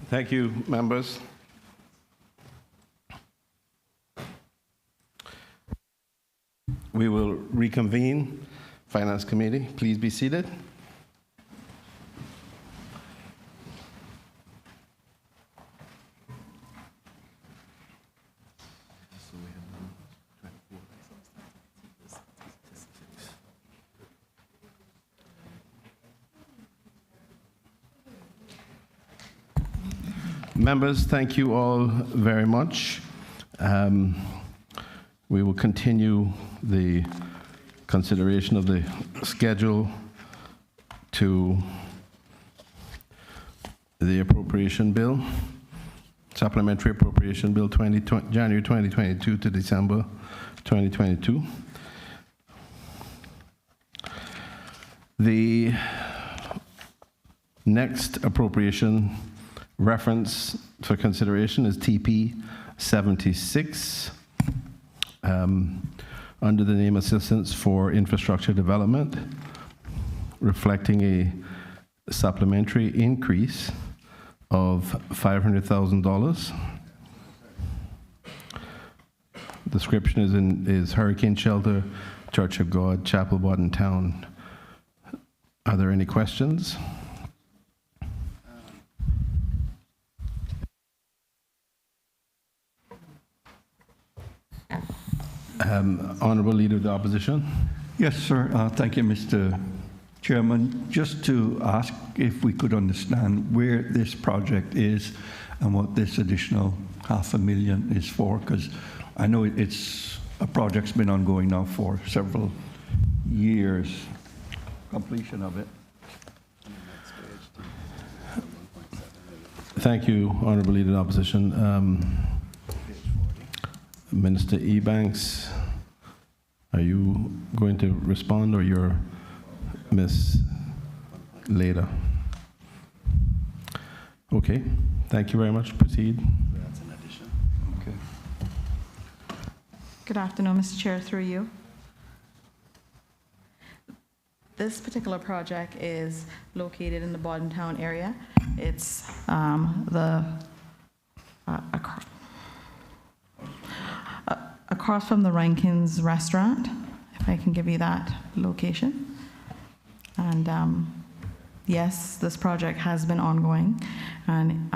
Thank you, members. We will reconvene Finance Committee. Please be seated. Members, thank you all very much. We will continue the consideration of the schedule to the appropriation bill, supplementary appropriation bill January 2022 to December 2022. The next appropriation reference for consideration is TP 76 under the name Assistance for Infrastructure Development, reflecting a supplementary increase of $500,000. Description is Hurricane Shelter, Church of God, Chapel Bottom Town. Are there any questions? Honourable Leader of the Opposition. Yes, sir. Thank you, Mr. Chairman. Just to ask if we could understand where this project is and what this additional $500,000 is for, because I know it's a project's been ongoing now for several years. Completion of it. Thank you, Honourable Leader of the Opposition. Minister Ebanks, are you going to respond, or you're Ms. Leda? Okay, thank you very much. Proceed. That's an addition. Okay. Good afternoon, Mr. Chair, through you. This particular project is located in the Bottom Town area. It's across from the Rankins restaurant, if I can give you that location. And yes, this project has been ongoing, and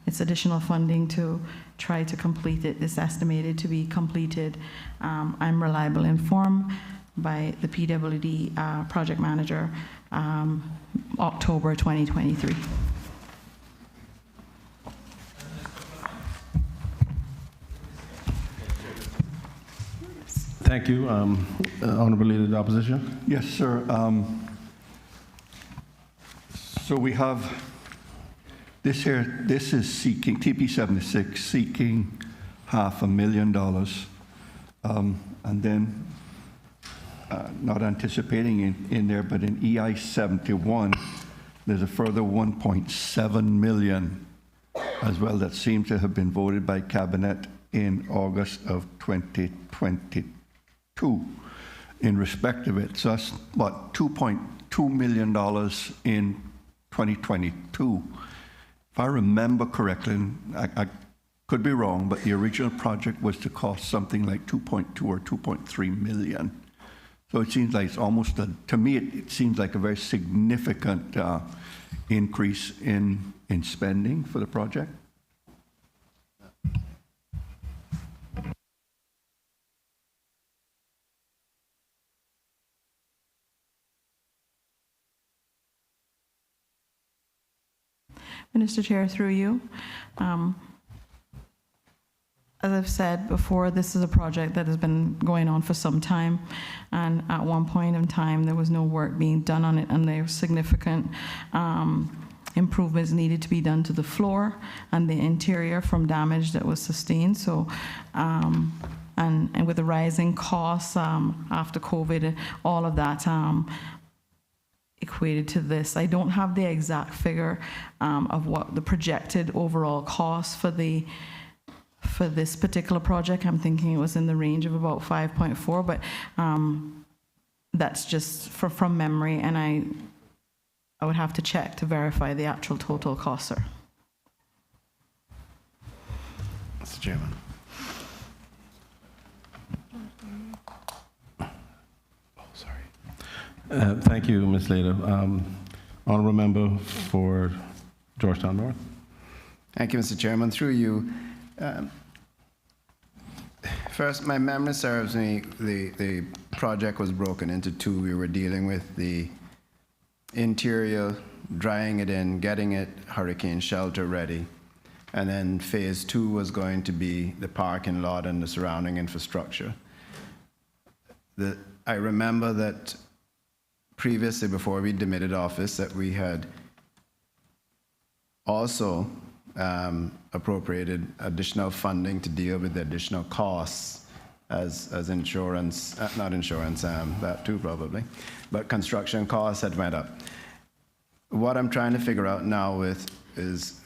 it's additional funding to try to complete it. It's estimated to be completed, I'm reliably informed by the PWD project manager, October 2023. Thank you. Honourable Leader of the Opposition. Yes, sir. So we have this here. This is seeking TP76 seeking $500,000, and then not anticipating in there, but in EI 71, there's a further 1.7 million as well that seems to have been voted by Cabinet in August of 2022 in respect of it. So that's what, $2.2 million in 2022. If I remember correctly, and I could be wrong, but the original project was to cost something like 2.2 or 2.3 million. So it seems like it's almost, to me, it seems like a very significant increase in spending for the project. Minister Chair, through you. As I've said before, this is a project that has been going on for some time, and at one point in time there was no work being done on it, and there were significant improvements needed to be done to the floor and the interior from damage that was sustained. So and with the rising costs after COVID, all of that equated to this. I don't have the exact figure of what the projected overall cost for this particular project. I'm thinking it was in the range of about 5.4, but that's just from memory, and I would have to check to verify the actual total cost, sir. Mr. Chairman. Oh, sorry. Thank you, Ms. Leda. Honourable member for Georgetown North. Thank you, Mr. Chairman. Through you. First, my memory serves me, the project was broken into two. We were dealing with the interior, drying it in, getting it hurricane shelter ready. And then phase 2 was going to be the parking lot and the surrounding infrastructure. I remember that previously, before we demitted office, that we had also appropriated additional funding to deal with the additional costs as insurance, not insurance, that too probably, but construction costs had went up. What I'm trying to figure out now is,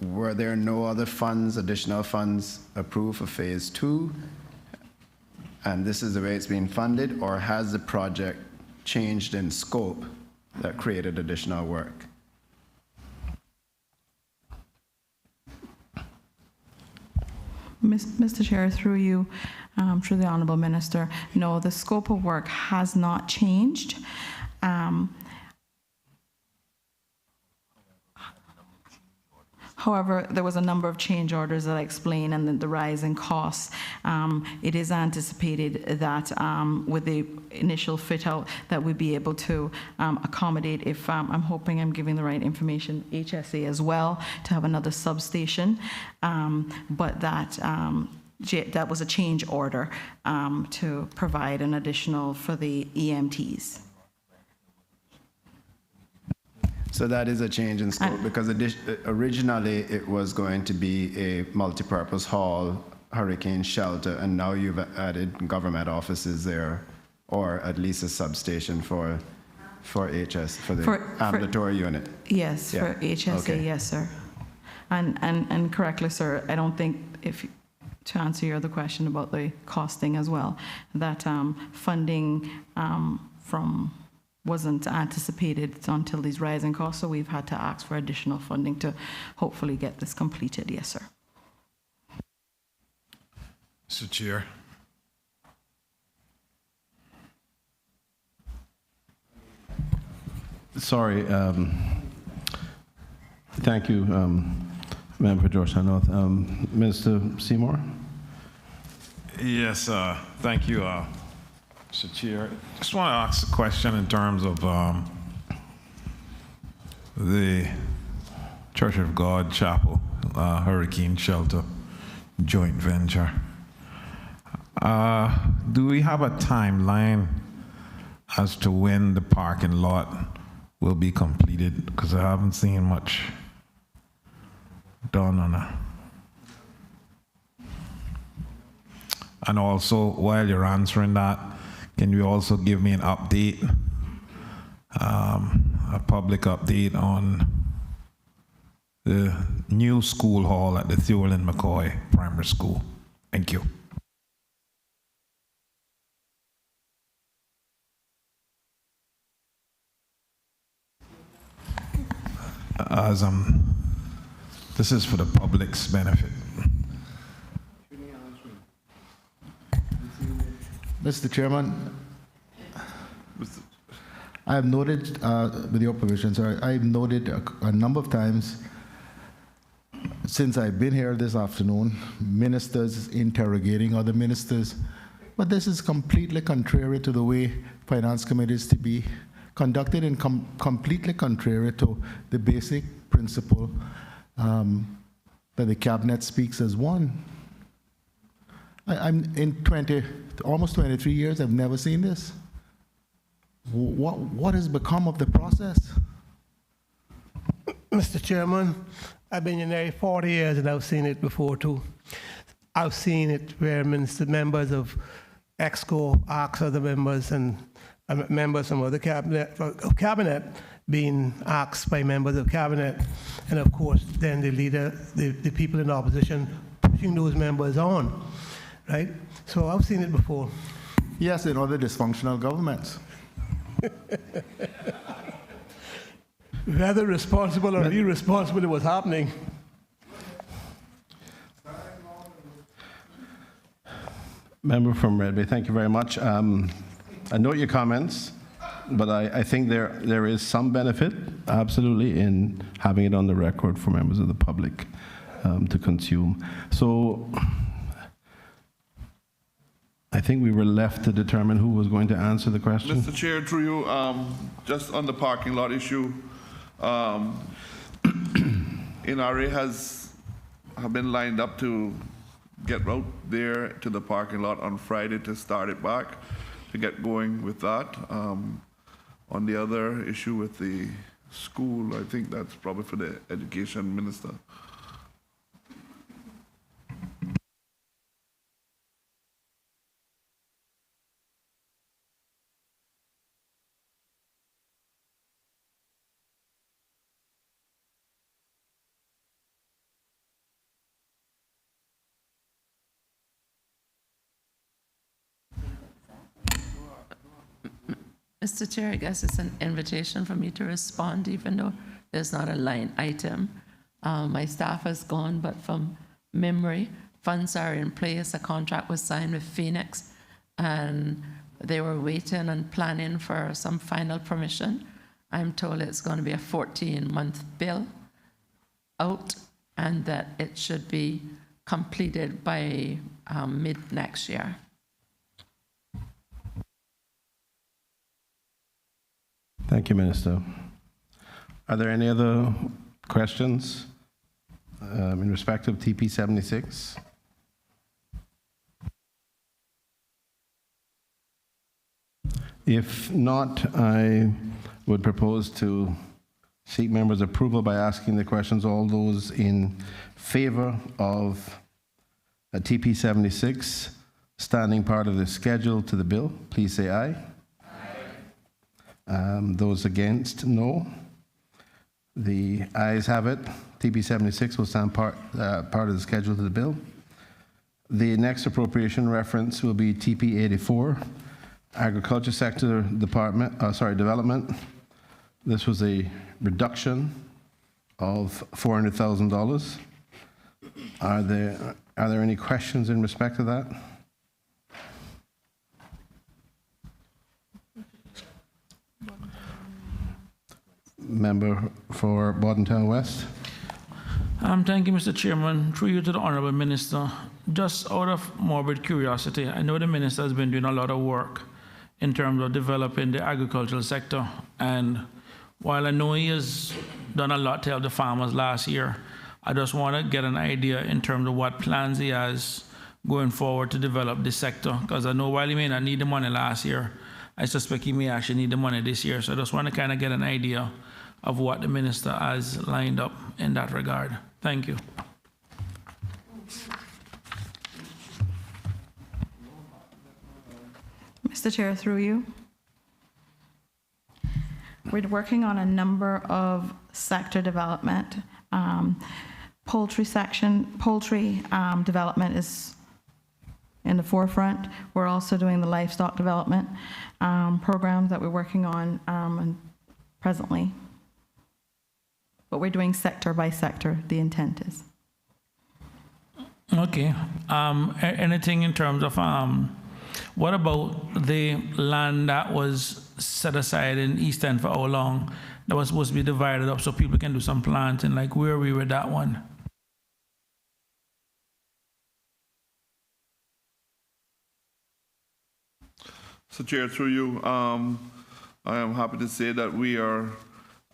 were there no other funds, additional funds approved for phase 2? And this is the way it's being funded, or has the project changed in scope that created additional work? Mr. Chair, through you, through the Honourable Minister, no, the scope of work has not changed. However, there was a number of change orders that I explained, and then the rise in costs. It is anticipated that with the initial fit out that we'd be able to accommodate, if I'm hoping I'm giving the right information, HSA as well, to have another substation. But that was a change order to provide an additional for the EMTs. So that is a change in scope, because originally it was going to be a multipurpose hall, hurricane shelter, and now you've added government offices there, or at least a substation for the ambulatory unit. Yes, Yeah. for HSA, Okay. yes, sir. And correctly, sir, I don't think, to answer your other question about the costing as well, that funding wasn't anticipated until these rising costs, so we've had to ask for additional funding to hopefully get this completed. Yes, sir. Mr. Chair. Sorry. Thank you, Member for Georgetown North. Mr. Seymour? Yes, thank you, Mr. Chair. Just want to ask a question in terms of the Church of God Chapel Hurricane Shelter joint venture. Do we have a timeline as to when the parking lot will be completed? Because I haven't seen much done on it. And also, while you're answering that, can you also give me an update, a public update on the new school hall at the Thurland McCoy Primary School? Thank you. This is for the public's benefit. Mr. Chairman, I have noted, with your permission, sir, I've noted a number of times since I've been here this afternoon, ministers interrogating other ministers, but this is completely contrary to the way Finance Committee is to be conducted, and completely contrary to the basic principle that the Cabinet speaks as one. I'm in almost 23 years, I've never seen this. What has become of the process? Mr. Chairman, I've been in there 40 years and I've seen it before too. I've seen it where members of EXCO ask other members, and members from other cabinet being asked by members of cabinet, and of course then the leader, the people in opposition pushing those members on, right? So I've seen it before. Yes, in other dysfunctional governments. Whether responsible or irresponsible it was happening. Member from Red Bay, thank you very much. I note your comments, but I think there is some benefit, absolutely, in having it on the record for members of the public to consume. So I think we were left to determine who was going to answer the question. Mr. Chair, through you, just on the parking lot issue, NRA have been lined up to get out there to the parking lot on Friday to start it back, to get going with that. On the other issue with the school, I think that's probably for the education minister. Mr. Chair, I guess it's an invitation for me to respond, even though there's not a line item. My staff has gone, but from memory, funds are in place. A contract was signed with Phoenix, and they were waiting and planning for some final permission. I'm told it's going to be a 14-month bill out, and that it should be completed by mid next year. Thank you, Minister. Are there any other questions in respect of TP 76? If not, I would propose to seek members' approval by asking the questions. All those in favor of TP 76 standing part of the schedule to the bill, please say aye. Those against, no. The ayes have it. TP 76 will stand part of the schedule to the bill. The next appropriation reference will be TP 84, Agriculture Sector Development. This was a reduction of $400,000. Are there any questions in respect to that? Member for Bordentown West. Thank you, Mr. Chairman. Through you to the Honourable Minister. Just out of morbid curiosity, I know the Minister has been doing a lot of work in terms of developing the agricultural sector. And while I know he has done a lot to help the farmers last year, I just want to get an idea in terms of what plans he has going forward to develop this sector. Because I know while he may not need the money last year, I suspect he may actually need the money this year. So I just want to kind of get an idea of what the Minister has lined up in that regard. Thank you. Mr. Chair, through you. We're working on a number of sector development. Poultry development is in the forefront. We're also doing the livestock development programs that we're working on presently. But we're doing sector by sector, the intent is. Okay. Anything in terms of, what about the land that was set aside in East End for how long? That was supposed to be divided up so people can do some planting. Like, where are we with that one? So, Chair, through you, I am happy to say that we are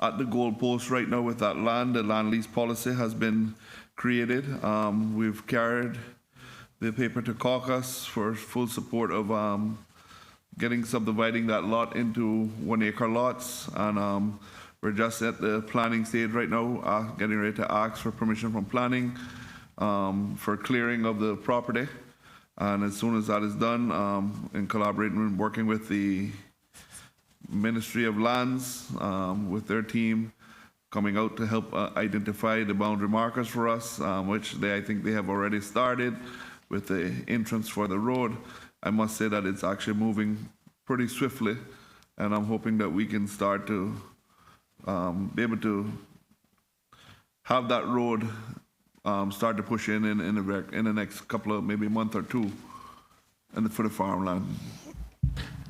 at the goalpost right now with that land. The land lease policy has been created. We've carried the paper to caucus for full support of subdividing that lot into 1 acre lots. And we're just at the planning stage right now, getting ready to ask for permission from planning for clearing of the property. And as soon as that is done, in collaborating and working with the Ministry of Lands, with their team, coming out to help identify the boundary markers for us, which I think they have already started with the entrance for the road. I must say that it's actually moving pretty swiftly, and I'm hoping that we can start to be able to have that road start to push in the next couple of maybe month or two. and for the farmland.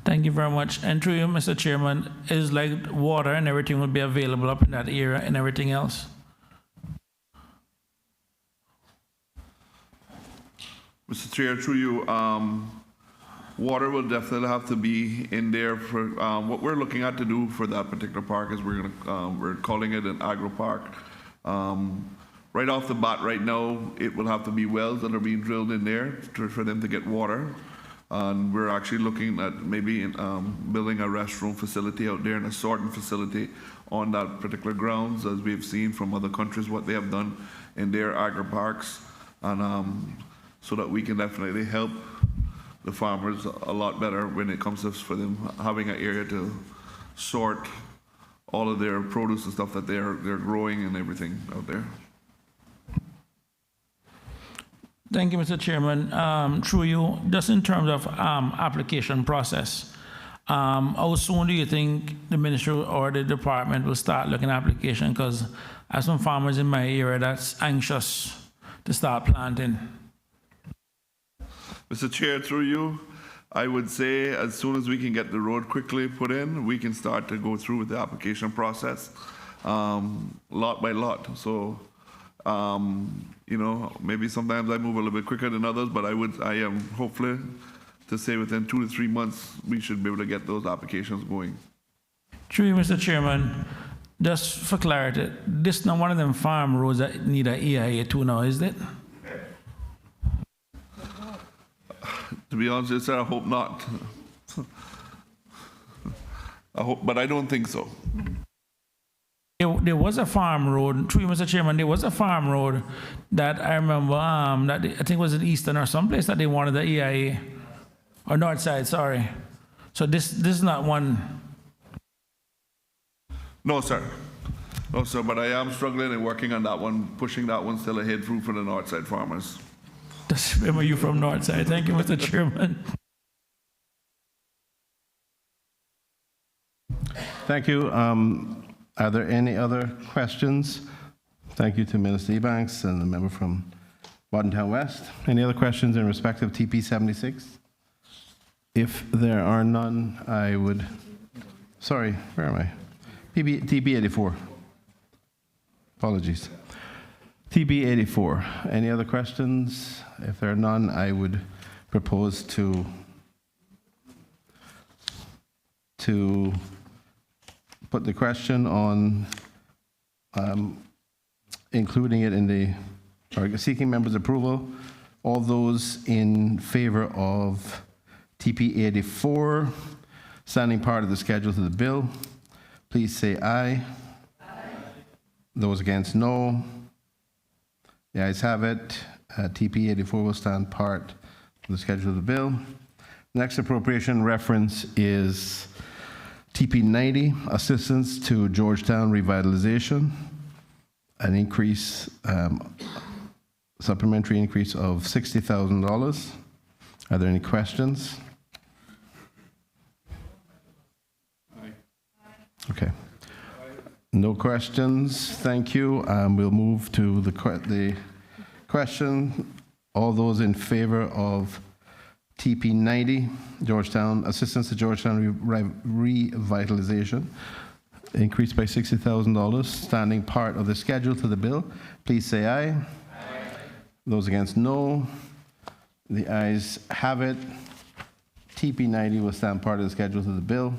Thank you very much. And through you, Mr. Chairman, is like water and everything will be available up in that area and everything else? Mr. Chair, through you, water will definitely have to be in there for, what we're looking at to do for that particular park is we're calling it an agro park. Right off the bat right now, it will have to be wells that are being drilled in there for them to get water. And we're actually looking at maybe building a restroom facility out there and a sorting facility on that particular grounds, as we've seen from other countries what they have done in their agri parks, and so that we can definitely help the farmers a lot better when it comes to for them having an area to sort all of their produce and stuff that they're growing and everything out there. Thank you, Mr. Chairman. Through you, just in terms of application process, how soon do you think the ministry or the department will start looking at application? Because I have some farmers in my area that's anxious to start planting. Mr. Chair, through you, I would say as soon as we can get the road quickly put in, we can start to go through with the application process, lot by lot. So, you know, maybe sometimes I move a little bit quicker than others, but I am hopefully to say within 2 to 3 months, we should be able to get those applications going. Through you, Mr. Chairman, just for clarity, this is not one of them farm roads that need an EIA too now, is it? To be honest with you, sir, I hope not. I hope, but I don't think so. There was a farm road, through you, Mr. Chairman, there was a farm road that I remember, that I think it was in Eastern or someplace that they wanted the EIA, or North Side, sorry. So this is not one. No, sir. No, sir, but I am struggling and working on that one, pushing that one still ahead through for the North Side farmers. Just remember you from North Side. Thank you, Mr. Chairman. Thank you. Are there any other questions? Thank you to Minister Ebanks and the member from Watertown West. Any other questions in respect of TP 76? If there are none, I would, sorry, where am I? TP 84. Apologies. TB 84. Any other questions? If there are none, I would propose to put the question on including it in the, or seeking members' approval. All those in favor of TP 84, standing part of the schedule to the bill, please say aye. Aye. Those against, no. The ayes have it. TP 84 will stand part of the schedule of the bill. Next appropriation reference is TP 90, assistance to Georgetown revitalization, an increase, supplementary increase of $60,000. Are there any questions? Aye. Okay. No questions. Thank you. We'll move to the question. All those in favor of TP 90, Georgetown, assistance to Georgetown revitalization, increased by $60,000, standing part of the schedule to the bill, please say aye. Aye. Those against, no. The ayes have it. TP 90 will stand part of the schedule to the bill.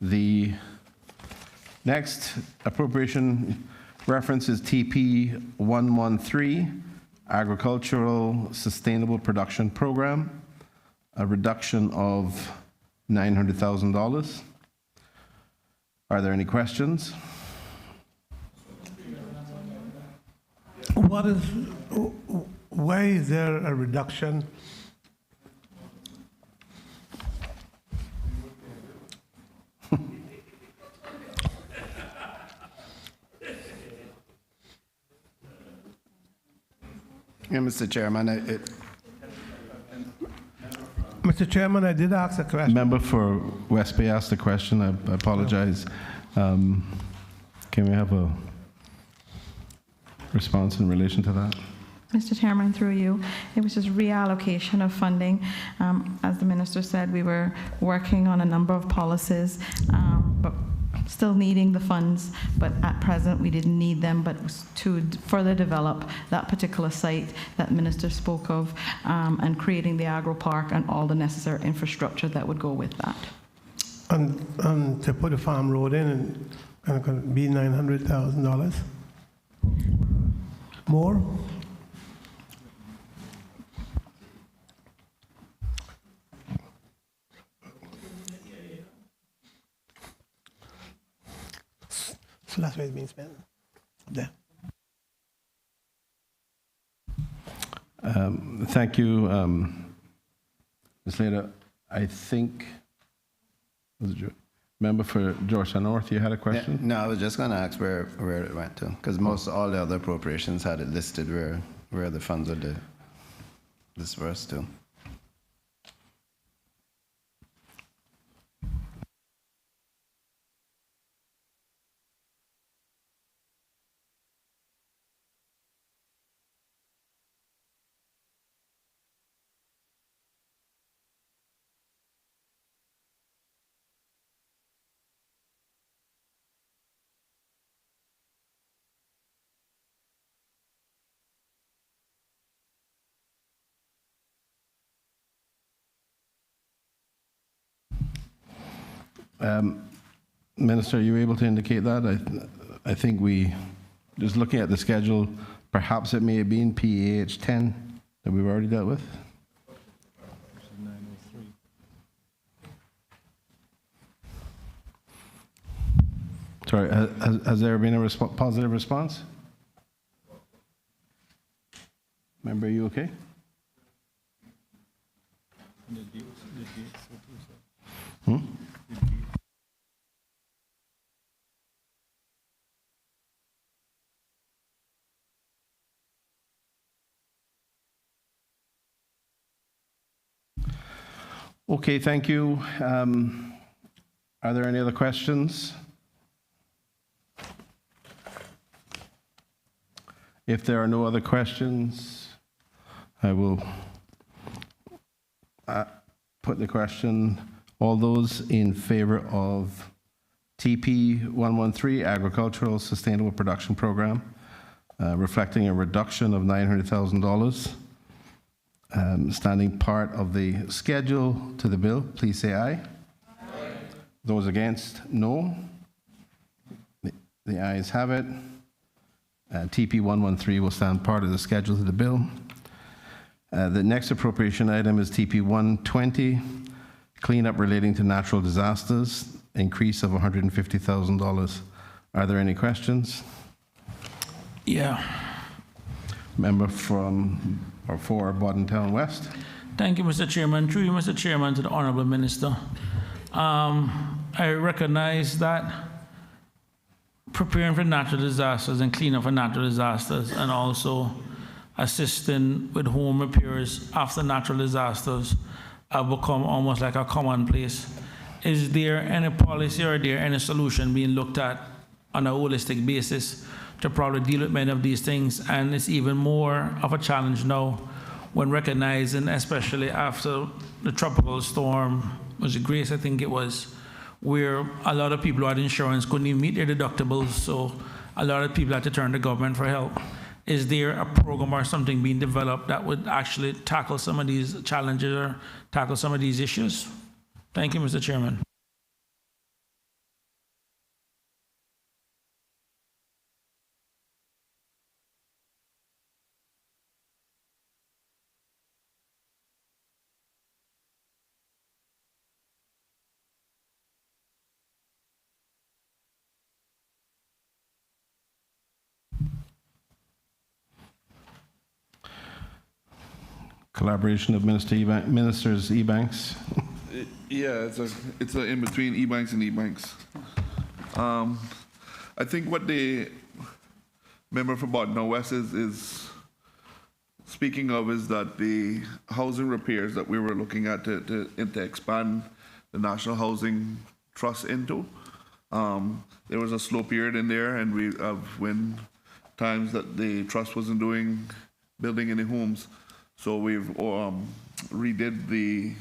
The next appropriation reference is TP 113, Agricultural Sustainable Production Program, a reduction of $900,000. Are there any questions? Why is there a reduction? Yeah, Mr. Chairman, Mr. Chairman, I did ask a question. Member for West Bay asked a question. I apologize. Can we have a response in relation to that? Mr. Chairman, through you, it was just reallocation of funding. As the minister said, we were working on a number of policies, but still needing the funds, but at present we didn't need them, but was to further develop that particular site that minister spoke of, and creating the agro park and all the necessary infrastructure that would go with that. And to put a farm road in, and it could be $900,000 more. So that's where it's being spent. There. Thank you, Ms. Leda. I think, was it member for Georgetown North, you had a question? No, I was just going to ask where it went to, because most all the other appropriations had it listed where the funds are dispersed to. Minister, are you able to indicate that? I think we, just looking at the schedule, perhaps it may have been PAH 10 that we've already dealt with. Sorry, has there been a positive response? Member, are you okay? Hmm? Okay, thank you. Are there any other questions? If there are no other questions, I will put the question. All those in favor of TP 113 Agricultural Sustainable Production Program, reflecting a reduction of $900,000, standing part of the schedule to the bill, please say aye. Aye. Those against, no. The ayes have it. TP 113 will stand part of the schedule to the bill. The next appropriation item is TP 120, cleanup relating to natural disasters, increase of $150,000. Are there any questions? Yeah. Member from or for Bodentown West. Thank you, Mr. Chairman. Through you, Mr. Chairman, to the Honorable Minister. I recognize that preparing for natural disasters and cleanup for natural disasters, and also assisting with home repairs after natural disasters have become almost like a commonplace. Is there any policy or any solution being looked at on a holistic basis to probably deal with many of these things? And it's even more of a challenge now when recognizing, especially after the tropical storm, was it Grace, I think it was, where a lot of people who had insurance couldn't even meet their deductibles, so a lot of people had to turn to government for help. Is there a program or something being developed that would actually tackle some of these challenges or tackle some of these issues? Thank you, Mr. Chairman. Collaboration of Ministers Ebanks. Yeah, it's a in between e-banks and e-banks. I think what the member for Bodentown West is speaking of is that the housing repairs that we were looking at to expand the National Housing Trust into. There was a slow period in there, and we when times that the trust wasn't doing building any homes. So we've redid the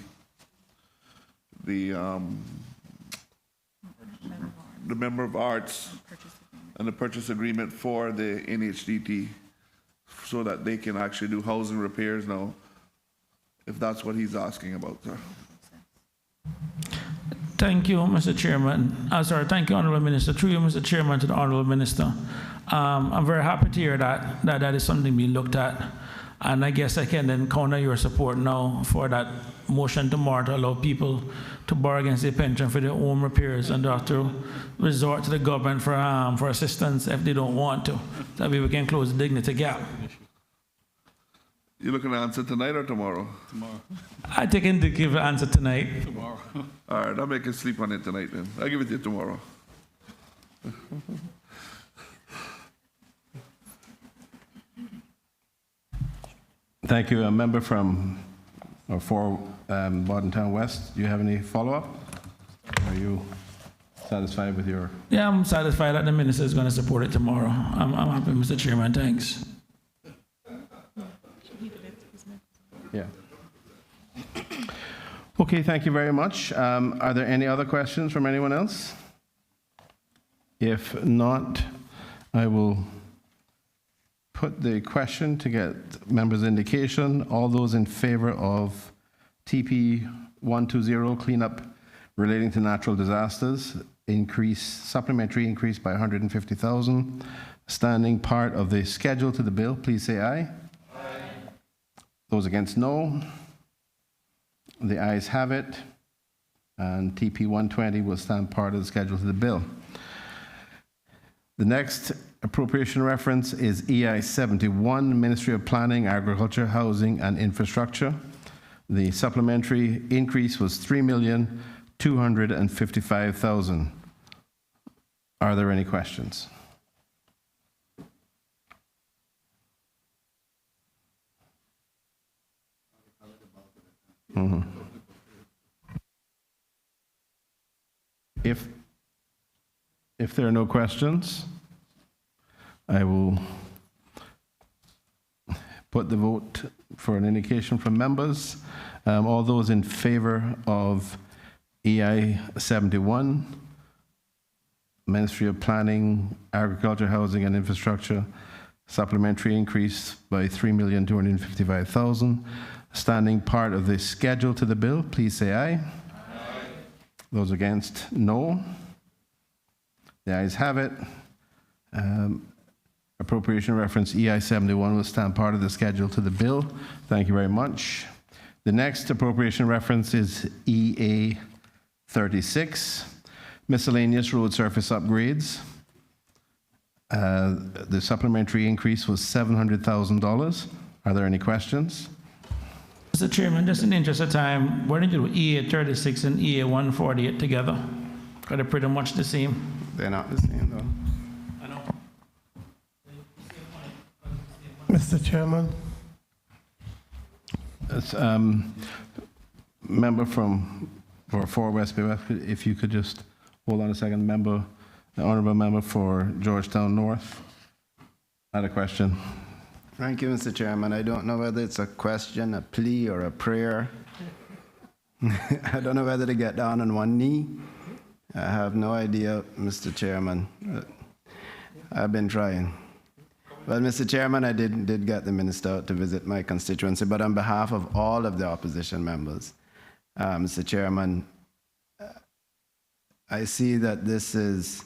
member of arts and the purchase agreement for the NHDT so that they can actually do housing repairs now, if that's what he's asking about, sir. Thank you, Mr. Chairman. Thank you, Honorable Minister. Through you, Mr. Chairman, to the Honorable Minister. I'm very happy to hear that is something being looked at. And I guess I can then count on your support now for that motion tomorrow to allow people to borrow against their pension for their home repairs and have to resort to the government for assistance if they don't want to. That way we can close the dignity gap. You looking to answer tonight or tomorrow? Tomorrow. I think I can give an answer tonight. Tomorrow. All right, I'll make you sleep on it tonight then. I'll give it to you tomorrow. Thank you. A member from or for Bodden Town West, do you have any follow-up? Are you satisfied with your? Yeah, I'm satisfied that the minister is going to support it tomorrow. I'm happy, Mr. Chairman. Thanks. Yeah. Okay, thank you very much. Are there any other questions from anyone else? If not, I will put the question to get members' indication. All those in favor of TP 120 cleanup relating to natural disasters, supplementary increase by 150,000, standing part of the schedule to the bill, please say aye. Aye. Those against, no. The ayes have it, and TP 120 will stand part of the schedule to the bill. The next appropriation reference is EI 71, Ministry of Planning, Agriculture, Housing and Infrastructure. The supplementary increase was $3,255,000. Are there any questions? Mm-hmm. If there are no questions, I will put the vote for an indication from members. All those in favor of EI 71, Ministry of Planning, Agriculture, Housing and Infrastructure, supplementary increase by $3,255,000, standing part of the schedule to the bill, please say aye. Aye. Those against, no. The ayes have it. Appropriation reference EI 71 will stand part of the schedule to the bill. Thank you very much. The next appropriation reference is EA 36, miscellaneous road surface upgrades. The supplementary increase was $700,000. Are there any questions? Mr. Chairman, just in the interest of time, why don't you do EA 36 and EA 148 together? Because they're pretty much the same. They're not the same, though. I know. Mr. Chairman. Member for West Bay West, if you could just hold on a second. The honourable member for Georgetown North had a question. Thank you, Mr. Chairman. I don't know whether it's a question, a plea, or a prayer. I don't know whether to get down on one knee. I have no idea, Mr. Chairman. I've been trying. Well, Mr. Chairman, I did get the minister to visit my constituency, but on behalf of all of the opposition members, Mr. Chairman, I see that this is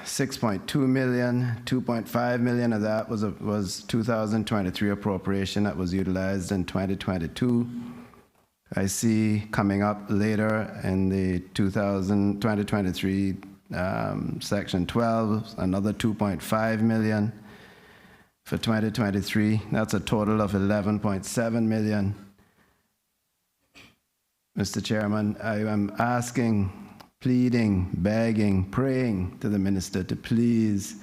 6.2 million, 2.5 million of that was 2023 appropriation that was utilized in 2022. I see coming up later in the 2023 section 12, another 2.5 million for 2023. That's a total of 11.7 million. Mr. Chairman, I am asking, pleading, begging, praying to the minister to please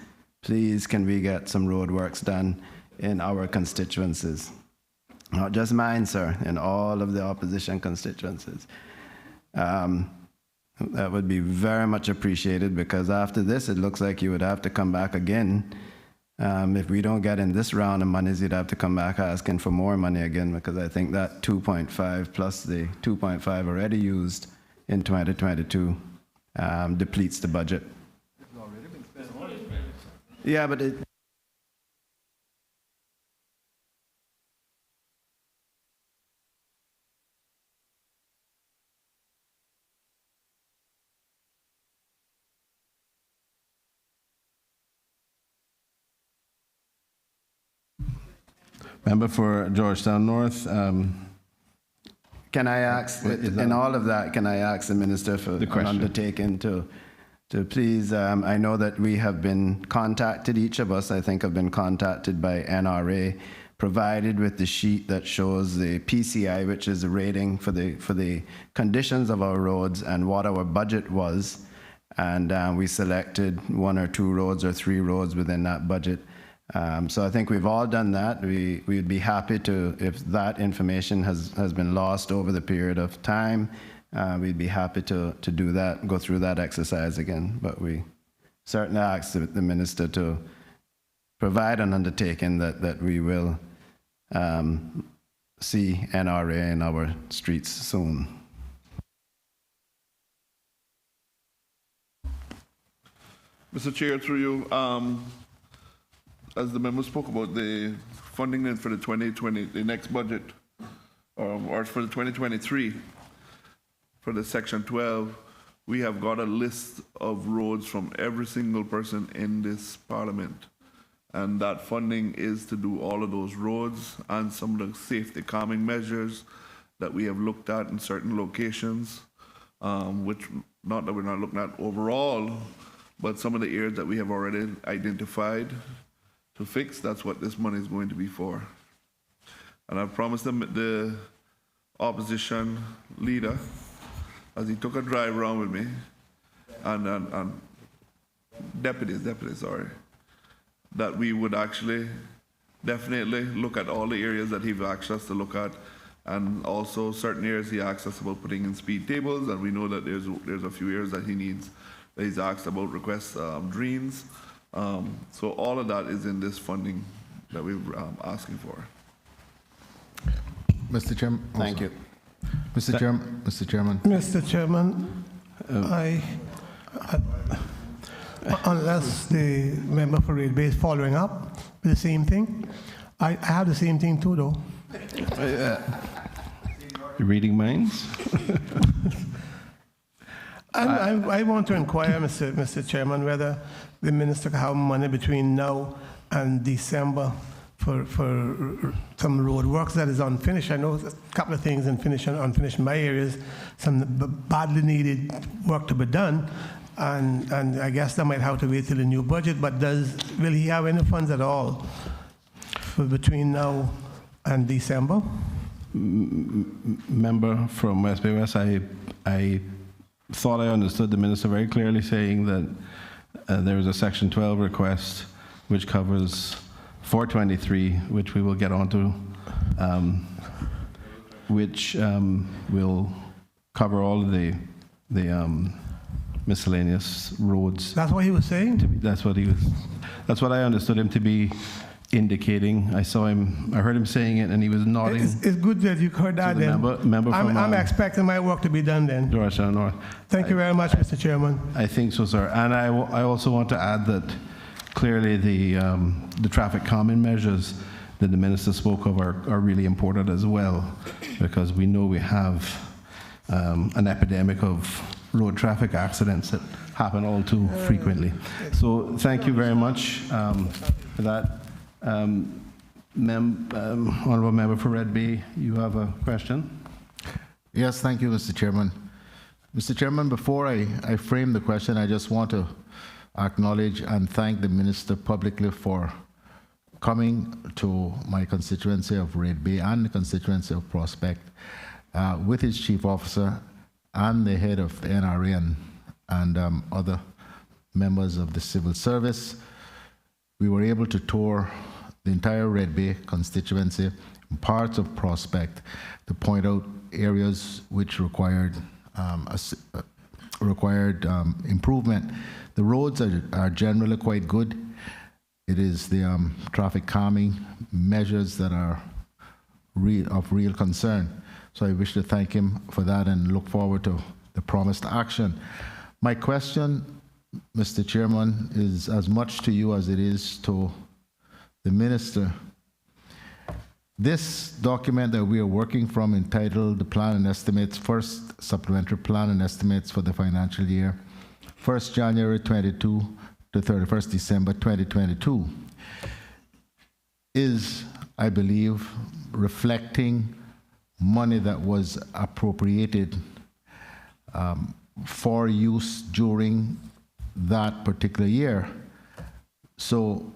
can we get some road works done in our constituencies. Not just mine, sir, in all of the opposition constituencies. That would be very much appreciated, because after this, it looks like you would have to come back again If we don't get in this round of monies, you'd have to come back asking for more money again, because I think that 2.5 plus the 2.5 already used in 2022 depletes the budget. Yeah, but it, Member for Georgetown North. can I ask, in all of that, can I ask the minister for an question. undertaking to please, I know that we have been contacted, each of us, I think, have been contacted by NRA, provided with the sheet that shows the PCI, which is the rating for the conditions of our roads and what our budget was. And we selected 1 or 2 roads or 3 roads within that budget. So I think we've all done that. We'd be happy to, if that information has been lost over the period of time, we'd be happy to do that, go through that exercise again. But we certainly ask the minister to provide an undertaking that we will see NRA in our streets soon. Mr. Chair, through you, as the member spoke about the funding then for the 2020, the next budget, or for the 2023, for the Section 12, we have got a list of roads from every single person in this parliament. And that funding is to do all of those roads and some of the safety calming measures that we have looked at in certain locations, which, not that we're not looking at overall, but some of the areas that we have already identified to fix, that's what this money is going to be for. And I promised them the opposition leader, as he took a drive around with me, and deputies, sorry, that we would actually definitely look at all the areas that he's asked us to look at, and also certain areas he asked us about putting in speed tables, and we know that there's a few areas that he's asked about requests drains. So all of that is in this funding that we're asking for. Mr. Chairman. Thank you. Mr. Chairman. Mr. Chairman, unless the member for Red Bay is following up with the same thing, I have the same thing too, though. You're reading minds? I want to inquire, Mr. Chairman, whether the minister can have money between now and December for some road works that is unfinished. I know a couple of things unfinished in my areas, some badly needed work to be done, and I guess that might have to wait till the new budget, but will he have any funds at all for between now and December? Member from West Bay West, I thought I understood the minister very clearly saying that there is a Section 12 request which covers 423, which we will get onto, which will cover all of the miscellaneous roads. That's what he was saying? That's what I understood him to be indicating. I heard him saying it, and he was nodding. It's good that you heard that then. Member from I'm expecting my work to be done then. Georgetown North. Thank you very much, Mr. Chairman. I think so, sir. And I also want to add that clearly the traffic calming measures that the minister spoke of are really important as well, because we know we have an epidemic of road traffic accidents that happen all too frequently. So thank you very much for that. Honourable Member for Red Bay, you have a question? Yes, thank you, Mr. Chairman. Mr. Chairman, before I frame the question, I just want to acknowledge and thank the minister publicly for coming to my constituency of Red Bay and the constituency of Prospect with his chief officer and the head of the NRA and other members of the civil service. We were able to tour the entire Red Bay constituency, parts of Prospect, to point out areas which required improvement. The roads are generally quite good. It is the traffic calming measures that are of real concern. So I wish to thank him for that and look forward to the promised action. My question, Mr. Chairman, is as much to you as it is to the minister. This document that we are working from, entitled the Plan and Estimates, First Supplementary Plan and Estimates for the financial year, 1st January 22 to 31st December 2022, is, I believe, reflecting money that was appropriated for use during that particular year. So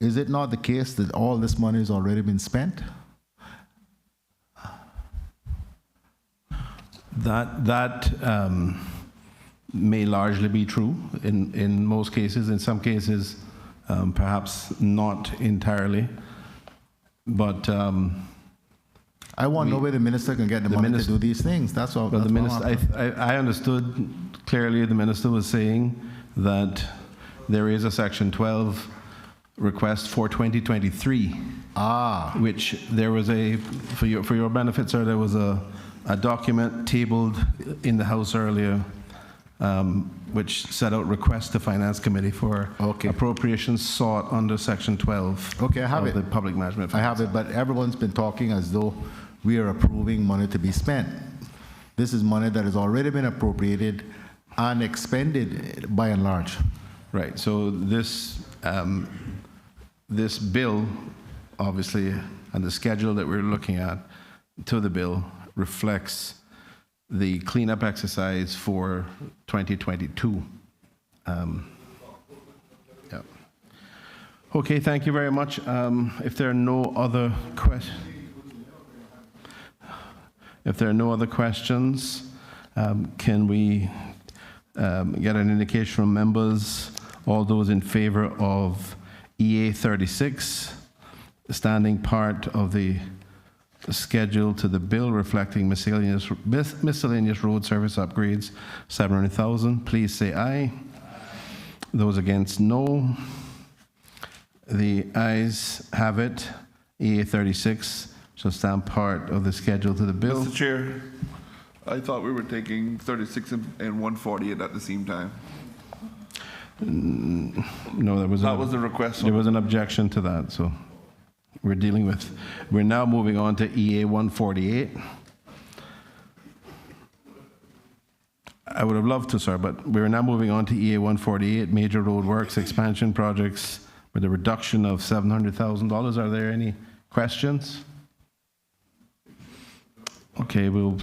is it not the case that all this money has already been spent? That may largely be true in most cases. In some cases, perhaps not entirely. But I want to know where the minister can get the money to do these things. That's all. well, the minister, I understood clearly the minister was saying that there is a Section 12 request for 2023. Which there was for your benefit, sir, there was a document tabled in the House earlier, which set out requests to Finance Committee for appropriations sought under Section 12 Okay, I have of it. the Public Management I Fund. have it, but everyone's been talking as though we are approving money to be spent. This is money that has already been appropriated and expended by and large. Right, so this bill, obviously, and the schedule that we're looking at to the bill reflects the cleanup exercise for 2022. Yeah. Okay, thank you very much. If there are no other questions, can we get an indication from members? All those in favor of EA 36, standing part of the schedule to the bill reflecting miscellaneous road service upgrades, 700,000, please say aye. Those against, no. The ayes have it. EA 36 shall stand part of the schedule to the bill. Mr. Chair, I thought we were taking 36 and 148 at the same time. No, there was That was the request. There was an objection to that, so we're now moving on to EA 148. I would have loved to, sir, but we're now moving on to EA 148, major road works, expansion projects with a reduction of $700,000. Are there any questions? Okay, no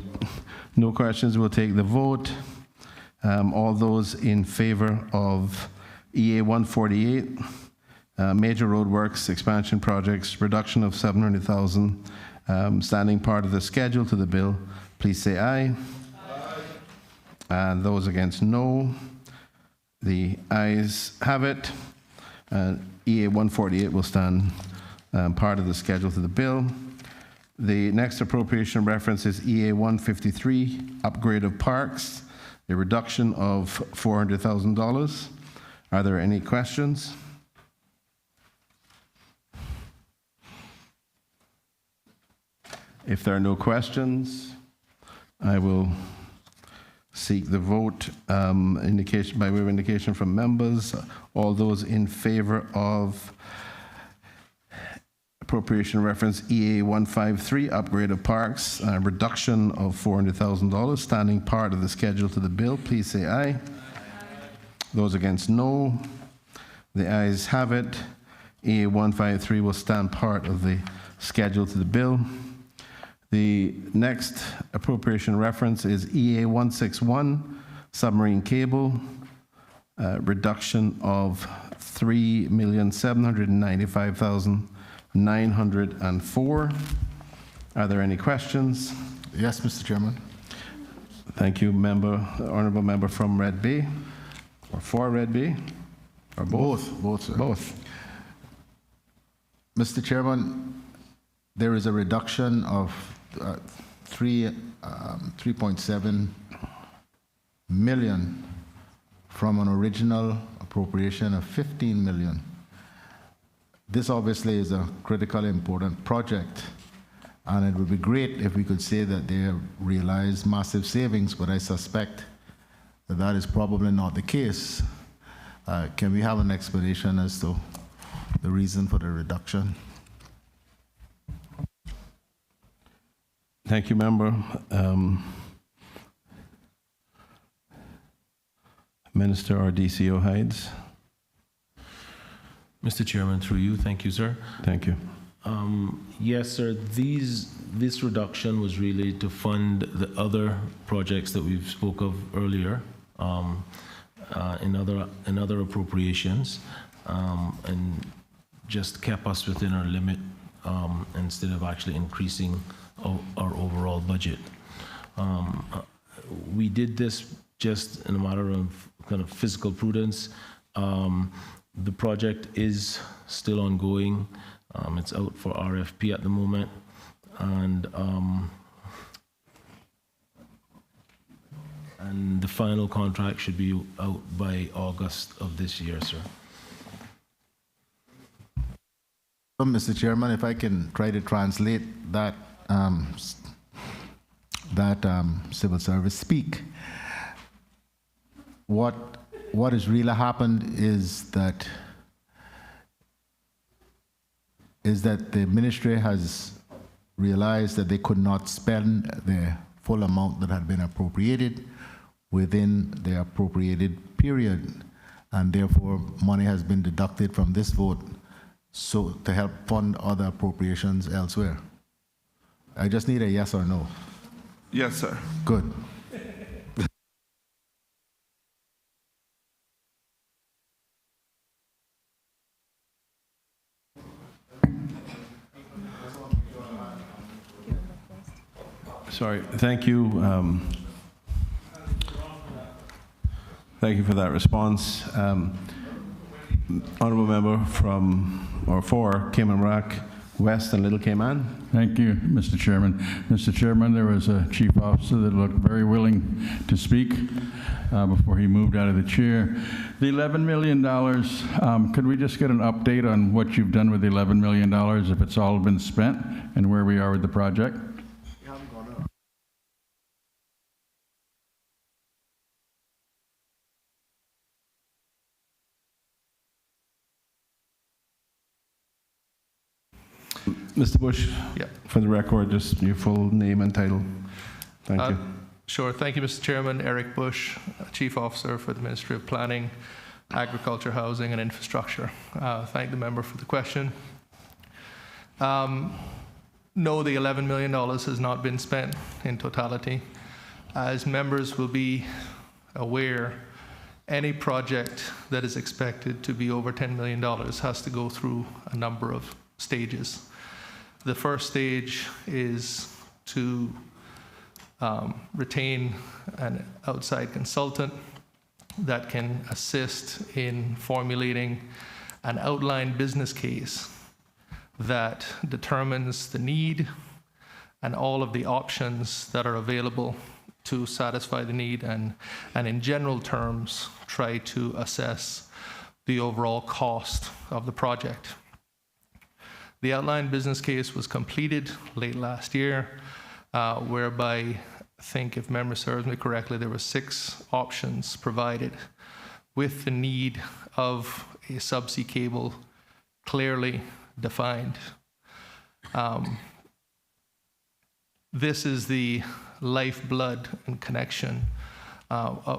questions. We'll take the vote. All those in favor of EA 148, major road works, expansion projects, reduction of $700,000, standing part of the schedule to the bill, please say aye. And those against, no. The ayes have it. EA 148 will stand part of the schedule to the bill. The next appropriation reference is EA 153, upgrade of parks, a reduction of $400,000. Are there any questions? If there are no questions, I will seek the vote indication by way of indication from members. All those in favor of appropriation reference EA 153, upgrade of parks, reduction of $400,000, standing part of the schedule to the bill, please say aye. Those against, no. The ayes have it. EA 153 will stand part of the schedule to the bill. The next appropriation reference is EA 161, submarine cable, reduction of $3,795,904. Are there any questions? Yes, Mr. Chairman. Thank you, honorable member from Red Bay, or for Red Bay, or both? Both, sir. Both. Mr. Chairman, there is a reduction of 3.7 million from an original appropriation of 15 million. This obviously is a critically important project, and it would be great if we could say that they have realized massive savings, but I suspect that that is probably not the case. Can we have an explanation as to the reason for the reduction? Thank you, member. Minister or DCO Hydes. Mr. Chairman, through you, thank you, sir. Thank you. Yes, sir, this reduction was really to fund the other projects that we've spoke of earlier in other appropriations, and just kept us within our limit instead of actually increasing our overall budget. We did this just in a matter of kind of fiscal prudence. The project is still ongoing. It's out for RFP at the moment, and the final contract should be out by August of this year, sir. Mr. Chairman, if I can try to translate that civil service speak. What has really happened is that the ministry has realized that they could not spend the full amount that had been appropriated within the appropriated period, and therefore money has been deducted from this vote so to help fund other appropriations elsewhere. I just need a yes or no. Yes, sir. Good. Sorry, thank you. Thank you for that response. Honourable member for Cayman Rock West and Little Cayman. Thank you, Mr. Chairman. Mr. Chairman, there was a chief officer that looked very willing to speak before he moved out of the chair. The $11 million, could we just get an update on what you've done with the $11 million, if it's all been spent, and where we are with the project? Mr. Bush, Yeah. for the record, just your full name and title. Thank you. Sure. Thank you, Mr. Chairman. Eric Bush, Chief Officer for the Ministry of Planning, Agriculture, Housing and Infrastructure. Thank the member for the question. No, the $11 million has not been spent in totality. As members will be aware, any project that is expected to be over $10 million has to go through a number of stages. The first stage is to retain an outside consultant that can assist in formulating an outline business case that determines the need and all of the options that are available to satisfy the need, and in general terms, try to assess the overall cost of the project. The outline business case was completed late last year, whereby, I think if memory serves me correctly, there were 6 options provided with the need of a subsea cable clearly defined. This is the lifeblood and connection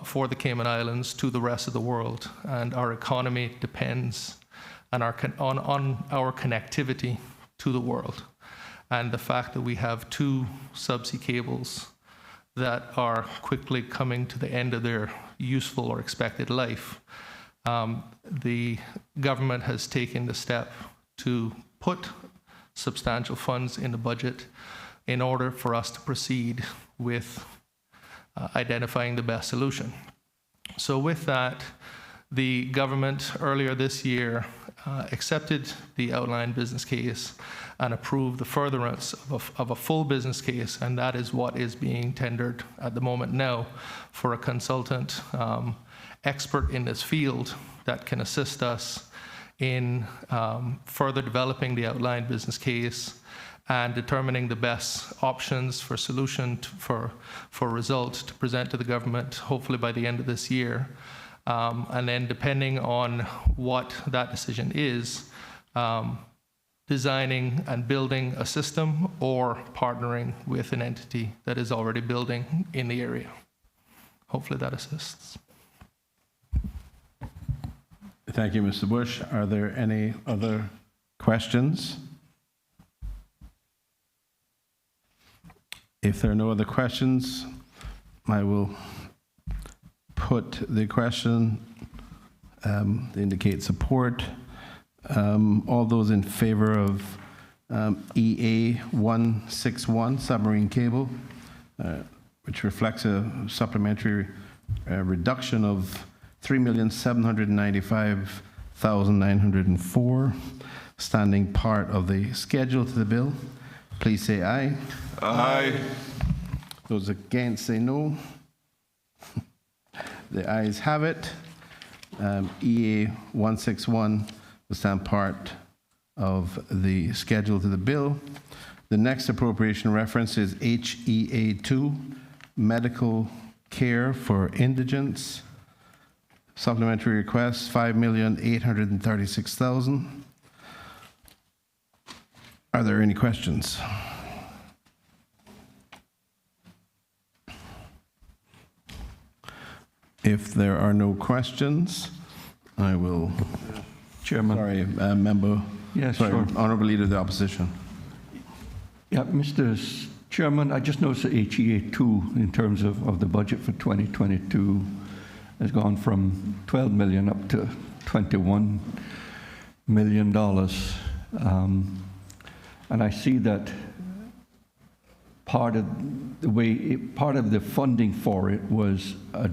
for the Cayman Islands to the rest of the world, and our economy depends on our connectivity to the world. And the fact that we have 2 subsea cables that are quickly coming to the end of their useful or expected life, the government has taken the step to put substantial funds in the budget in order for us to proceed with identifying the best solution. So with that, the government earlier this year accepted the outline business case and approved the furtherance of a full business case, and that is what is being tendered at the moment now for a consultant expert in this field that can assist us in further developing the outline business case and determining the best options for solution for result to present to the government, hopefully by the end of this year. And then depending on what that decision is, designing and building a system or partnering with an entity that is already building in the area. Hopefully that assists. Thank you, Mr. Bush. Are there any other questions? If there are no other questions, I will put the question, indicate support. All those in favor of EA 161, submarine cable, which reflects a supplementary reduction of $3,795,904, standing part of the schedule to the bill, please say aye. Aye. Those against say no. The ayes have it. EA 161 will stand part of the schedule to the bill. The next appropriation reference is HEA 2, medical care for indigents. Supplementary request, $5,836,000. Are there any questions? If there are no questions, I will. Chairman. Sorry, member. Yes, sorry, sure. Honourable Leader of the Opposition. Yeah, Mr. Chairman, I just noticed that HEA 2, in terms of the budget for 2022, has gone from 12 million up to $21 million. And I see that part of the funding for it was a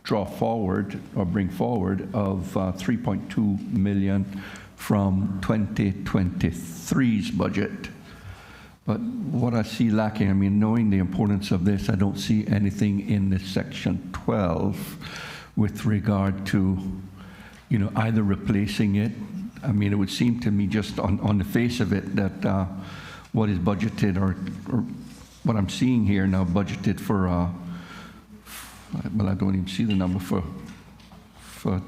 draw forward or bring forward of 3.2 million from 2023's budget. But what I see lacking, I mean, knowing the importance of this, I don't see anything in this section 12 with regard to, you know, either replacing it. I mean, it would seem to me just on the face of it that what is budgeted or what I'm seeing here now budgeted for, well, I don't even see the number for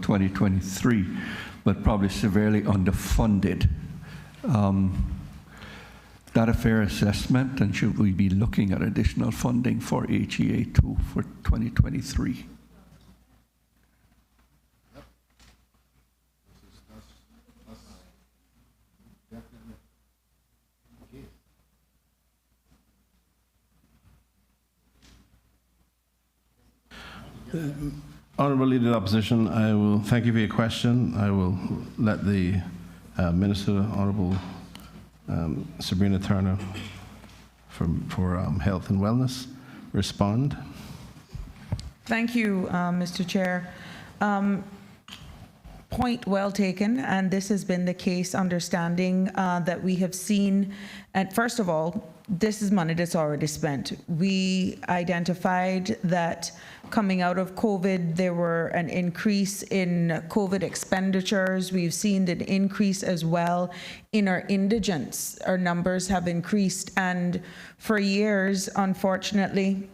2023, but probably severely underfunded. That a fair assessment, and should we be looking at additional funding for HEA 2 for 2023? Honourable Leader of the Opposition, I will thank you for your question. I will let the Minister, Honourable Sabrina Turner for Health and Wellness respond. Thank you, Mr. Chair. Point well taken, and this has been the case, understanding that we have seen, and first of all, this is money that's already spent. We identified that coming out of COVID, there were an increase in COVID expenditures. We've seen an increase as well in our indigents. Our numbers have increased, and for years, unfortunately,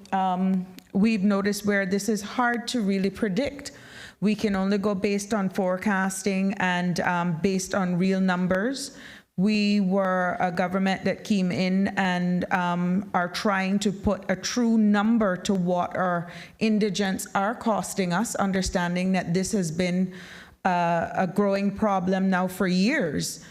we've noticed where this is hard to really predict. We can only go based on forecasting and based on real numbers. We were a government that came in and are trying to put a true number to what our indigents are costing us, understanding that this has been a growing problem now for years.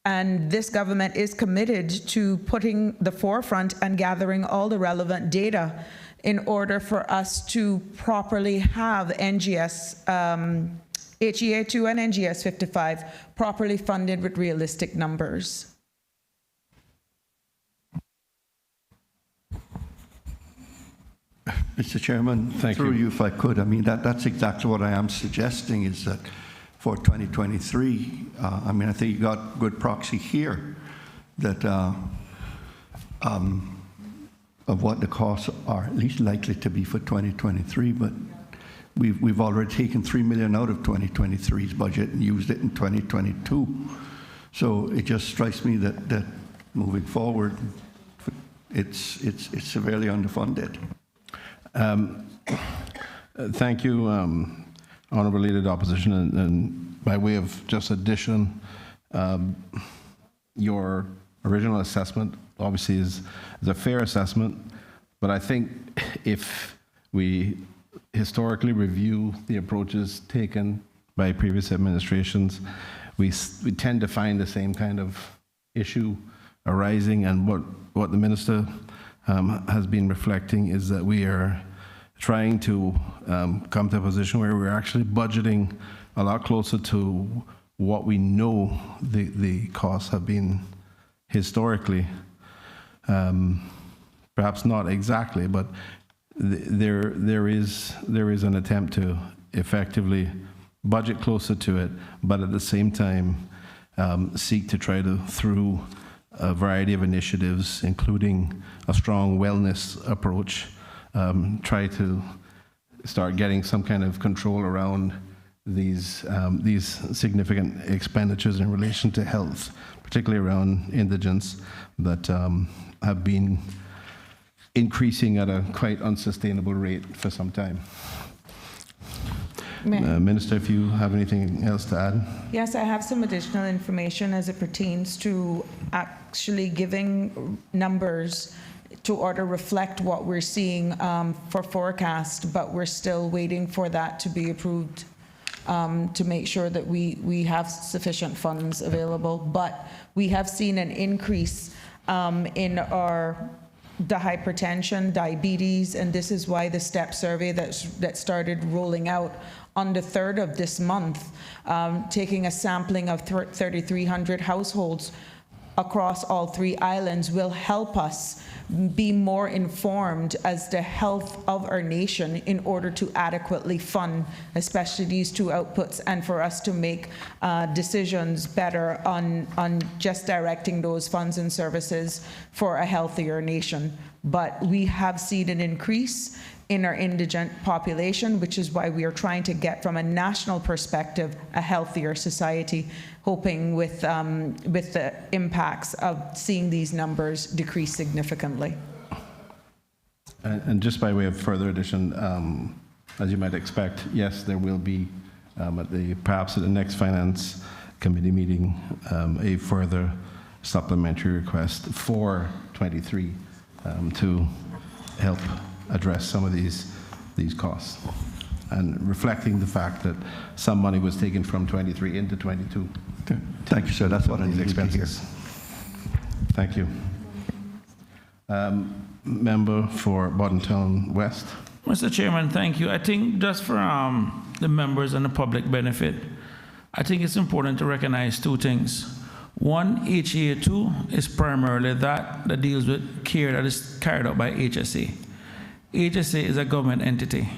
And this government is committed to putting the forefront and gathering all the relevant data in order for us to properly have NGS, HEA 2 and NGS 55 properly funded with realistic numbers. Mr. Chairman, Thank through you. you, if I could, I mean, that's exactly what I am suggesting, is that for 2023. I mean, I think you got good proxy here that of what the costs are at least likely to be for 2023, but we've already taken $3 million out of 2023's budget and used it in 2022. So it just strikes me that moving forward, it's severely underfunded. Thank you, Honorable Leader of the Opposition, and by way of just addition, your original assessment obviously is a fair assessment, but I think if we historically review the approaches taken by previous administrations, we tend to find the same kind of issue arising, and what the minister has been reflecting is that we are trying to come to a position where we're actually budgeting a lot closer to what we know the costs have been historically. Perhaps not exactly, but there is an attempt to effectively budget closer to it, but at the same time seek to try to, through a variety of initiatives, including a strong wellness approach, try to start getting some kind of control around these significant expenditures in relation to health, particularly around indigents that have been increasing at a quite unsustainable rate for some time. Minister, if you have anything else to add? Yes, I have some additional information as it pertains to actually giving numbers to order reflect what we're seeing for forecast, but we're still waiting for that to be approved to make sure that we have sufficient funds available. But we have seen an increase in the hypertension, diabetes, and this is why the STEP survey that started rolling out on the 3rd of this month, taking a sampling of 3,300 households across all 3 islands, will help us be more informed as the health of our nation in order to adequately fund, especially these 2 outputs, and for us to make decisions better on just directing those funds and services for a healthier nation. But we have seen an increase in our indigent population, which is why we are trying to get, from a national perspective, a healthier society, hoping with the impacts of seeing these numbers decrease significantly. And just by way of further addition, as you might expect, yes, there will be perhaps at the next Finance Committee meeting a further supplementary request for 23 to help address some of these costs, and reflecting the fact that some money was taken from 23 into 22. Okay. Thank you, sir. That's what I needed to hear. Thank you. Member for Bordentown West. Mr. Chairman, thank you. I think just for the members and the public benefit, I think it's important to recognize 2 things. One, HEA2 is primarily that deals with care that is carried out by HSA. HSA is a government entity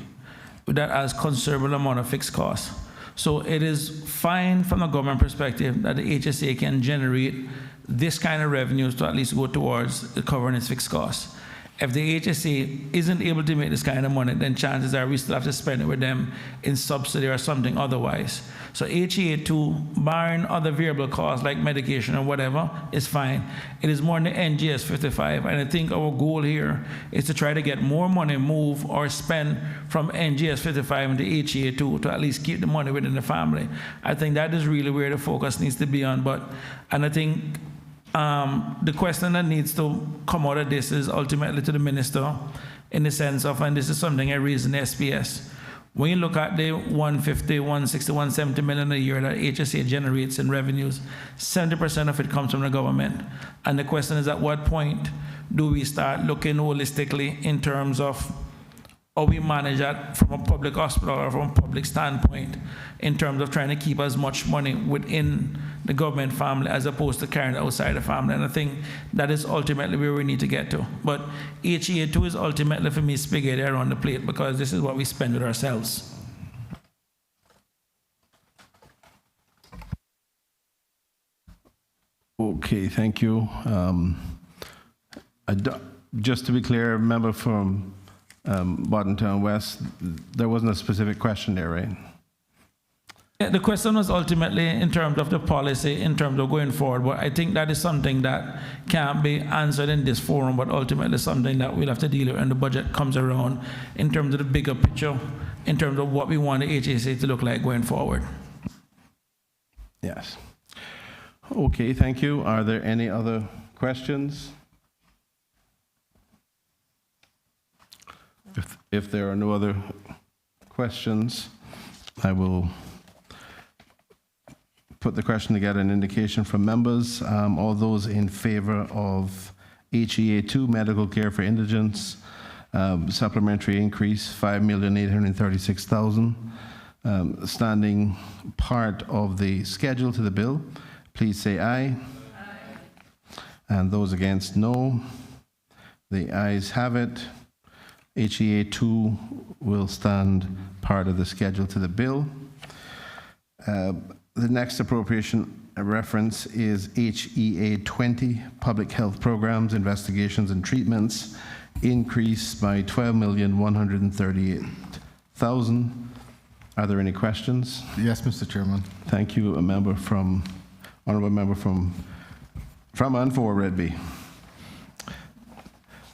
that has considerable amount of fixed costs. So it is fine from a government perspective that the HSA can generate this kind of revenues to at least go towards covering its fixed costs. If the HSA isn't able to make this kind of money, then chances are we still have to spend it with them in subsidy or something otherwise. So HEA2, barring other variable costs like medication or whatever, is fine. It is more in the NGS 55, and I think our goal here is to try to get more money moved or spent from NGS 55 into HEA2 to at least keep the money within the family. I think that is really where the focus needs to be on. And I think the question that needs to come out of this is ultimately to the minister, in the sense of, and this is something I raised in the SPS, when you look at the 150, 160, 170 million a year that HSA generates in revenues, 70% of it comes from the government. And the question is, at what point do we start looking holistically in terms of how we manage that from a public hospital or from a public standpoint, in terms of trying to keep as much money within the government family as opposed to carrying it outside the family. And I think that is ultimately where we need to get to. But HEA2 is ultimately, for me, spaghetti around the plate, because this is what we spend with ourselves. Okay, thank you. Just to be clear, member from Bartontown West, there wasn't a specific question there, right? Yeah, the question was ultimately in terms of the policy, in terms of going forward, but I think that is something that can't be answered in this forum, but ultimately something that we'll have to deal with when the budget comes around in terms of the bigger picture, in terms of what we want the HAC to look like going forward. Yes. Okay, thank you. Are there any other questions? If there are no other questions, I will put the question to get an indication from members. All those in favor of HEA2, medical care for indigents, supplementary increase, $5,836,000, standing part of the schedule to the bill, please say aye. Aye. And those against, no. The ayes have it. HEA2 will stand part of the schedule to the bill. The next appropriation reference is HEA20, Public Health Programs, Investigations and Treatments, increased by $12,138,000. Are there any questions? Yes, Mr. Chairman. Thank you, honorable member from and for Red Bay.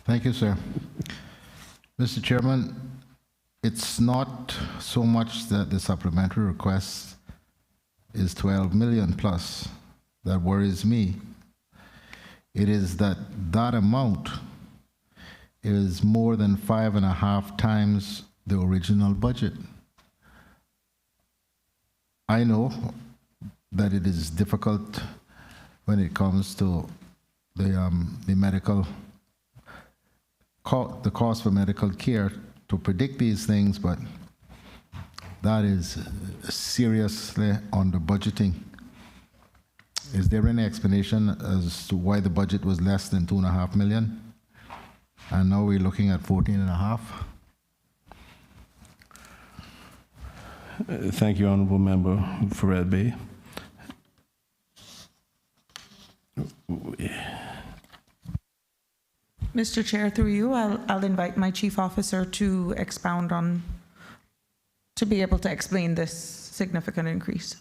Thank you, sir. Mr. Chairman, it's not so much that the supplementary request is 12 million plus that worries me. It is that amount is more than 5.5 times the original budget. I know that it is difficult when it comes to the medical the cost for medical care to predict these things, but that is seriously under budgeting. Is there any explanation as to why the budget was less than 2.5 million? And now we're looking at 14.5? Thank you, honorable member for Red Bay. Mr. Chair, through you, I'll invite my chief officer to expound on, to be able to explain this significant increase.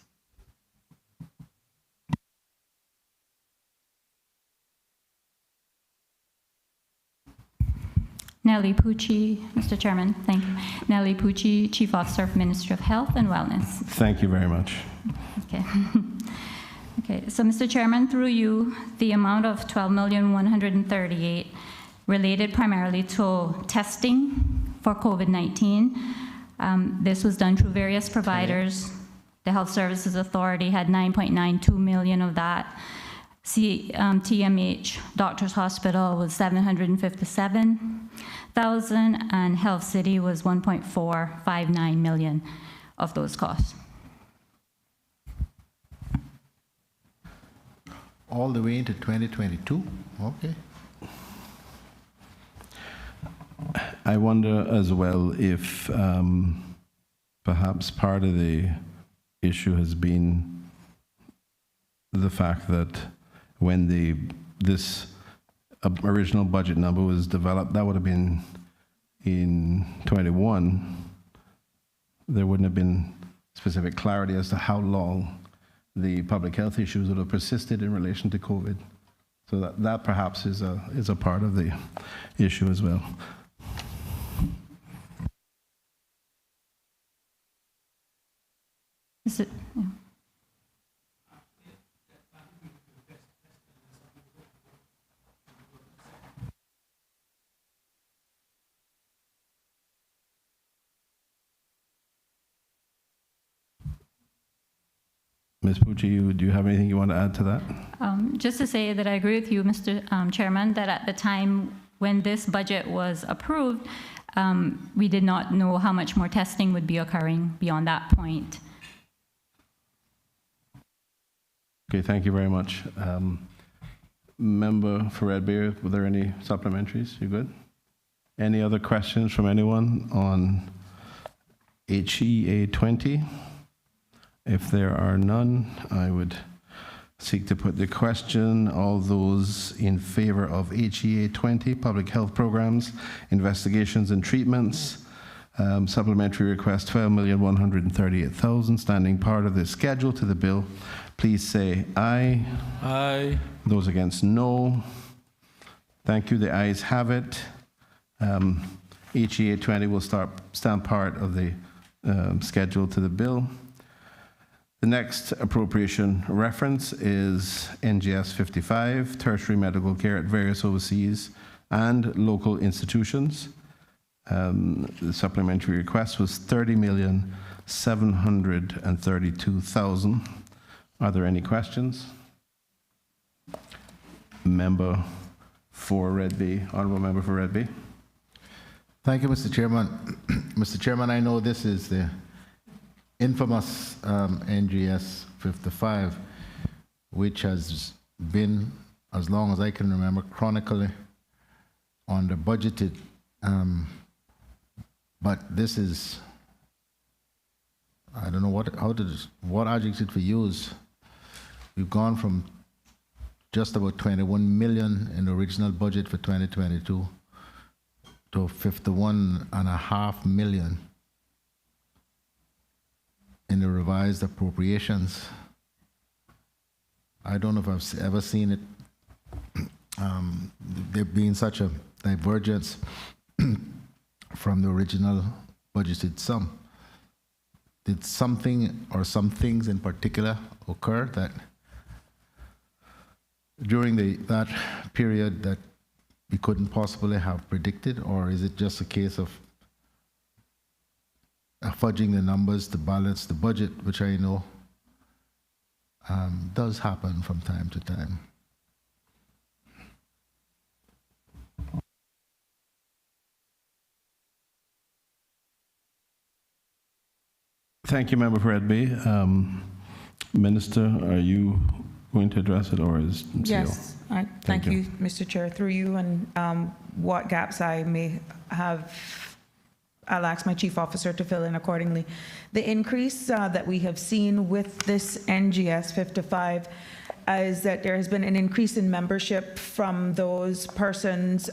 Nellie Pucci, Mr. Chairman, thank you. Nellie Pucci, Chief Officer of Ministry of Health and Wellness. Thank you very much. Okay. Okay, so Mr. Chairman, through you, the amount of $12,138,000 related primarily to testing for COVID-19. This was done through various providers. The Health Services Authority had 9.92 million of that. TMH Doctors Hospital was 757,000, and Health City was 1.459 million of those costs. All the way into 2022? Okay. I wonder as well if perhaps part of the issue has been the fact that when this original budget number was developed, that would have been in 21, there wouldn't have been specific clarity as to how long the public health issues would have persisted in relation to COVID. So that perhaps is a part of the issue as well. Is it, yeah. Ms. Pucci, do you have anything you want to add to that? Just to say that I agree with you, Mr. Chairman, that at the time when this budget was approved, we did not know how much more testing would be occurring beyond that point. Okay, thank you very much. Member for Red Bay, were there any supplementaries? You good? Any other questions from anyone on HEA 20? If there are none, I would seek to put the question. All those in favor of HEA 20, public health programs, investigations and treatments, supplementary request $12,138,000, standing part of the schedule to the bill, please say aye. Aye. Those against, no. Thank you. The ayes have it. HEA 20 will stand part of the schedule to the bill. The next appropriation reference is NGS 55, tertiary medical care at various overseas and local institutions. The supplementary request was $30,732,000. Are there any questions? Member for Red Bay, Honorable Member for Red Bay. Thank you, Mr. Chairman. Mr. Chairman, I know this is the infamous NGS 55, which has been, as long as I can remember, chronically under budgeted. But this is, I don't know what adjective to use. We've gone from just about 21 million in the original budget for 2022 to 51.5 million in the revised appropriations. I don't know if I've ever seen it. There being such a divergence from the original budgeted sum. Did something or some things in particular occur that during that period that we couldn't possibly have predicted, or is it just a case of fudging the numbers to balance the budget, which I know does happen from time to time? Thank you, Member for Red Bay. Minister, are you going to address it, or is it Yes, thank you, Mr. Chair. Through you, and what gaps I may have, I'll ask my chief officer to fill in accordingly. The increase that we have seen with this NGS 55 is that there has been an increase in membership from those persons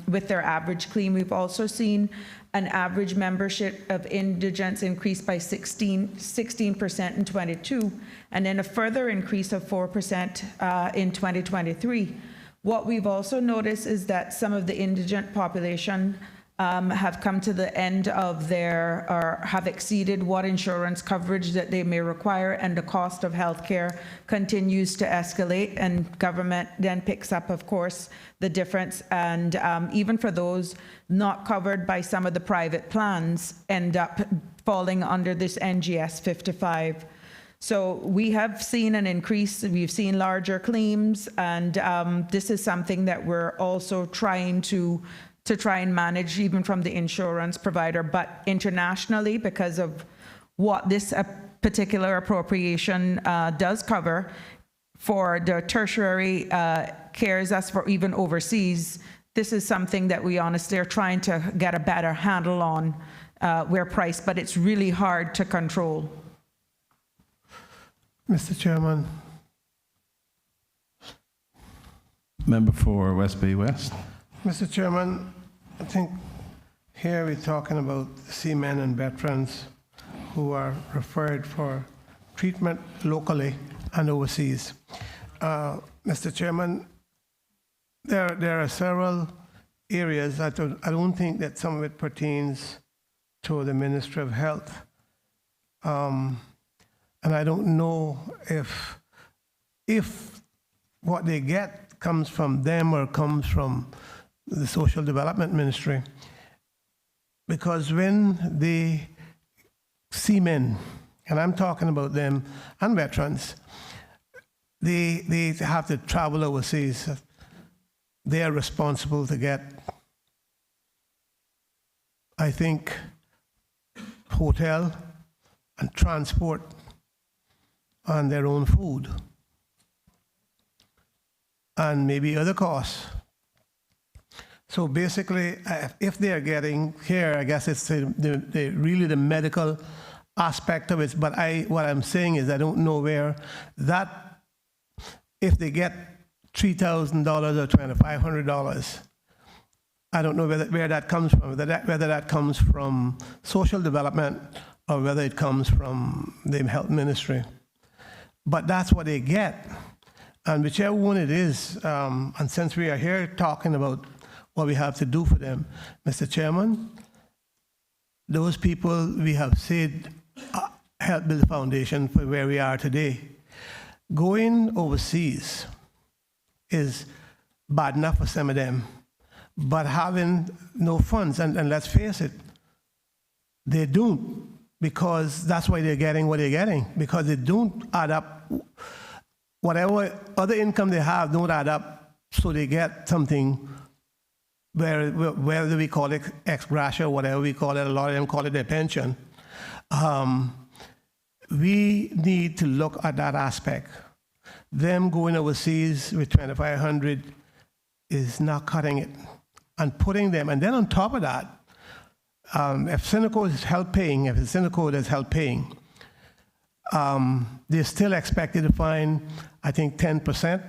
with their average claim. We've also seen an average membership of indigents increase by 16% in 22, and then a further increase of 4% in 2023. What we've also noticed is that some of the indigent population have come to the end of their, or have exceeded what insurance coverage that they may require, and the cost of healthcare continues to escalate, and government then picks up, of course, the difference. And even for those not covered by some of the private plans, end up falling under this NGS 55. So we have seen an increase, we've seen larger claims, and this is something that we're also trying to try and manage, even from the insurance provider. But internationally, because of what this particular appropriation does cover for the tertiary cares, as for even overseas, this is something that we honestly are trying to get a better handle on where priced, but it's really hard to control. Mr. Chairman. Member for West Bay West. Mr. Chairman, I think here we're talking about seamen and veterans who are referred for treatment locally and overseas. Mr. Chairman, there are several areas. I don't think that some of it pertains to the Ministry of Health. And I don't know if what they get comes from them or comes from the Social Development Ministry. Because when the seamen, and I'm talking about them, and veterans, they have to travel overseas. They are responsible to get, I think, hotel and transport and their own food, and maybe other costs. So basically, if they are getting here, I guess it's really the medical aspect of it. But what I'm saying is I don't know where that if they get $3,000 or $2,500, I don't know where that comes from, whether that comes from social development or whether it comes from the health ministry. But that's what they get. And whichever one it is, and since we are here talking about what we have to do for them, Mr. Chairman, those people we have said help build the foundation for where we are today. Going overseas is bad enough for some of them, but having no funds, and let's face it, they don't, because that's why they're getting what they're getting, because they don't add up. Whatever other income they have don't add up, so they get something, whether we call it ex gratia, whatever we call it, a lot of them call it their pension. We need to look at that aspect. Them going overseas with 2,500 is not cutting it. And putting them, and then on top of that, if Synaco is help paying, if the Synaco is help paying, they're still expected to find, I think, 10%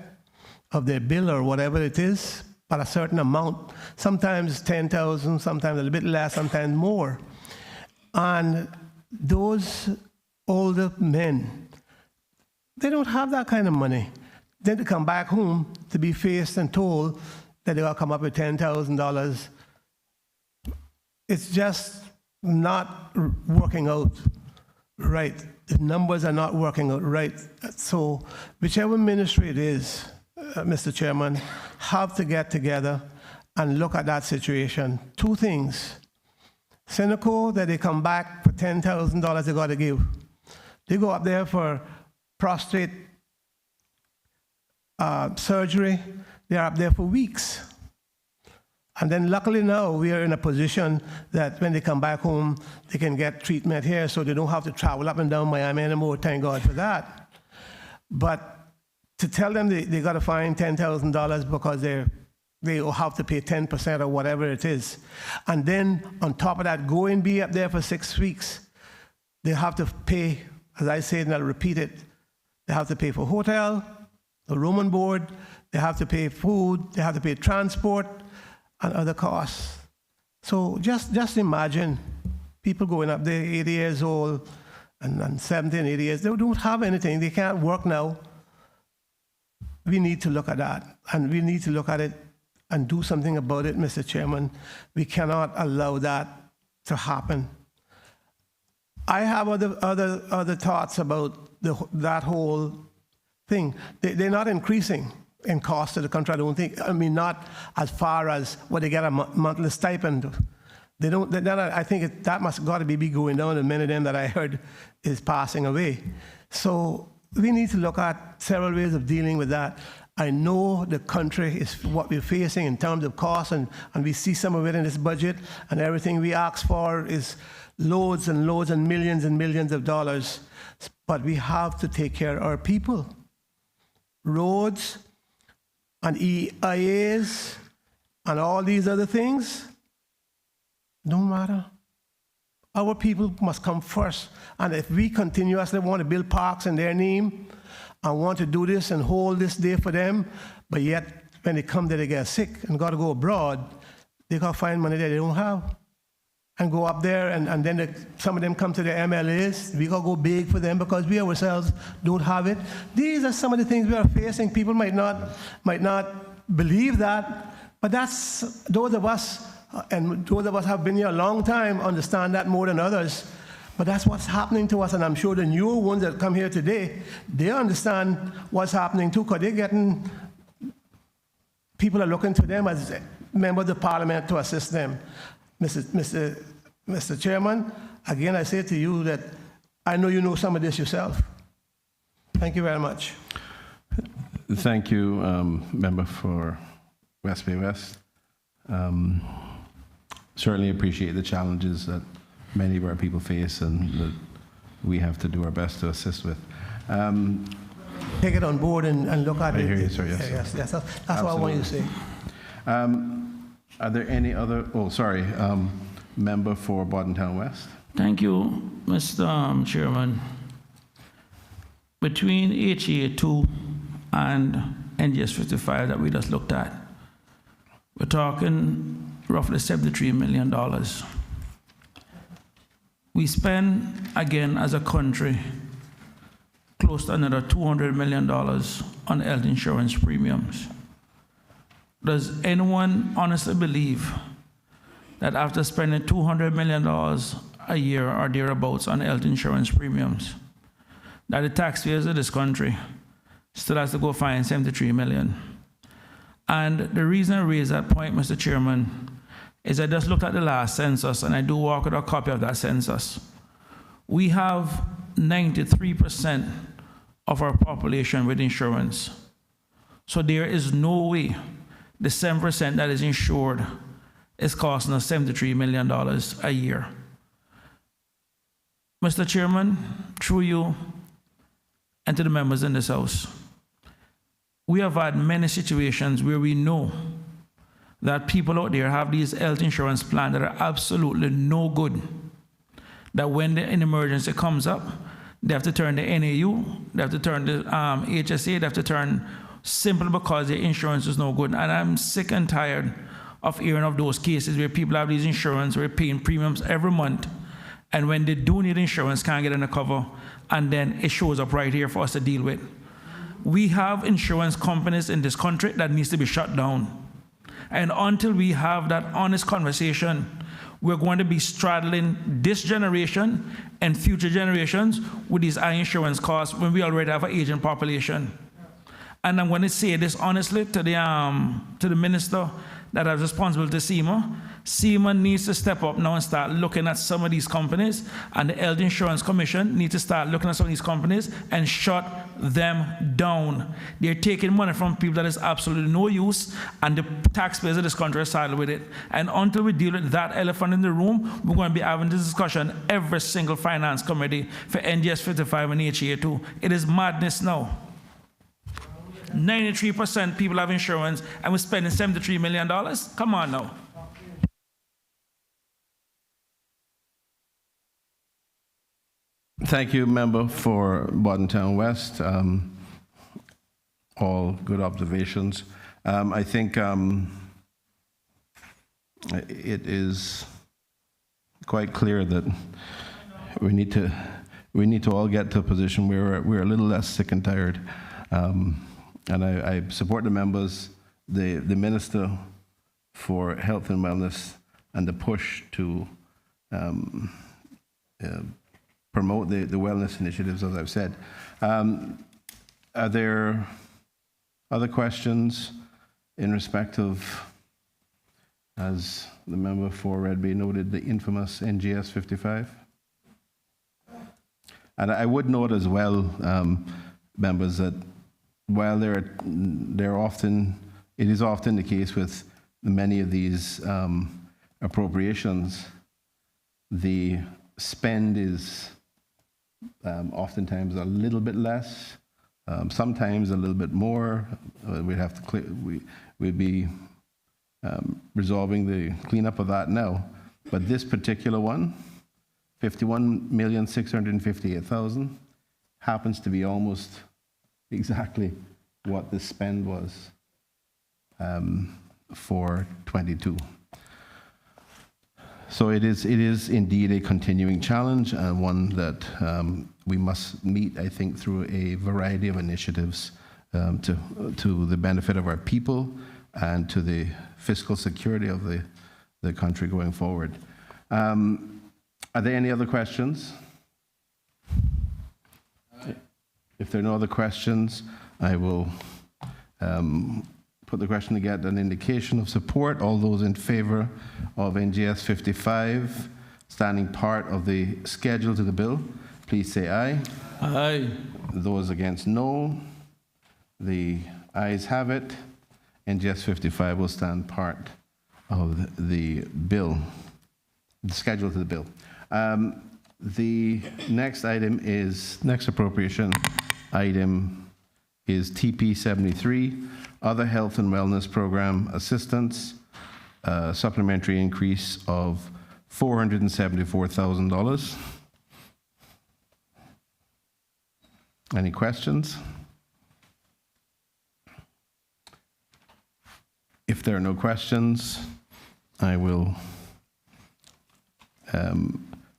of their bill or whatever it is, but a certain amount. Sometimes 10,000, sometimes a little bit less, sometimes more. And those older men, they don't have that kind of money. Then to come back home to be faced and told that they will come up with $10,000, it's just not working out right. The numbers are not working out right. So whichever ministry it is, Mr. Chairman, have to get together and look at that situation. Two things. Synaco, that they come back for $10,000 they got to give. They go up there for prostate surgery. They're up there for weeks. And then luckily now we are in a position that when they come back home, they can get treatment here, so they don't have to travel up and down Miami anymore. Thank God for that. But to tell them they got to find $10,000 because they will have to pay 10% or whatever it is. And then on top of that, go and be up there for 6 weeks. They have to pay, as I said, and I'll repeat it, they have to pay for hotel, the room and board, they have to pay food, they have to pay transport, and other costs. So just imagine people going up there 80 years old and 70 and 80 years, they don't have anything, they can't work now. We need to look at that, and we need to look at it and do something about it, Mr. Chairman. We cannot allow that to happen. I have other thoughts about that whole thing. They're not increasing in cost to the country, I don't think. I mean, not as far as what they get a monthly stipend. They don't. I think that must got to be going down. And many of them that I heard is passing away. So we need to look at several ways of dealing with that. I know the country is what we're facing in terms of costs, and we see some of it in this budget, and everything we ask for is loads and loads and millions of dollars. But we have to take care of our people. Roads and EIAs and all these other things don't matter. Our people must come first. And if we continuously want to build parks in their name and want to do this and hold this day for them, but yet when they come there they get sick and got to go abroad, they got to find money that they don't have and go up there, and then some of them come to the MLAs. We got to go big for them because we ourselves don't have it. These are some of the things we are facing. People might not believe that, but that's those of us, and those of us have been here a long time, understand that more than others. But that's what's happening to us, and I'm sure the newer ones that come here today, they understand what's happening too, because they're getting, people are looking to them as members of parliament to assist them. Mr. Chairman, again, I say to you that I know you know some of this yourself. Thank you very much. Thank you, member for West Bay West. Certainly appreciate the challenges that many of our people face and that we have to do our best to assist with. Take it on board and look at it. I hear you, sir, yes. Yes, that's what I want you to say. Are there any other, member for Bordentown West? Thank you, Mr. Chairman. Between HA2 and NGS 55 that we just looked at. We're talking roughly $73 million. We spend, again, as a country, close to another $200 million on health insurance premiums. Does anyone honestly believe that after spending $200 million a year or thereabouts on health insurance premiums, that the taxpayers of this country still has to go find $73 million? And the reason I raise that point, Mr. Chairman, is I just looked at the last census, and I do walk with a copy of that census. We have 93% of our population with insurance. So there is no way the 7% that is insured is costing us $73 million a year. Mr. Chairman, through you and to the members in this House, we have had many situations where we know that people out there have these health insurance plans that are absolutely no good. That when an emergency comes up, they have to turn to NAU, they have to turn to HSA, they have to turn simply because their insurance is no good. And I'm sick and tired of hearing of those cases where people have these insurance, where they're paying premiums every month, and when they do need insurance, can't get any cover, and then it shows up right here for us to deal with. We have insurance companies in this country that needs to be shut down. And until we have that honest conversation, we're going to be straddling this generation and future generations with these high insurance costs when we already have an aging population. And I'm going to say this honestly to the minister that has responsibility to SEMA. SEMA needs to step up now and start looking at some of these companies, and the Health Insurance Commission needs to start looking at some of these companies and shut them down. They're taking money from people that is absolutely no use, and the taxpayers of this country are siding with it. And until we deal with that elephant in the room, we're going to be having this discussion every single finance committee for NGS 55 and HA2. It is madness now. 93% people have insurance, and we're spending $73 million? Come on now. Thank you, member for Bordentown West. All good observations. I think it is quite clear that we need to all get to a position where we're a little less sick and tired. And I support the members, the Minister for Health and Wellness, and the push to promote the wellness initiatives, as I've said. Are there other questions in respect of, as the member for Red Bay noted, the infamous NGS 55? And I would note as well, members, that while it is often the case with many of these appropriations, the spend is oftentimes a little bit less, sometimes a little bit more. We'd have to we'd be resolving the cleanup of that now. But this particular one, $51,658,000, happens to be almost exactly what the spend was for 22. So it is indeed a continuing challenge, and one that we must meet, I think, through a variety of initiatives to the benefit of our people and to the fiscal security of the country going forward. Are there any other questions? If there are no other questions, I will put the question to get an indication of support. All those in favor of NGS 55, standing part of the schedule to the bill, please say aye. Aye. Those against, no. The ayes have it. NGS 55 will stand part of the bill, the schedule to the bill. The next item is, next appropriation item is TP 73, Other Health and Wellness Program Assistance, supplementary increase of $474,000. Any questions? If there are no questions, I will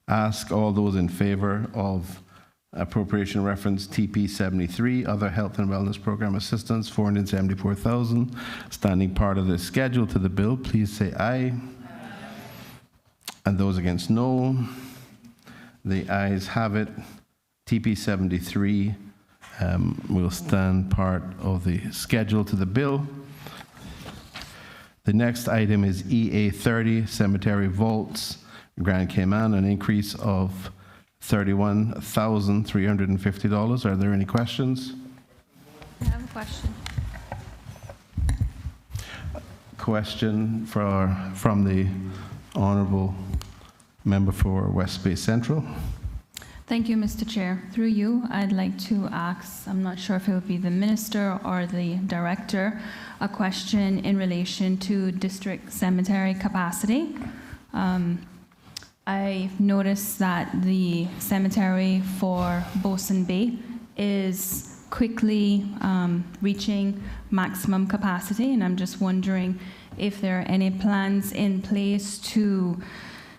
ask all those in favor of appropriation reference TP 73, other health and wellness program assistance, 474,000, standing part of the schedule to the bill, please say aye. And those against, no. The ayes have it. TP 73 will stand part of the schedule to the bill. The next item is EA 30, Cemetery Vaults, Grand Cayman, an increase of $31,350. Are there any questions? I have a question. Question from the Honourable Member for West Bay Central. Thank you, Mr. Chair. Through you, I'd like to ask, I'm not sure if it would be the minister or the director, a question in relation to district cemetery capacity. I've noticed that the cemetery for Bosun Bay is quickly reaching maximum capacity, and I'm just wondering if there are any plans in place to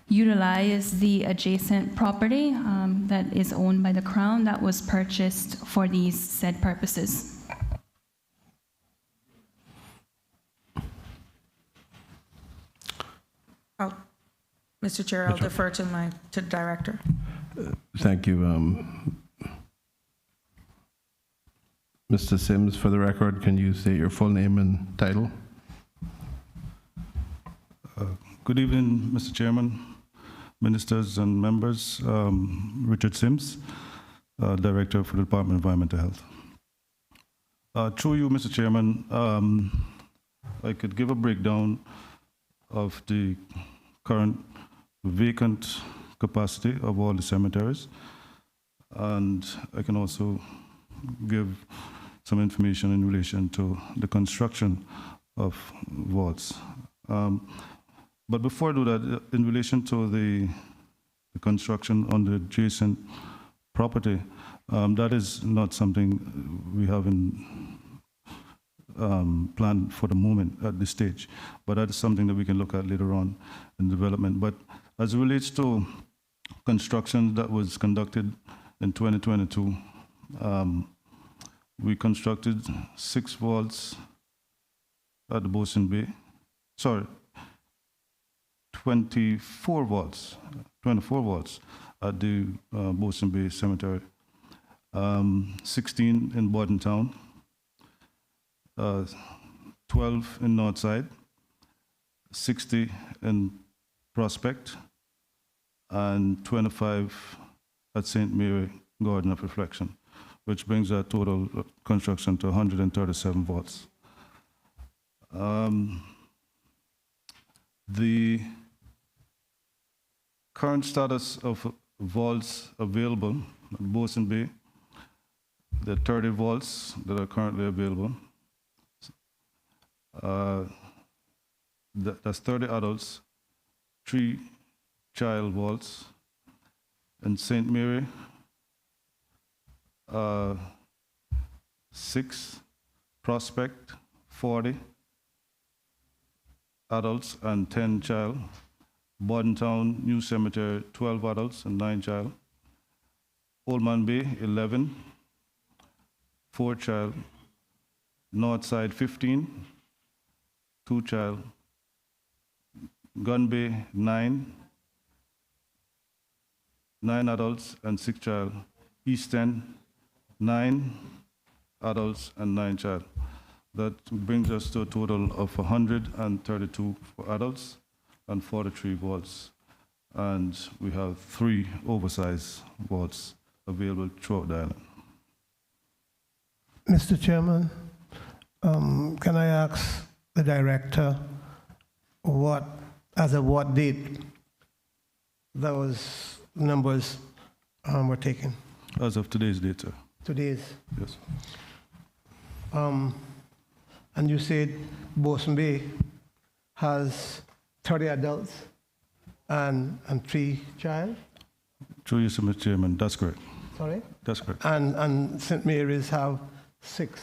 utilize the adjacent property that is owned by the Crown that was purchased for these said purposes. Mr. Chair, I'll defer to the director. Thank you. Mr. Sims, for the record, can you state your full name and title? Good evening, Mr. Chairman, ministers and members. Richard Sims, Director for the Department of Environmental Health. Through you, Mr. Chairman, I could give a breakdown of the current vacant capacity of all the cemeteries, and I can also give some information in relation to the construction of vaults. But before I do that, in relation to the construction on the adjacent property, that is not something we have in planned for the moment at this stage, but that is something that we can look at later on in development. But as it relates to construction that was conducted in 2022, we constructed 6 vaults at the Bosun Bay. Sorry, 24 vaults at the Bosun Bay Cemetery, 16 in Bordentown, 12 in Northside, 60 in Prospect, and 25 at St. Mary Garden of Reflection, which brings our total construction to 137 vaults. The current status of vaults available at Bosun Bay, there are 30 vaults that are currently available. That's 30 adults, 3 child vaults. In St. Mary, 6, Prospect, 40 adults and 10 child. Bordentown New Cemetery, 12 adults and 9 child. Old Man Bay, 11, 4 child. Northside, 15, 2 child. Gun Bay, 9 adults and 6 child. East End, 9 adults and 9 child. That brings us to a total of 132 for adults and 43 vaults. And we have 3 oversized vaults available throughout the island. Mr. Chairman, can I ask the director as of what date those numbers were taken? As of today's date, sir. Today's? Yes. And you said Bosun Bay has 30 adults and 3 child? Through you, Mr. Chairman, that's correct. Sorry? That's correct. And St. Mary's have 6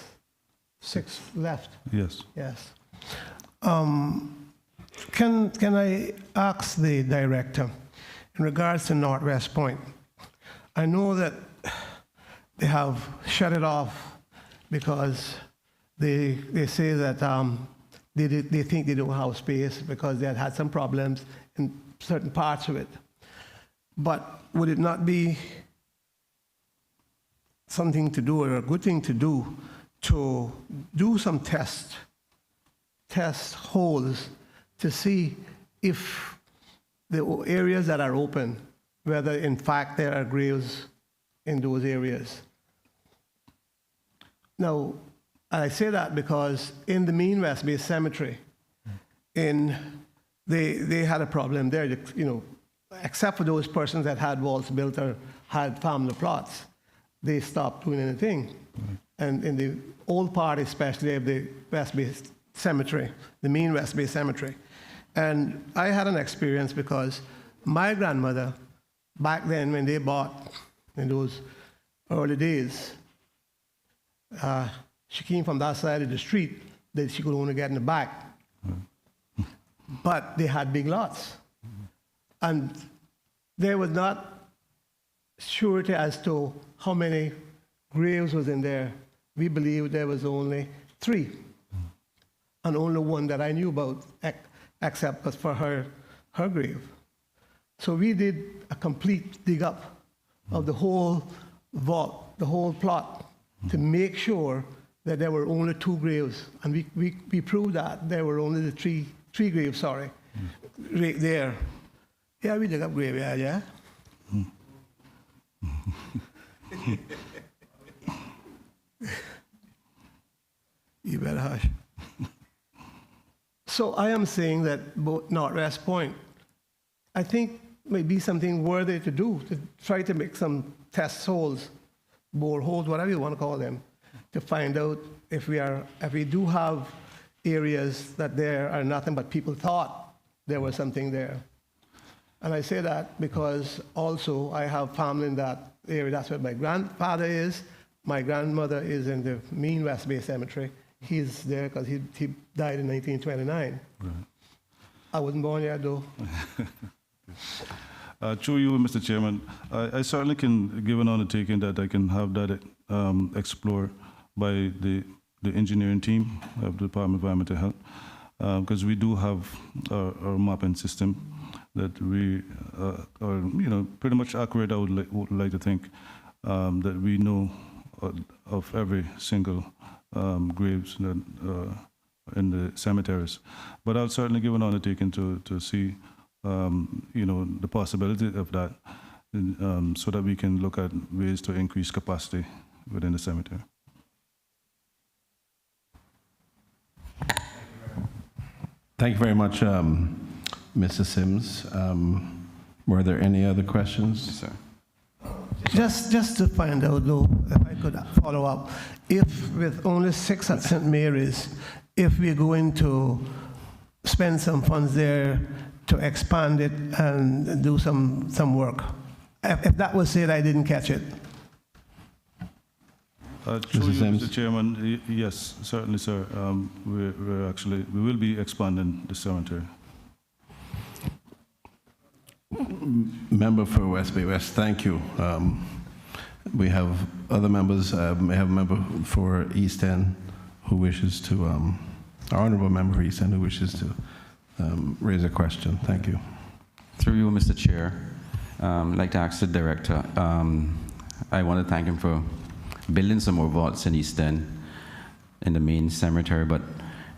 left? Yes. Yes. Can I ask the director, in regards to Northwest Point, I know that they have shut it off because they say that they think they don't have space because they had some problems in certain parts of it. But would it not be something to do, or a good thing to do some test holes to see if the areas that are open, whether in fact there are graves in those areas? Now, I say that because in the Mean West Bay Cemetery, they had a problem there, you know, except for those persons that had walls built or had family plots, they stopped doing anything. And in the old part, especially of the West Bay Cemetery, the Mean West Bay Cemetery. And I had an experience because my grandmother, back then when they bought, in those early days, she came from that side of the street that she could only get in the back. But they had big lots. And there was not surety as to how many graves was in there. We believed there was only 3, and only one that I knew about, except was for her grave. So we did a complete dig up of the whole vault, the whole plot, to make sure that there were only 2 graves. And we proved that there were only the three graves, sorry, right there. Yeah, we dug up graveyard, yeah. You better hush. So I am saying that both Northwest Point, I think may be something worthy to do, to try to make some test holes, bore holes, whatever you want to call them, to find out if we do have areas that there are nothing but people thought there was something there. And I say that because also I have family in that area. That's where my grandfather is. My grandmother is in the Mean West Bay Cemetery. He's there because he died in 1929. Right. I wasn't born yet, though. Through you, Mr. Chairman, I certainly can give an undertaking that I can have that explored by the engineering team of the Department of Environmental Health, because we do have our mapping system that we are, pretty much accurate. I would like to think that we know of every single graves that in the cemeteries. But I'll certainly give an undertaking to see, the possibility of that, so that we can look at ways to increase capacity within the cemetery. Thank you very much, Mr. Sims. Were there any other questions? Yes, sir. Just to find out, though, if I could follow up, if with only 6 at St. Mary's, if we're going to spend some funds there to expand it and do some work. If that was said, I didn't catch it. Through you, Mr. Chairman, yes, certainly, sir. We will be expanding the cemetery. Member for West Bay West, thank you. We have other members. We have a member for East End who wishes to, our honorable member for East End who wishes to raise a question. Thank you. Through you, Mr. Chair, I'd like to ask the director. I want to thank him for building some more vaults in East End in the main cemetery, but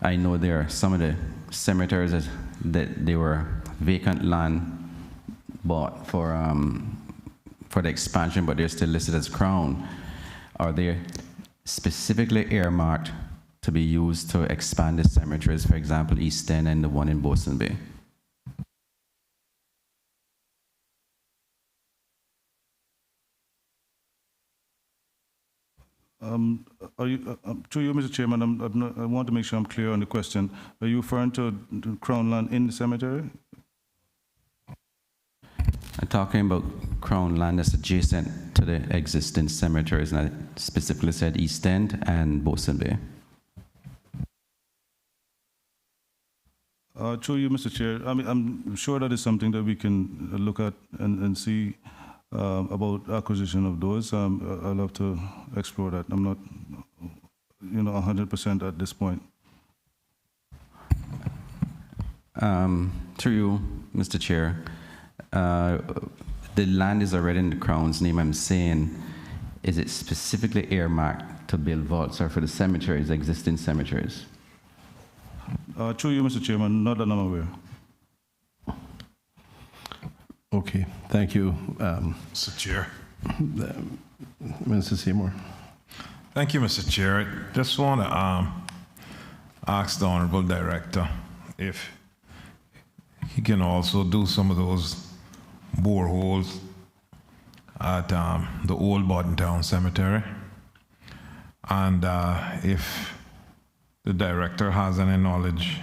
I know there are some of the cemeteries that they were vacant land bought for the expansion, but they're still listed as Crown. Are they specifically earmarked to be used to expand the cemeteries, for example, East End and the one in Bosun Bay? To you, Mr. Chairman, I want to make sure I'm clear on the question. Are you referring to Crown land in the cemetery? I'm talking about Crown land that's adjacent to the existing cemeteries, and I specifically said East End and Bosun Bay. Through you, Mr. Chair, I mean, I'm sure that is something that we can look at and see about acquisition of those. I'd love to explore that. I'm not, 100% at this point. Through you, Mr. Chair, the land is already in the Crown's name. I'm saying, is it specifically earmarked to build vaults or for the cemeteries, existing cemeteries? Through you, Mr. Chairman, not that I'm aware. Okay, thank you, Mr. Chair. Minister Seymour. Thank you, Mr. Chair. I just want to ask the Honorable Director if he can also do some of those boreholes at the old Bordentown Cemetery. And if the director has any knowledge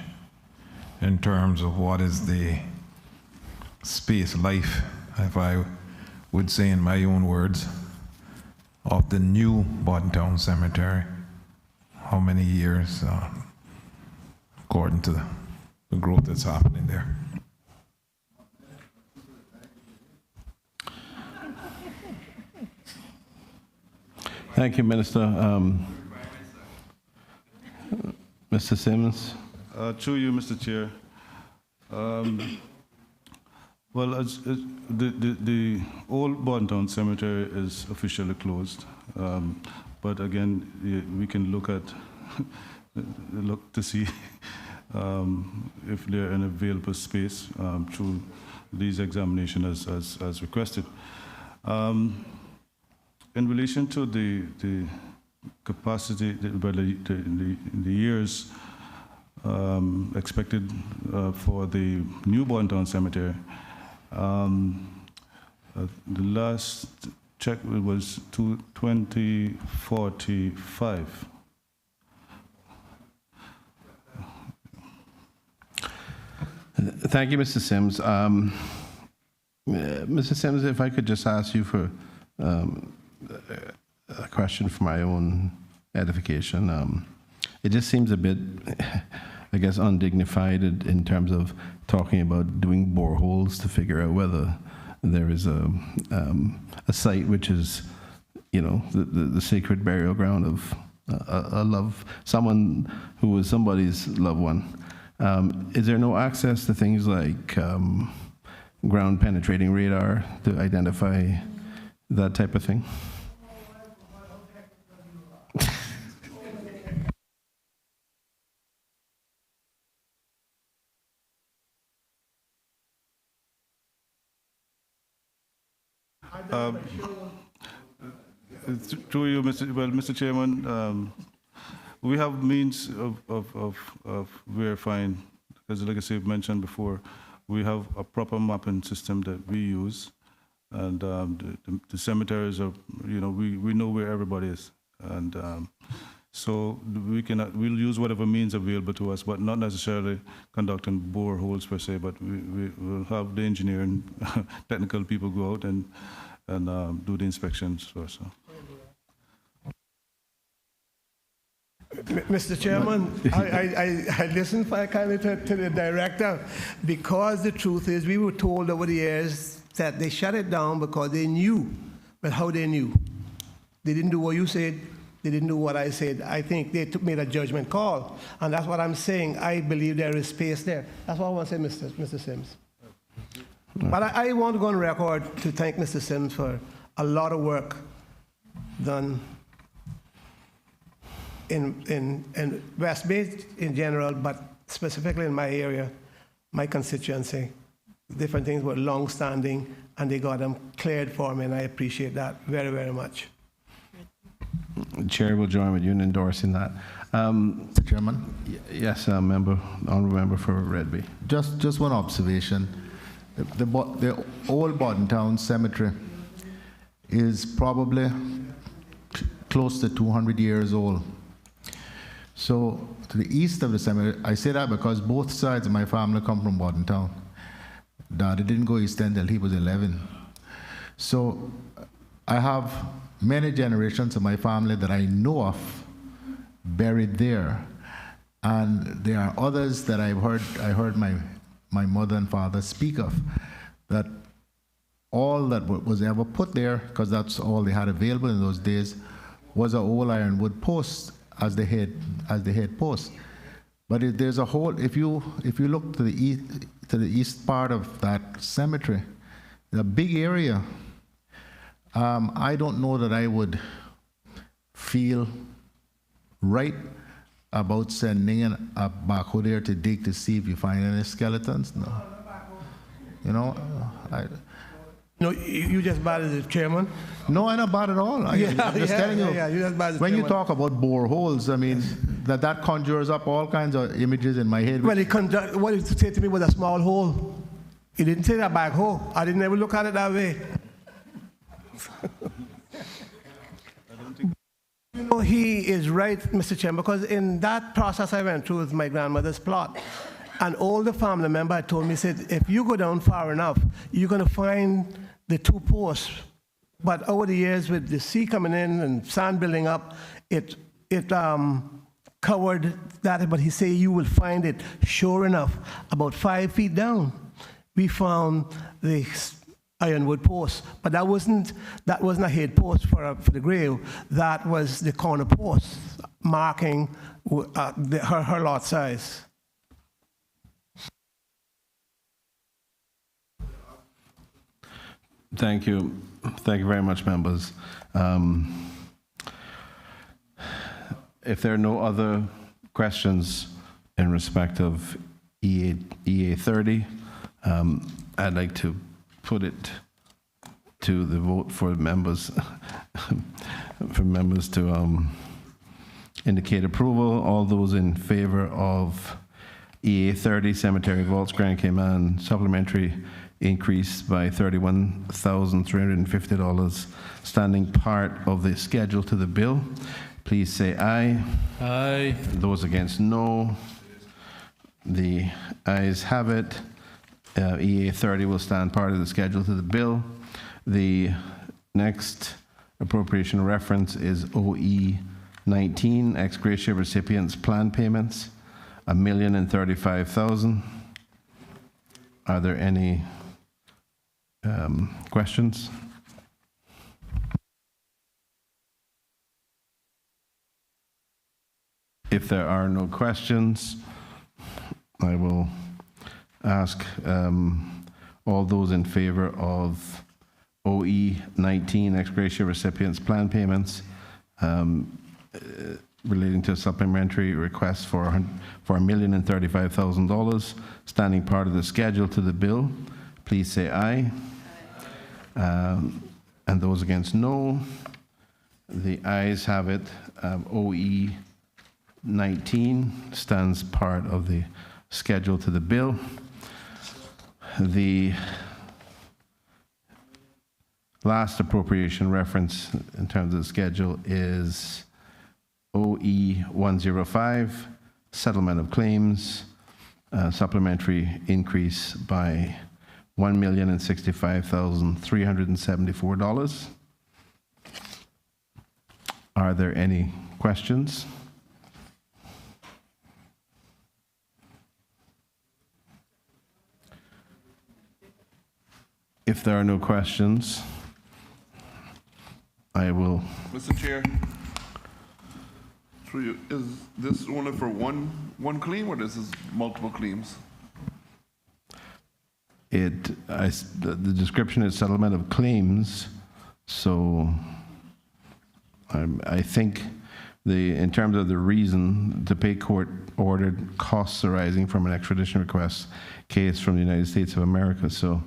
in terms of what is the space life, if I would say in my own words, of the new Bordentown Cemetery. How many years, according to the growth that's happening there? Thank you, Minister. Mr. Simmons. Through you, Mr. Chair. Well, the old Bordentown Cemetery is officially closed, but again, we can look to see if there are an available space through these examinations as requested. In relation to the capacity, the years expected for the new Bordentown Cemetery, the last check was 2045. Thank you, Mr. Sims. Mr. Sims, if I could just ask you for a question for my own edification. It just seems a bit, I guess, undignified in terms of talking about doing boreholes to figure out whether there is a site which is, the sacred burial ground of someone who was somebody's loved one. Is there no access to things like ground penetrating radar to identify that type of thing? Through you, Mr. Chairman, we have means of verifying, because like I said, mentioned before, we have a proper mapping system that we use, and the cemeteries are, we know where everybody is, and so we'll use whatever means available to us, but not necessarily conducting boreholes per se, but we will have the engineering technical people go out and do the inspections first. So. Mr. Chairman, I listened very kindly to the director, because the truth is we were told over the years that they shut it down because they knew. But how they knew? They didn't do what you said. They didn't do what I said. I think they made a judgment call. And that's what I'm saying. I believe there is space there. That's what I want to say, Mr. Sims. But I want to go on record to thank Mr. Sims for a lot of work done in West Bay in general, but specifically in my area, my constituency. Different things were long-standing, and they got them cleared for me, and I appreciate that very, very much. The chair will join with you in endorsing that. Mr. Chairman? Yes, honorable member for Red Bay. Just one observation. The old Bordentown Cemetery is probably close to 200 years old. So to the east of the cemetery, I say that because both sides of my family come from Bordentown. Daddy didn't go east end until he was 11. So I have many generations of my family that I know of buried there. And there are others that I heard my mother and father speak of, that all that was ever put there, because that's all they had available in those days, was an old ironwood post as the head post. But there's a whole, if you look to the east part of that cemetery, the big area, I don't know that I would feel right about sending a backhoe there to dig to see if you find any skeletons. No. You know, No, you just bad as the chairman? No, I'm not bad at all. I'm just telling you. Yeah, you just bad as when chairman. you talk about boreholes, I mean, that conjures up all kinds of images in my head. Well, what he said to me was a small hole. He didn't say that backhoe. I didn't ever look at it that way. You know, he is right, Mr. Chairman, because in that process I went through with my grandmother's plot, an older family member had told me, said, if you go down far enough, you're going to find the two posts. But over the years, with the sea coming in and sand building up, it covered that. But he said you will find it, sure enough, about 5 feet down. We found the ironwood post, but that wasn't a head post for the grave. That was the corner post marking her lot size. Thank you. Thank you very much, members. If there are no other questions in respect of EA 30, I'd like to put it to the vote for members to indicate approval. All those in favor of EA 30, Cemetery Vaults, Grand Cayman, supplementary increase by $31,350, standing part of the schedule to the bill, please say aye. Aye. Those against, no. The ayes have it. EA 30 will stand part of the schedule to the bill. The next appropriation reference is OE 19, ex gratia recipients plan payments, $1,035,000. Are there any questions? If there are no questions, I will ask all those in favor of OE 19, ex gratia recipients plan payments relating to a supplementary request for $1,035,000, standing part of the schedule to the bill, please say aye. And those against, no. The ayes have it. OE 19 stands part of the schedule to the bill. The last appropriation reference in terms of the schedule is OE 105, settlement of claims, supplementary increase by $1,065,374. Are there any questions? If there are no questions, I will. Mr. Chair, through you, is this only for one claim, or this is multiple claims? The description is settlement of claims, so I think in terms of the reason, the pay court ordered costs arising from an extradition request case from the United States of America. So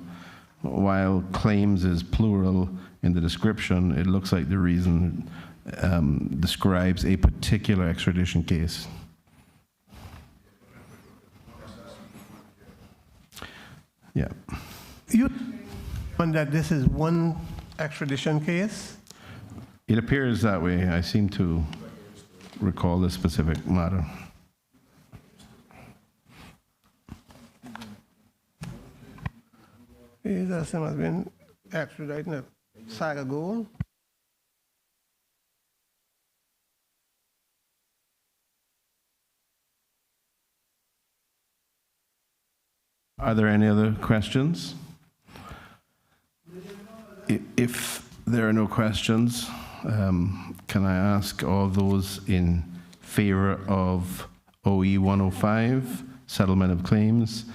while claims is plural in the description, it looks like the reason describes a particular extradition case. Yeah. You that this is one extradition case? It appears that way. I seem to recall this specific matter. This has been extradited a saga ago. Are there any other questions? If there are no questions, can I ask all those in favor of OE 105, settlement of claims,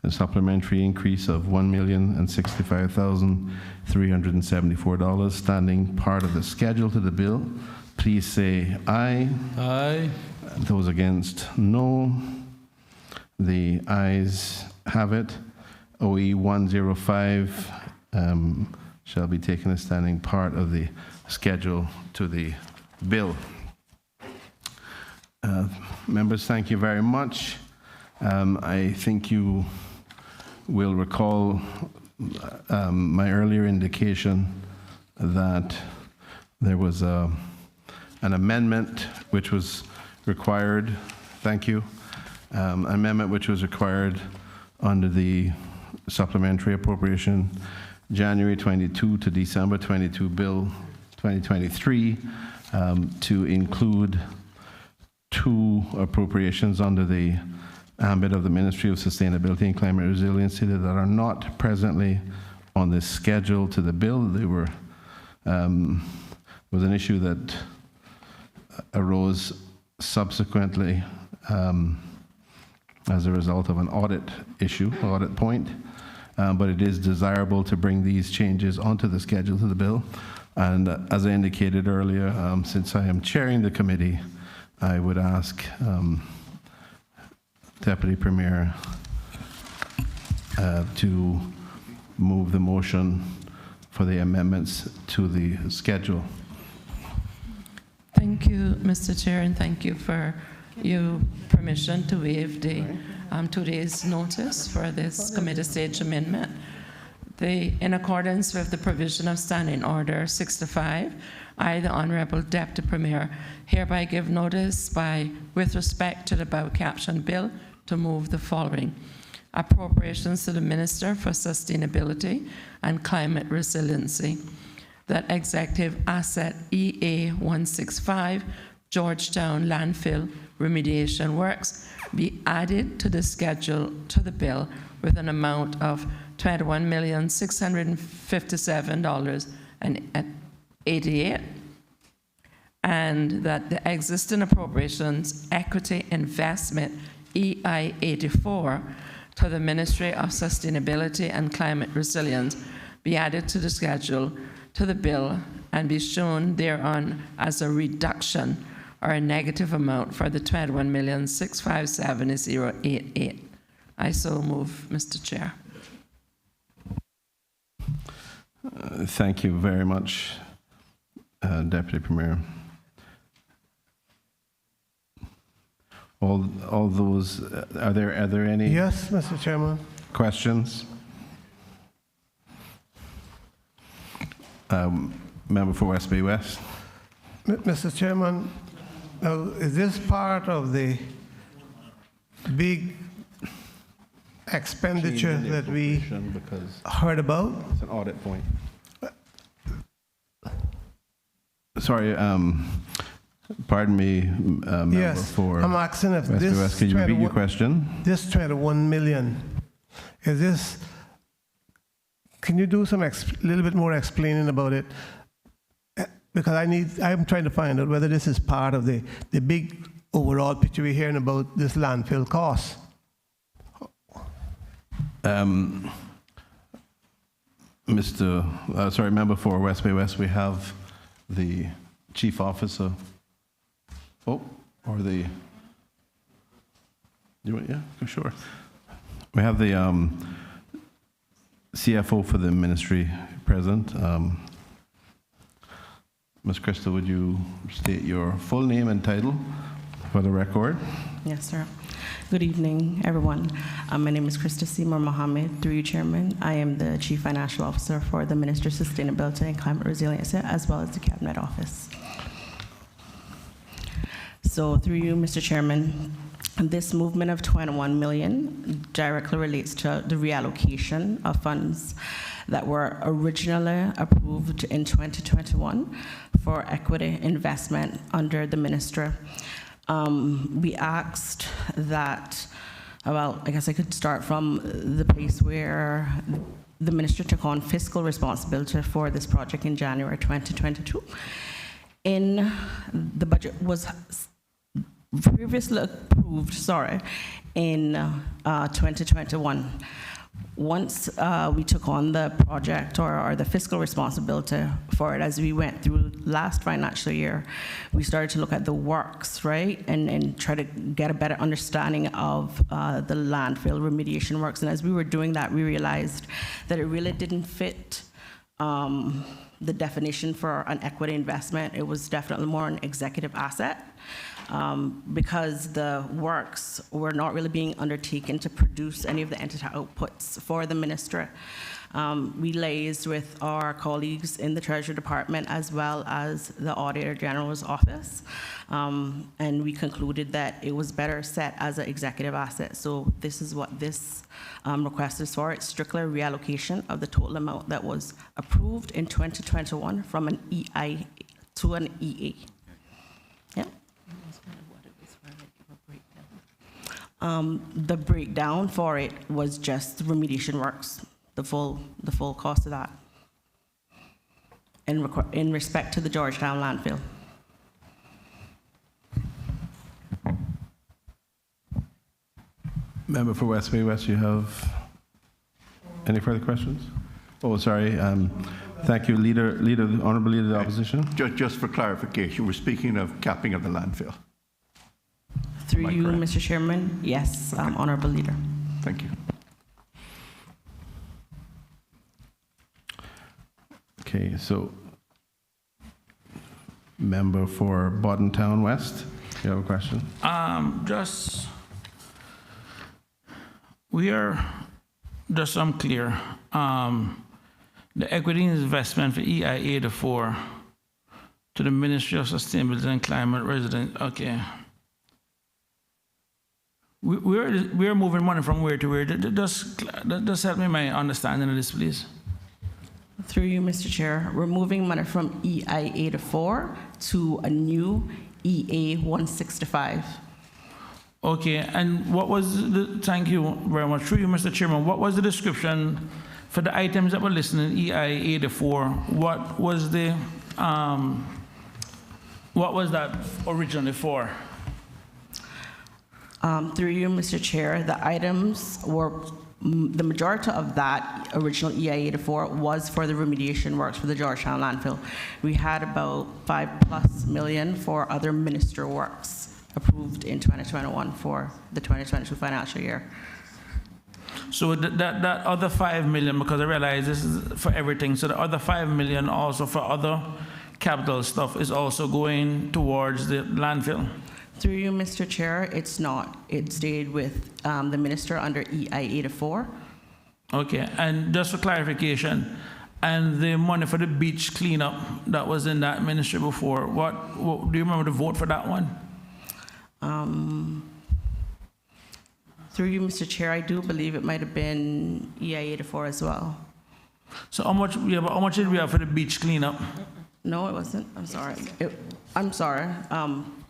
and supplementary increase of $1,065,374, standing part of the schedule to the bill, please say aye. Aye. Those against, no. The ayes have it. OE 105 shall be taken as standing part of the schedule to the bill. Members, thank you very much. I think you will recall my earlier indication that there was an amendment which was required. Thank you. Amendment which was required under the supplementary appropriation January 22 to December 22 Bill 2023 to include two appropriations under the ambit of the Ministry of Sustainability and Climate Resiliency that are not presently on the schedule to the bill. They were was an issue that arose subsequently as a result of an audit issue, audit point. But it is desirable to bring these changes onto the schedule to the bill. And as I indicated earlier, since I am chairing the committee, I would ask Deputy Premier to move the motion for the amendments to the schedule. Thank you, Mr. Chair, and thank you for your permission to waive the 2 days' notice for this committee stage amendment. In accordance with the provision of Standing Order 65, I, the Honorable Deputy Premier, hereby give notice with respect to the above captioned bill to move the following. Appropriations to the Minister for Sustainability and Climate Resiliency. That Executive Asset EA 165, Georgetown Landfill remediation works be added to the schedule to the bill with an amount of $21,657.88, and that the existing appropriations equity investment EI 84 to the Ministry of Sustainability and Climate Resilience be added to the schedule to the bill and be shown thereon as a reduction or a negative amount for the $21,657,088. I so move, Mr. Chair. Thank you very much, Deputy Premier. All those, are there any? Yes, Mr. Chairman. Questions? Member for West Bay West. Mr. Chairman, now, is this part of the big expenditure that we heard about? It's an audit point. Sorry, pardon me, member Yes, for I'm asking if West Bay this West. Can you repeat your question? This 21 million, is this, can you do some little bit more explaining about it? Because I'm trying to find out whether this is part of the big overall picture we're hearing about this landfill cost. Member for West Bay West, we have the Chief Officer. Yeah, sure. We have the CFO for the ministry present. Ms. Crystal, would you state your full name and title for the record? Yes, sir. Good evening, everyone. My name is Krista Seymour Mohammed, through you, Chairman. I am the Chief Financial Officer for the Ministry of Sustainability and Climate Resiliency, as well as the Cabinet Office. So through you, Mr. Chairman, this movement of 21 million directly relates to the reallocation of funds that were originally approved in 2021 for equity investment under the ministry. We asked that well, I guess I could start from the place where the minister took on fiscal responsibility for this project in January 2022. The budget was previously approved, in 2021. Once we took on the project or the fiscal responsibility for it, as we went through last financial year, we started to look at the works, right, and try to get a better understanding of the landfill remediation works. And as we were doing that, we realized that it really didn't fit the definition for an equity investment. It was definitely more an executive asset. Because the works were not really being undertaken to produce any of the entity outputs for the ministry. We liaised with our colleagues in the Treasury Department as well as the Auditor General's office, and we concluded that it was better set as an executive asset. So this is what this request is for. It's strictly a reallocation of the total amount that was approved in 2021 from an EI to an EA. Yeah. The breakdown for it was just remediation works, the full cost of that, in respect to the Georgetown landfill. Member for West Bay West, you have any further questions? Oh, sorry. Thank you, Honourable Leader of the Opposition. Just for clarification, we're speaking of capping of the landfill. Through you, Mr. Chairman, yes, Honourable Leader. Thank you. Okay, so member for Bodden Town West, you have a question? Just unclear. The equity investment for EIA to 4 to the Ministry of Sustainability and Climate Resident. Okay. We're moving money from where to where? Just help me my understanding of this, please. Through you, Mr. Chair, we're moving money from EIA to 4 to a new EA 165. Okay, and what was thank you very much. Through you, Mr. Chairman, what was the description for the items that were listed in EIA 84? What was that originally for? Through you, Mr. Chair, the items were, the majority of that original EIA 84 was for the remediation works for the Georgetown landfill. We had about $5+ million for other minister works approved in 2021 for the 2022 financial year. So that other $5 million, because I realize this is for everything, so the other $5 million also for other capital stuff is also going towards the landfill? Through you, Mr. Chair, it's not. It stayed with the minister under EI 84. Okay, and just for clarification, and the money for the beach cleanup that was in that ministry before, what do you remember the vote for that one? Through you, Mr. Chair, I do believe it might have been EI 84 as well. So how much did we have for the beach cleanup? No, it wasn't. I'm sorry. I'm sorry.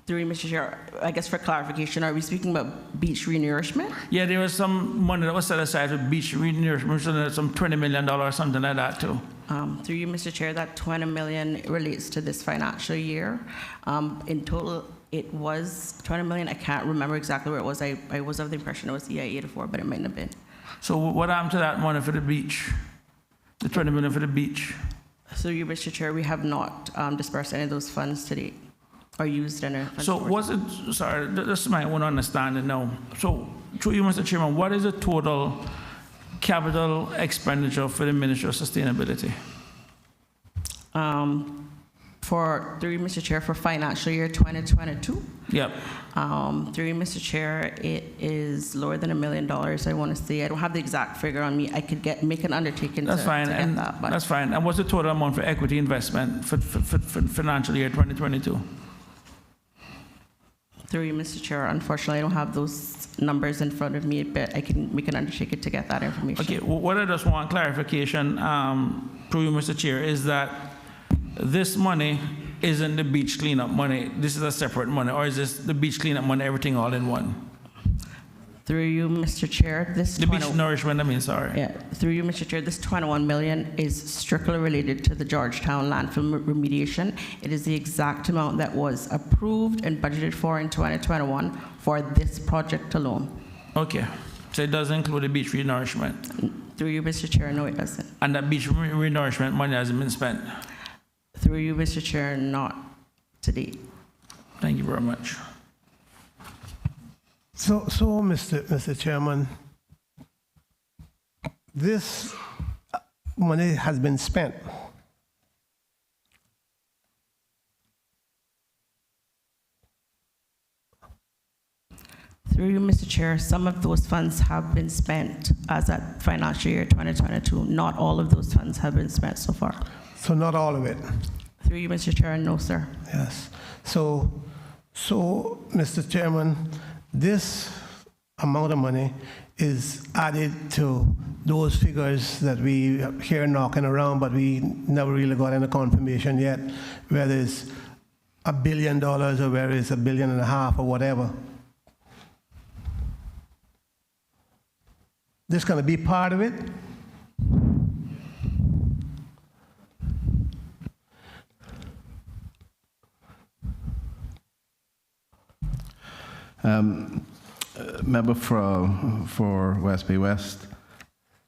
Through you, Mr. Chair, I guess for clarification, are we speaking about beach renourishment? Yeah, there was some money that was set aside for beach renourishment, so some $20 million or something like that too. Through you, Mr. Chair, that $20 million relates to this financial year. In total, it was $20 million. I can't remember exactly where it was. I was of the impression it was EI 84, but it might have been. So what happened to that money for the beach? The $20 million for the beach? Through you, Mr. Chair, we have not dispersed any of those funds to date. Or used in it. So was it, sorry, this is my own understanding now. So through you, Mr. Chairman, what is the total capital expenditure for the Ministry of Sustainability? Through you, Mr. Chair, for financial year 2022? Yep. Through you, Mr. Chair, it is lower than $1 million, I want to say. I don't have the exact figure on me. I could make an undertaking to get that. But that's fine. And what's the total amount for equity investment for financial year 2022? Through you, Mr. Chair, unfortunately, I don't have those numbers in front of me, but I can make an undertaking to get that information. Okay, well, what I just want clarification, through you, Mr. Chair, is that this money isn't the beach cleanup money. This is a separate money, or is this the beach cleanup money, everything all in one? Through you, Mr. Chair, this The beach nourishment, I mean, sorry. Yeah, through you, Mr. Chair, this 21 million is strictly related to the Georgetown landfill remediation. It is the exact amount that was approved and budgeted for in 2021 for this project alone. Okay, so it doesn't include the beach renourishment? Through you, Mr. Chair, no, it doesn't. And that beach renourishment money hasn't been spent? Through you, Mr. Chair, not to date. Thank you very much. So, Mr. Chairman, this money has been spent. Through you, Mr. Chair, some of those funds have been spent as at financial year 2022. Not all of those funds have been spent so far. So not all of it? Through you, Mr. Chair, no, sir. Yes. So, Mr. Chairman, this amount of money is added to those figures that we hear knocking around, but we never really got any confirmation yet, whether it's $1 billion or whether it's $1.5 billion or whatever. This going to be part of it? Member for West Bay West,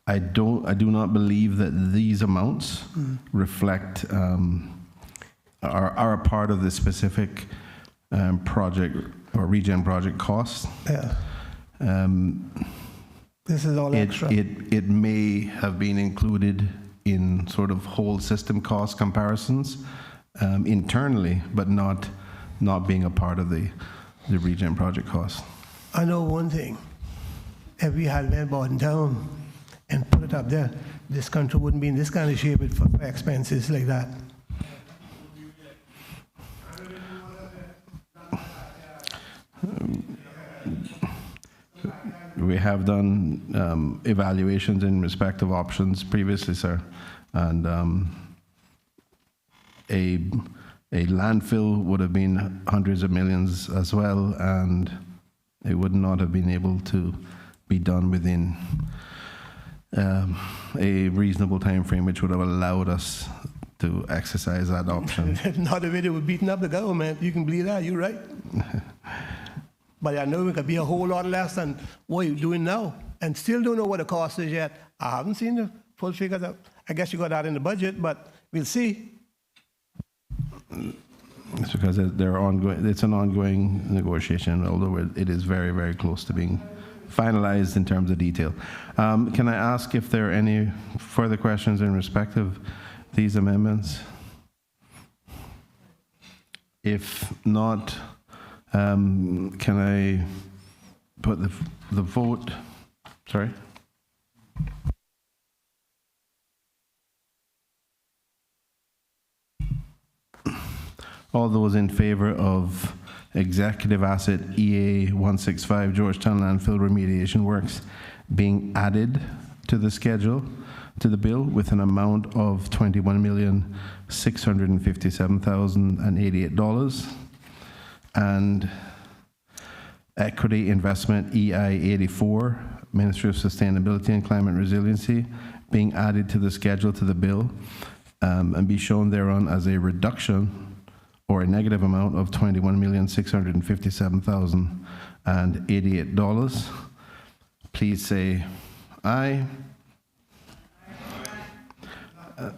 I do not believe that these amounts reflect are a part of the specific project or regen project costs. Yeah. This is all extra. It may have been included in sort of whole system cost comparisons internally, but not being a part of the regen project costs. I know one thing. If we had been bought down and put it up there, this country wouldn't be in this kind of shape for expenses like that. We have done evaluations in respect of options previously, sir, and a landfill would have been hundreds of millions as well, and it would not have been able to be done within a reasonable time frame, which would have allowed us to exercise that option. Not the way they were beating up the government. You can believe that. You're right. But I know it could be a whole lot less than what you're doing now, and still don't know what the cost is yet. I haven't seen the full figures. I guess you got that in the budget, but we'll see. It's because they're ongoing. It's an ongoing negotiation, although it is very, very close to being finalized in terms of detail. Can I ask if there are any further questions in respect of these amendments? If not, can I put the vote? Sorry. All those in favor of executive asset EA 165 Georgetown Landfill remediation works being added to the schedule, to the bill, with an amount of $21,657,088, and equity investment EI 84 Ministry of Sustainability and Climate Resiliency being added to the schedule to the bill, and be shown thereon as a reduction or a negative amount of $21,657,088. Please say aye.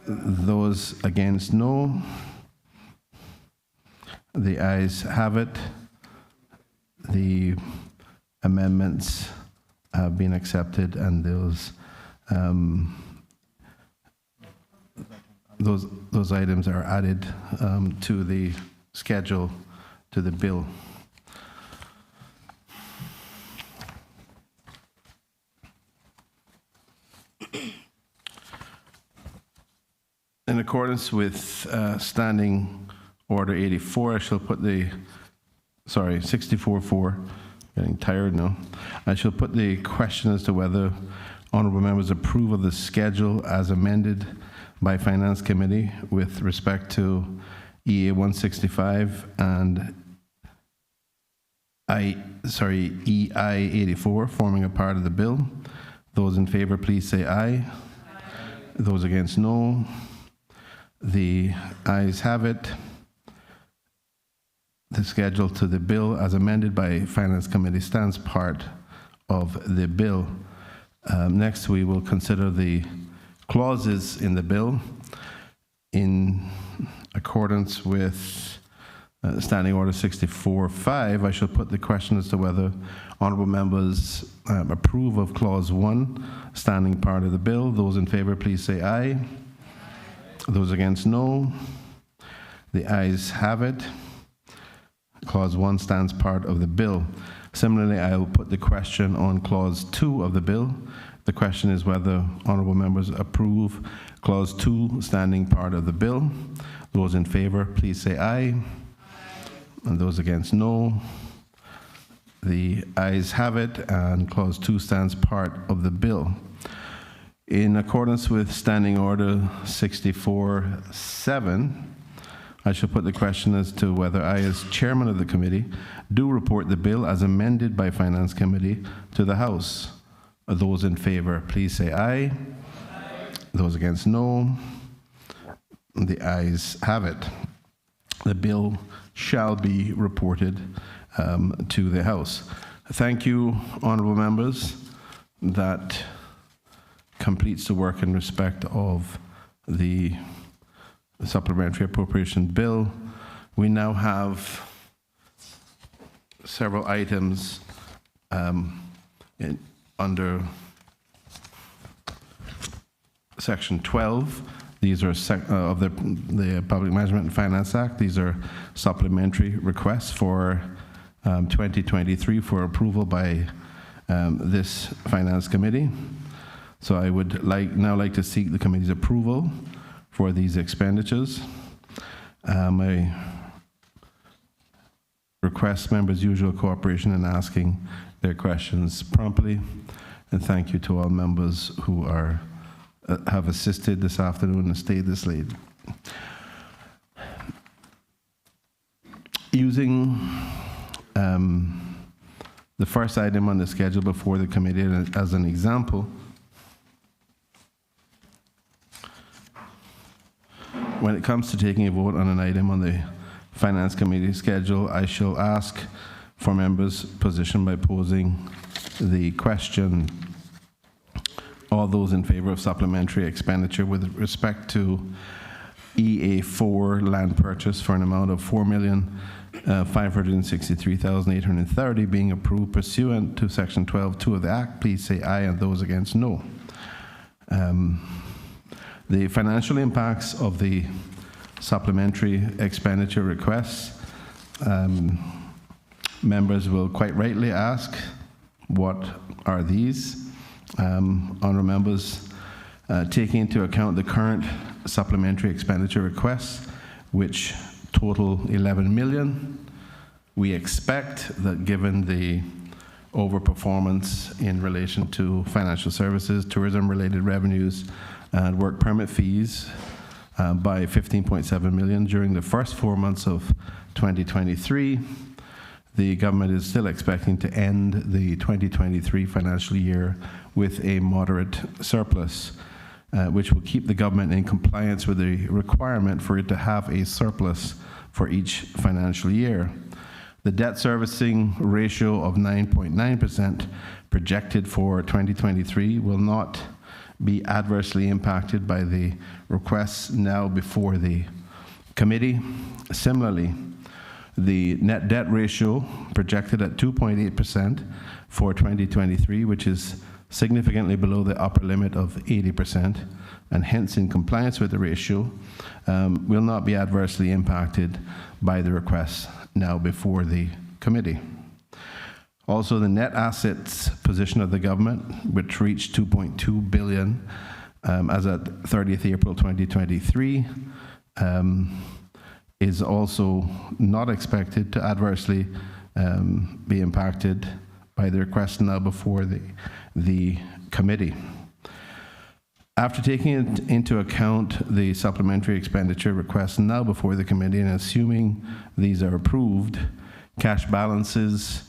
Those against, no. The ayes have it. The amendments have been accepted, and those items are added to the schedule, to the bill. In accordance with Standing Order 84, I shall put 64-4, getting tired now. I shall put the question as to whether honorable members approve of the schedule as amended by Finance Committee with respect to EA 165 and EI 84 forming a part of the bill. Those in favor, please say aye. Those against, no. The ayes have it. The schedule to the bill as amended by Finance Committee stands part of the bill. Next, we will consider the clauses in the bill. In accordance with Standing Order 64.5, I shall put the question as to whether honourable members approve of Clause 1, standing part of the bill. Those in favour, please say aye. Those against, no. The ayes have it. Clause 1 stands part of the bill. Similarly, I will put the question on Clause 2 of the bill. The question is whether honourable members approve Clause 2, standing part of the bill. Those in favour, please say aye. And those against, no. The ayes have it, and Clause 2 stands part of the bill. In accordance with Standing Order 64.7, I shall put the question as to whether I, as chairman of the committee, do report the bill as amended by Finance Committee to the House. Those in favour, please say aye. Aye. Those against, no. The ayes have it. The bill shall be reported to the House. Thank you, honourable members. That completes the work in respect of the supplementary appropriation bill. We now have several items under Section 12. These are of the Public Management and Finance Act. These are supplementary requests for 2023 for approval by this Finance Committee. So I would now like to seek the committee's approval for these expenditures. I request members' usual cooperation in asking their questions promptly, and thank you to all members who have assisted this afternoon and stayed this late. Using the first item on the schedule before the committee as an example, when it comes to taking a vote on an item on the Finance Committee schedule, I shall ask for members' position by posing the question: all those in favor of supplementary expenditure with respect to EA4 land purchase for an amount of $4,563,830 being approved pursuant to Section 12(2) of the Act, please say aye, and those against, no. The financial impacts of the supplementary expenditure requests, members will quite rightly ask, what are these? Honourable members, taking into account the current supplementary expenditure requests, which total 11 million, we expect that given the overperformance in relation to financial services, tourism-related revenues, and work permit fees by 15.7 million during the first 4 months of 2023, the government is still expecting to end the 2023 financial year with a moderate surplus, which will keep the government in compliance with the requirement for it to have a surplus for each financial year. The debt servicing ratio of 9.9% projected for 2023 will not be adversely impacted by the requests now before the committee. Similarly, the net debt ratio projected at 2.8% for 2023, which is significantly below the upper limit of 80%, and hence in compliance with the ratio, will not be adversely impacted by the requests now before the committee. Also, the net assets position of the government, which reached 2.2 billion as at 30th April 2023, is also not expected to adversely be impacted by the request now before the committee. After taking into account the supplementary expenditure requests now before the committee and assuming these are approved, cash balances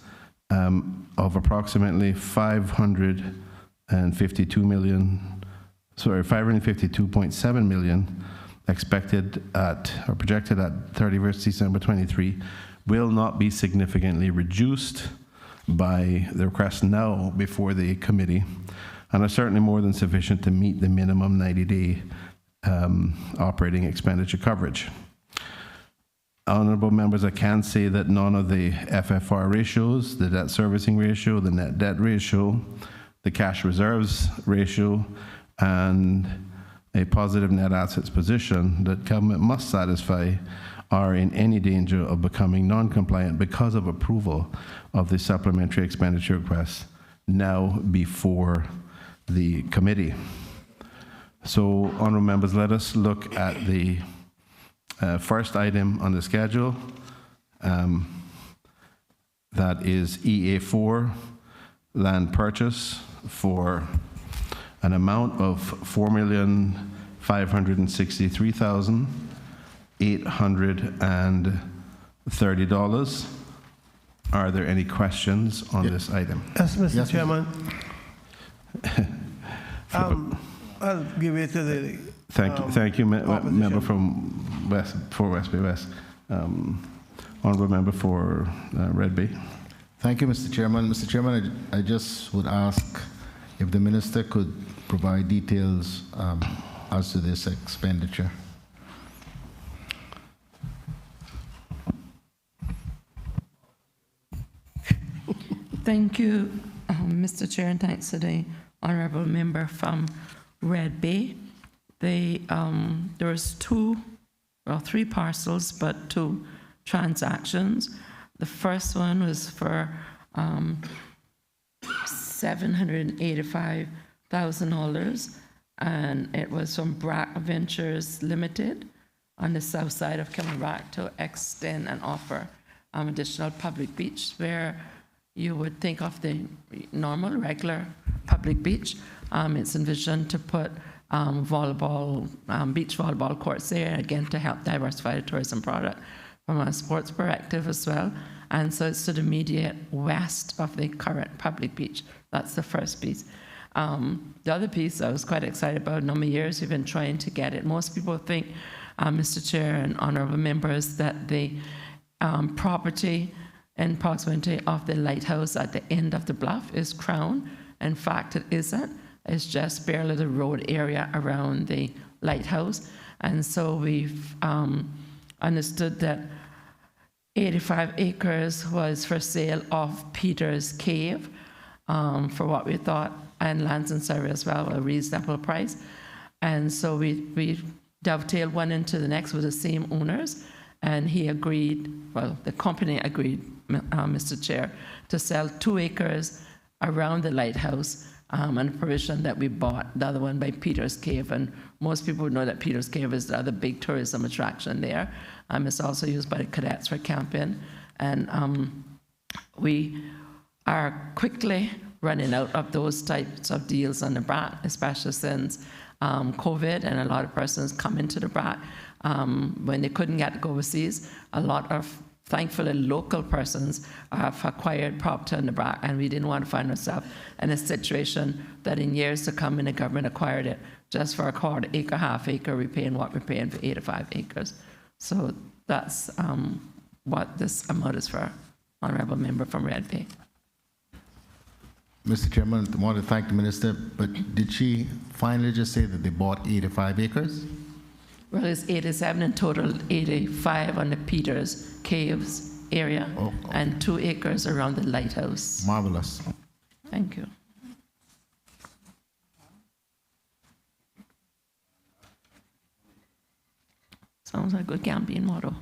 of approximately 552.7 million expected at, or projected at 31st December 23 will not be significantly reduced by the request now before the committee, and are certainly more than sufficient to meet the minimum 90-day operating expenditure coverage. Honorable members, I can say that none of the FFR ratios, the debt servicing ratio, the net debt ratio, the cash reserves ratio, and a positive net assets position that government must satisfy are in any danger of becoming non-compliant because of approval of the supplementary expenditure request now before the committee. So, honorable members, let us look at the first item on the schedule. That is EA4, land purchase for an amount of $4,563,830. Are there any questions on this item? Yes, Mr. Chairman. I'll give it to the. Thank you, member from West Bay West. Honorable member for Red Bay. Thank you, Mr. Chairman. Mr. Chairman, I just would ask if the minister could provide details as to this expenditure. Thank you, Mr. Chair, and thanks to the honourable member from Red Bay. There was three parcels, but two transactions. The first one was for $785,000, and it was from Brack Ventures Limited on the south side of Cayman to extend and offer additional public beach where you would think of the normal, regular public beach. It's envisioned to put beach volleyball courts there, again, to help diversify the tourism product from a sports perspective as well. And so it's to the immediate west of the current public beach. That's the first piece. The other piece I was quite excited about. A number of years we've been trying to get it. Most people think, Mr. Chair and honourable members, that the property in proximity of the lighthouse at the end of the bluff is Crown. In fact, it isn't. It's just barely the road area around the lighthouse. And so we've understood that 85 acres was for sale of Peter's Cave for what we thought, and lands and survey as well, a reasonable price. And so we dovetailed one into the next with the same owners, and he agreed, well, the company agreed, Mr. Chair, to sell 2 acres around the lighthouse, and a provision that we bought the other one by Peter's Cave. And most people know that Peter's Cave is the other big tourism attraction there. It's also used by the cadets for camping. And we are quickly running out of those types of deals on the BRAC, especially since COVID, and a lot of persons come into the BRAC when they couldn't get to go overseas. A lot of, thankfully, local persons have acquired property on the BRAC, and we didn't want to find ourselves in a situation that in years to come when the government acquired it, just for a quarter acre, half acre, we're paying what we're paying for 85 acres. So that's what this amount is for, honourable member from Red Bay. Mr. Chairman, I want to thank the minister, but did she finally just say that they bought 85 acres? Well, it's 87 in total, 85 on the Peters Caves area, and 2 acres around the lighthouse. Marvelous. Thank you. Sounds like a good campaign motto.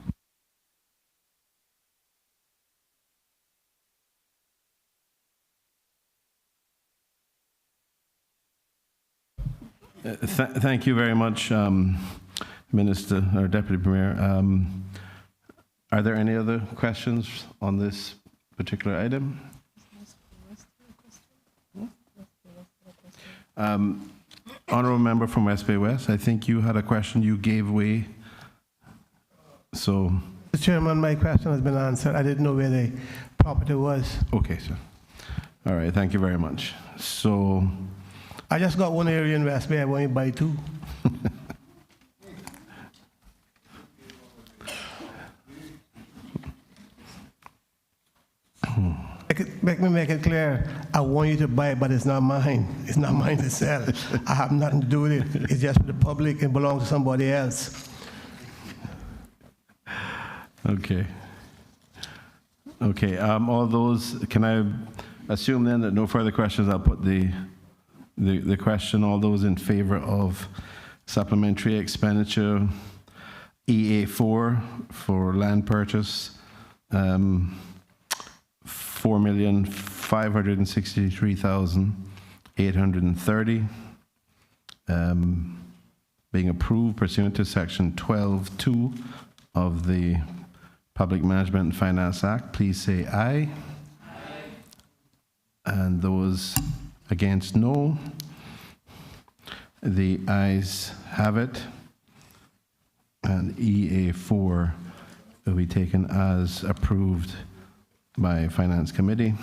Thank you very much, Minister or Deputy Premier. Are there any other questions on this particular item? Honourable member from West Bay West, I think you had a question. You gave way. So, Mr. Chairman, my question has been answered. I didn't know where the property was. Okay, sir. All right, thank you very much. So, I just got one area in West Bay. I want to buy two. Make it clear. I want you to buy it, but it's not mine. It's not mine to sell. I have nothing to do with it. It's just for the public and belongs to somebody else. okay. Okay, all those, can I assume then that no further questions? I'll put the question. All those in favor of supplementary expenditure EA4 for land purchase, $4,563,830, being approved pursuant to Section 12(2) of the Public Management and Finance Act, please say aye. Aye. And those against, no. The ayes have it. And EA4 will be taken as approved by Finance Committee.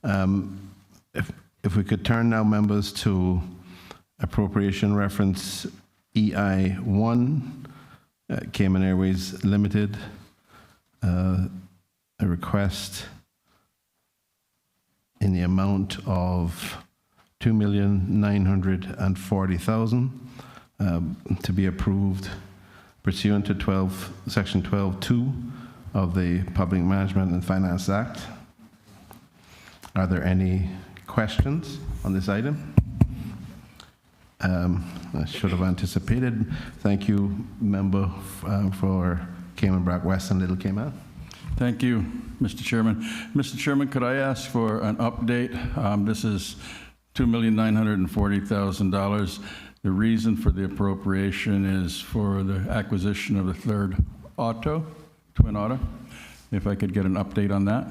If we could turn now, members, to appropriation reference EI1, Cayman Airways Limited, a request in the amount of $2,940,000 to be approved pursuant to Section 12(2) of the Public Management and Finance Act. Are there any questions on this item? I should have anticipated. Thank you, member for Cayman Brac West and Little Cayman. Thank you, Mr. Chairman. Mr. Chairman, could I ask for an update? This is $2,940,000. The reason for the appropriation is for the acquisition of the third twin otter. If I could get an update on that.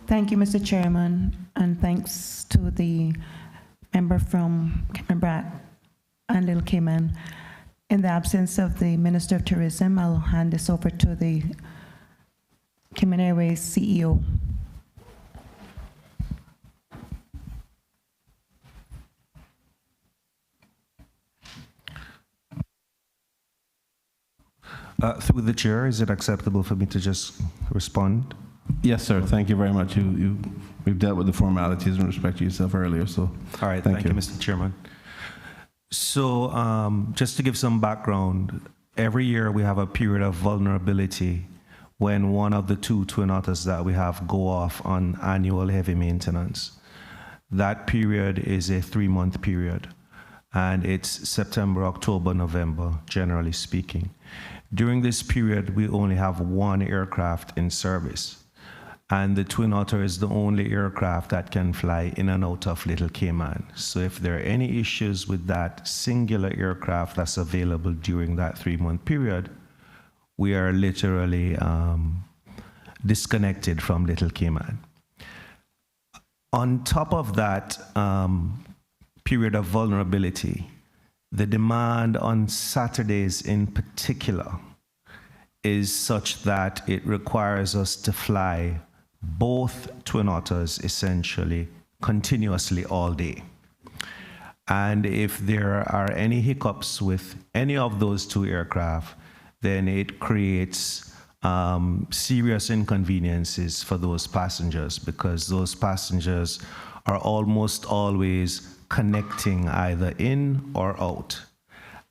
Thank you, Mr. Chairman, and thanks to the member from Cayman Brac and Little Cayman. In the absence of the Minister of Tourism, I'll hand this over to the Cayman Airways CEO. Through the chair, is it acceptable for me to just respond? Yes, sir. Thank you very much. We've dealt with the formalities in respect to yourself earlier, so. All right. Thank you, Mr. Chairman. So just to give some background, every year we have a period of vulnerability when one of the two twin otters that we have go off on annual heavy maintenance. That period is a 3-month period, and it's September, October, November, generally speaking. During this period, we only have one aircraft in service, and the Twin Otter is the only aircraft that can fly in and out of Little Cayman. So if there are any issues with that singular aircraft that's available during that 3-month period, we are literally disconnected from Little Cayman. On top of that period of vulnerability, the demand on Saturdays in particular is such that it requires us to fly both Twin Otters essentially continuously all day. And if there are any hiccups with any of those two aircraft, then it creates serious inconveniences for those passengers, because those passengers are almost always connecting either in or out.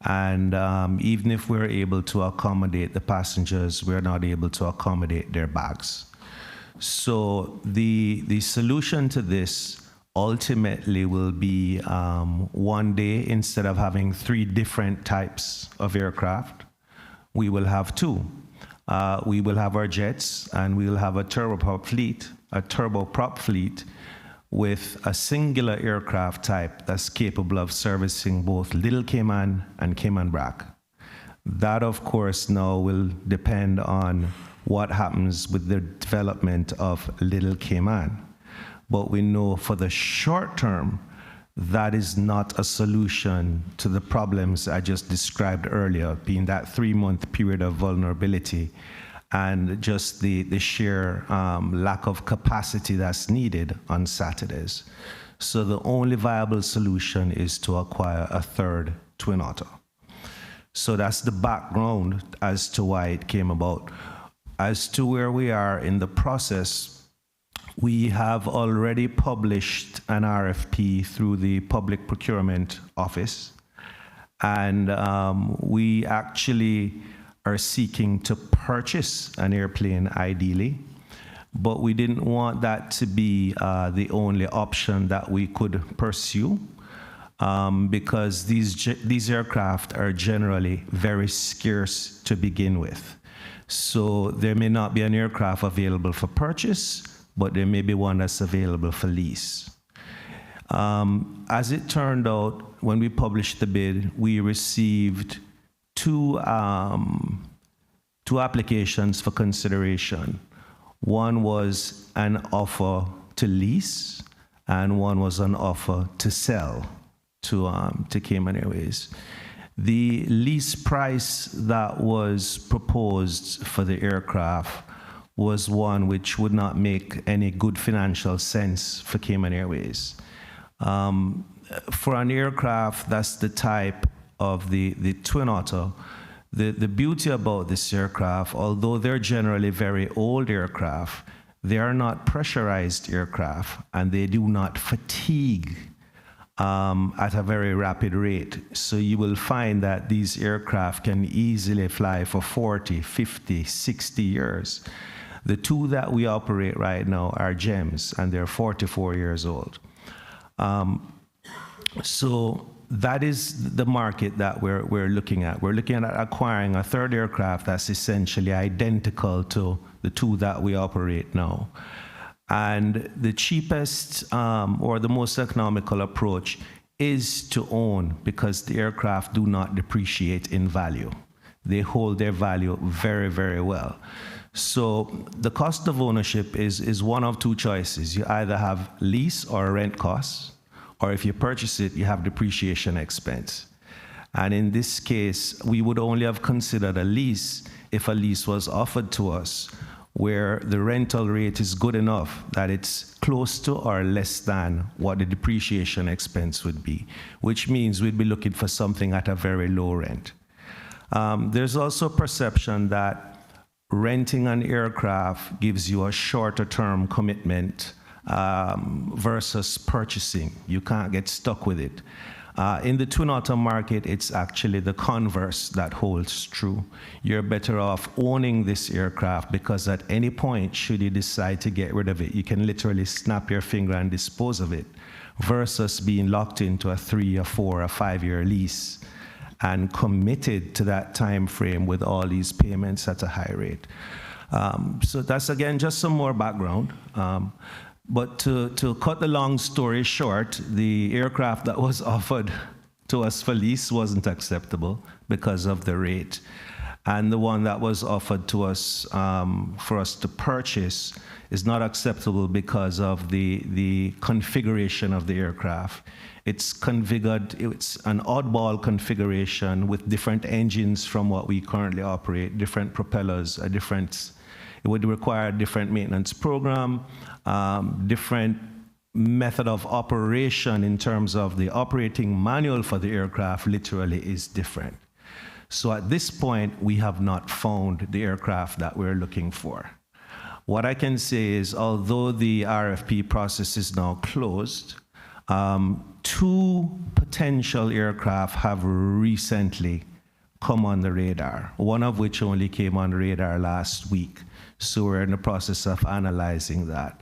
And even if we're able to accommodate the passengers, we're not able to accommodate their bags. So the solution to this ultimately will be one day, instead of having 3 different types of aircraft, we will have 2. We will have our jets, and we will have a turboprop fleet with a singular aircraft type that's capable of servicing both Little Cayman and Cayman Brac. That, of course, now will depend on what happens with the development of Little Cayman. But we know for the short term that is not a solution to the problems I just described earlier, being that 3-month period of vulnerability and just the sheer lack of capacity that's needed on Saturdays. So the only viable solution is to acquire a third Twin Otter. So that's the background as to why it came about. As to where we are in the process, we have already published an RFP through the Public Procurement Office, and we actually are seeking to purchase an airplane ideally, but we didn't want that to be the only option that we could pursue, because these aircraft are generally very scarce to begin with. So there may not be an aircraft available for purchase, but there may be one that's available for lease. As it turned out, when we published the bid, we received two applications for consideration. One was an offer to lease, and one was an offer to sell to Cayman Airways. The lease price that was proposed for the aircraft was one which would not make any good financial sense for Cayman Airways. For an aircraft that's the type of the Twin Otter, the beauty about this aircraft, although they're generally very old aircraft, they are not pressurized aircraft, and they do not fatigue at a very rapid rate. So you will find that these aircraft can easily fly for 40, 50, 60 years. The two that we operate right now are GEMs, and they're 44 years old. So that is the market that we're looking at. We're looking at acquiring a third aircraft that's essentially identical to the two that we operate now. And the cheapest or the most economical approach is to own, because the aircraft do not depreciate in value. They hold their value very, very well. So the cost of ownership is one of two choices. You either have lease or rent costs, or if you purchase it, you have depreciation expense. And in this case, we would only have considered a lease if a lease was offered to us where the rental rate is good enough that it's close to or less than what the depreciation expense would be, which means we'd be looking for something at a very low rent. There's also perception that renting an aircraft gives you a shorter term commitment versus purchasing. You can't get stuck with it. In the Twin Otter market, it's actually the converse that holds true. You're better off owning this aircraft, because at any point, should you decide to get rid of it, you can literally snap your finger and dispose of it, versus being locked into a 3 or 4 or 5 year lease and committed to that time frame with all these payments at a high rate. So that's, again, just some more background. But to cut the long story short, the aircraft that was offered to us for lease wasn't acceptable because of the rate. And the one that was offered to us for us to purchase is not acceptable because of the configuration of the aircraft. It's configured, it's an oddball configuration with different engines from what we currently operate, different propellers, it would require a different maintenance program, different method of operation in terms of the operating manual for the aircraft literally is different. So at this point, we have not found the aircraft that we're looking for. What I can say is, although the RFP process is now closed, 2 potential aircraft have recently come on the radar, one of which only came on the radar last week. So we're in the process of analyzing that.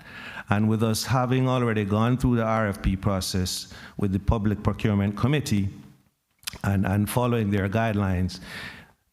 And with us having already gone through the RFP process with the Public Procurement Committee and following their guidelines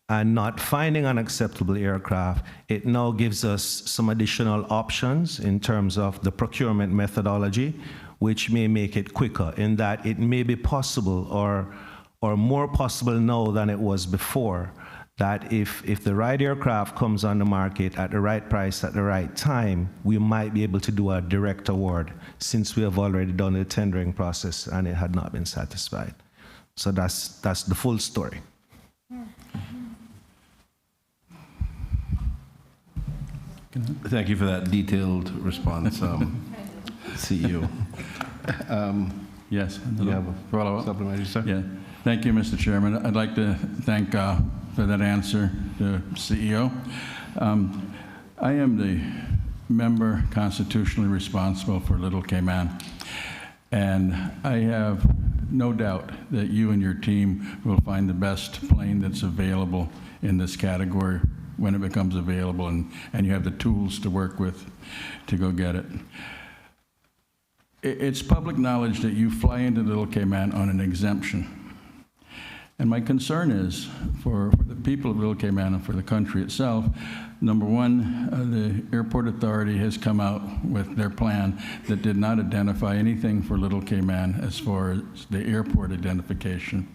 and not finding an acceptable aircraft, it now gives us some additional options in terms of the procurement methodology, which may make it quicker, in that it may be possible or more possible now than it was before that if the right aircraft comes on the market at the right price at the right time, we might be able to do a direct award, since we have already done the tendering process and it had not been satisfied. So that's the full story. Thank you for that detailed response, CEO. Yes. You have a follow-up? Supplementary, sir? Yeah. Thank you, Mr. Chairman. I'd like to thank for that answer to CEO. I am the member constitutionally responsible for Little Cayman, and I have no doubt that you and your team will find the best plane that's available in this category when it becomes available, and you have the tools to work with to go get it. It's public knowledge that you fly into Little Cayman on an exemption. And my concern is for the people of Little Cayman and for the country itself. Number one, the airport authority has come out with their plan that did not identify anything for Little Cayman as far as the airport identification.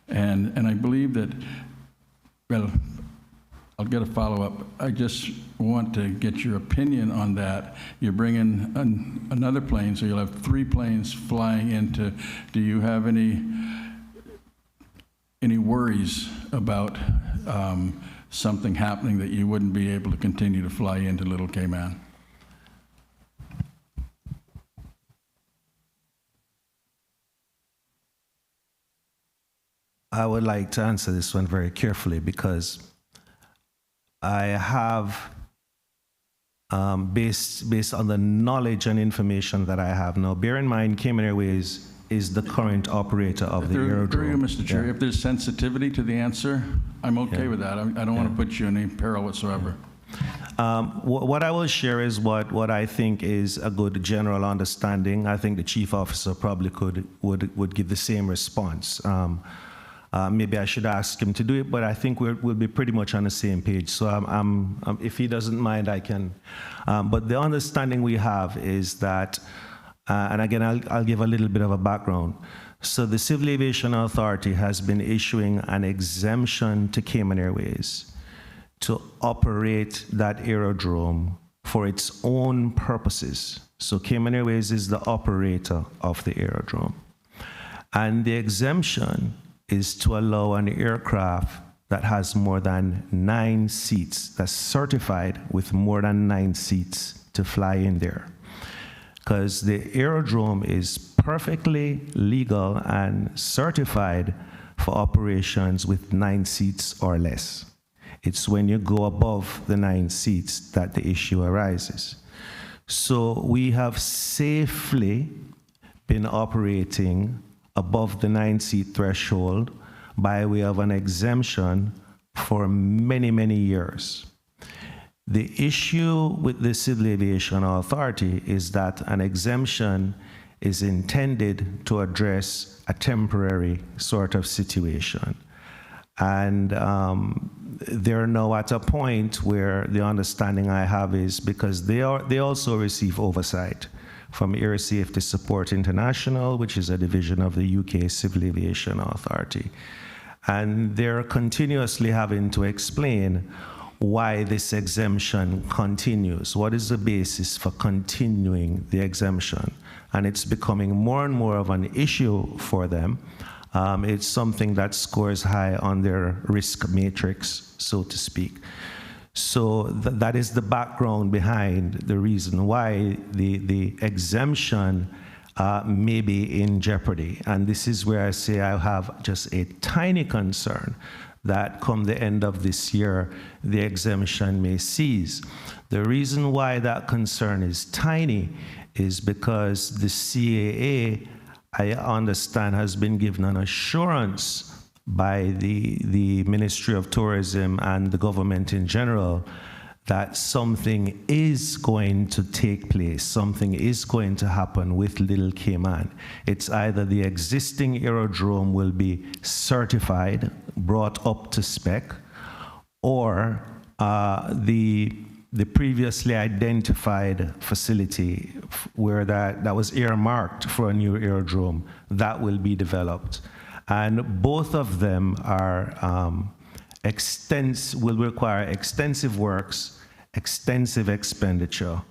And I believe that, well, I'll get a follow-up. I just want to get your opinion on that. You're bringing another plane, so you'll have 3 planes flying into. Do you have any worries about something happening that you wouldn't be able to continue to fly into Little Cayman? I would like to answer this one very carefully, because I have, based on the knowledge and information that I have now, bear in mind, Cayman Airways is the current operator of the aerodrome. Through you, Mr. Chair, if there's sensitivity to the answer, I'm okay with that. I don't want to put you in any peril whatsoever. What I will share is what I think is a good general understanding. I think the chief officer probably would give the same response. Maybe I should ask him to do it, but I think we'll be pretty much on the same page. So if he doesn't mind, I can. But the understanding we have is that, and again, I'll give a little bit of a background. So the Civil Aviation Authority has been issuing an exemption to Cayman Airways to operate that aerodrome for its own purposes. So Cayman Airways is the operator of the aerodrome. And the exemption is to allow an aircraft that has more than 9 seats, that's certified with more than 9 seats, to fly in there. Because the aerodrome is perfectly legal and certified for operations with 9 seats or less. It's when you go above the 9 seats that the issue arises. So we have safely been operating above the 9-seat threshold by way of an exemption for many, many years. The issue with the Civil Aviation Authority is that an exemption is intended to address a temporary sort of situation. And they're now at a point where the understanding I have is, because they also receive oversight from Air Safety Support International, which is a division of the UK Civil Aviation Authority. And they're continuously having to explain why this exemption continues. What is the basis for continuing the exemption? And it's becoming more and more of an issue for them. It's something that scores high on their risk matrix, so to speak. So that is the background behind the reason why the exemption may be in jeopardy. And this is where I say I have just a tiny concern that come the end of this year, the exemption may cease. The reason why that concern is tiny is because the CAA, I understand, has been given an assurance by the Ministry of Tourism and the government in general that something is going to take place, something is going to happen with Little Cayman. It's either the existing aerodrome will be certified, brought up to spec, or the previously identified facility where that was earmarked for a new aerodrome, that will be developed. And both of them are will require extensive works, extensive expenditure.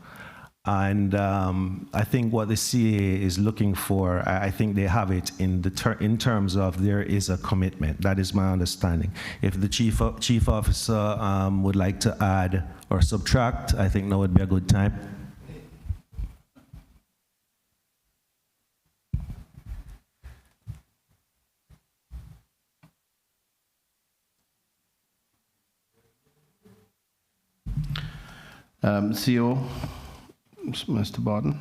And I think what the CA is looking for, I think they have it in terms of there is a commitment. That is my understanding. If the chief officer would like to add or subtract, I think now would be a good time. CO, Mr. Barton.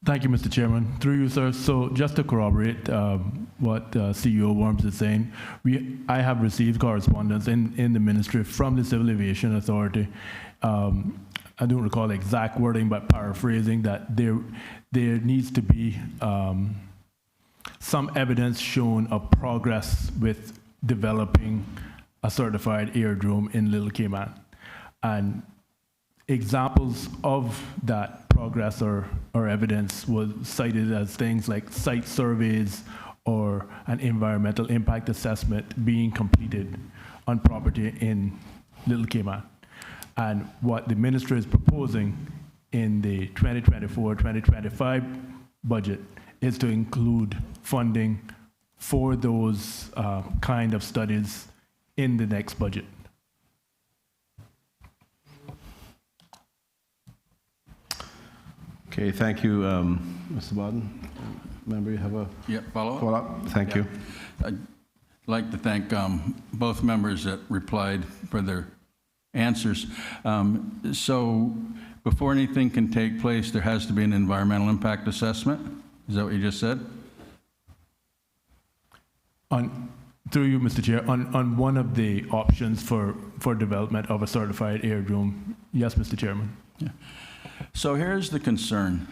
Thank you, Mr. Chairman. Through you, sir. So just to corroborate what CEO Worms is saying, I have received correspondence in the ministry from the Civil Aviation Authority. I don't recall the exact wording, but paraphrasing that there needs to be some evidence shown of progress with developing a certified airdrome in Little Cayman. And examples of that progress or evidence was cited as things like site surveys or an environmental impact assessment being completed on property in Little Cayman. And what the ministry is proposing in the 2024-2025 budget is to include funding for those kind of studies in the next budget. Okay, thank you, Mr. Barton. Member, you have a follow-up? Follow-up? Thank you. I'd like to thank both members that replied for their answers. So before anything can take place, there has to be an environmental impact assessment? Is that what you just said? Through you, Mr. Chair, on one of the options for development of a certified airdrome, yes, Mr. Chairman. Yeah. So here's the concern.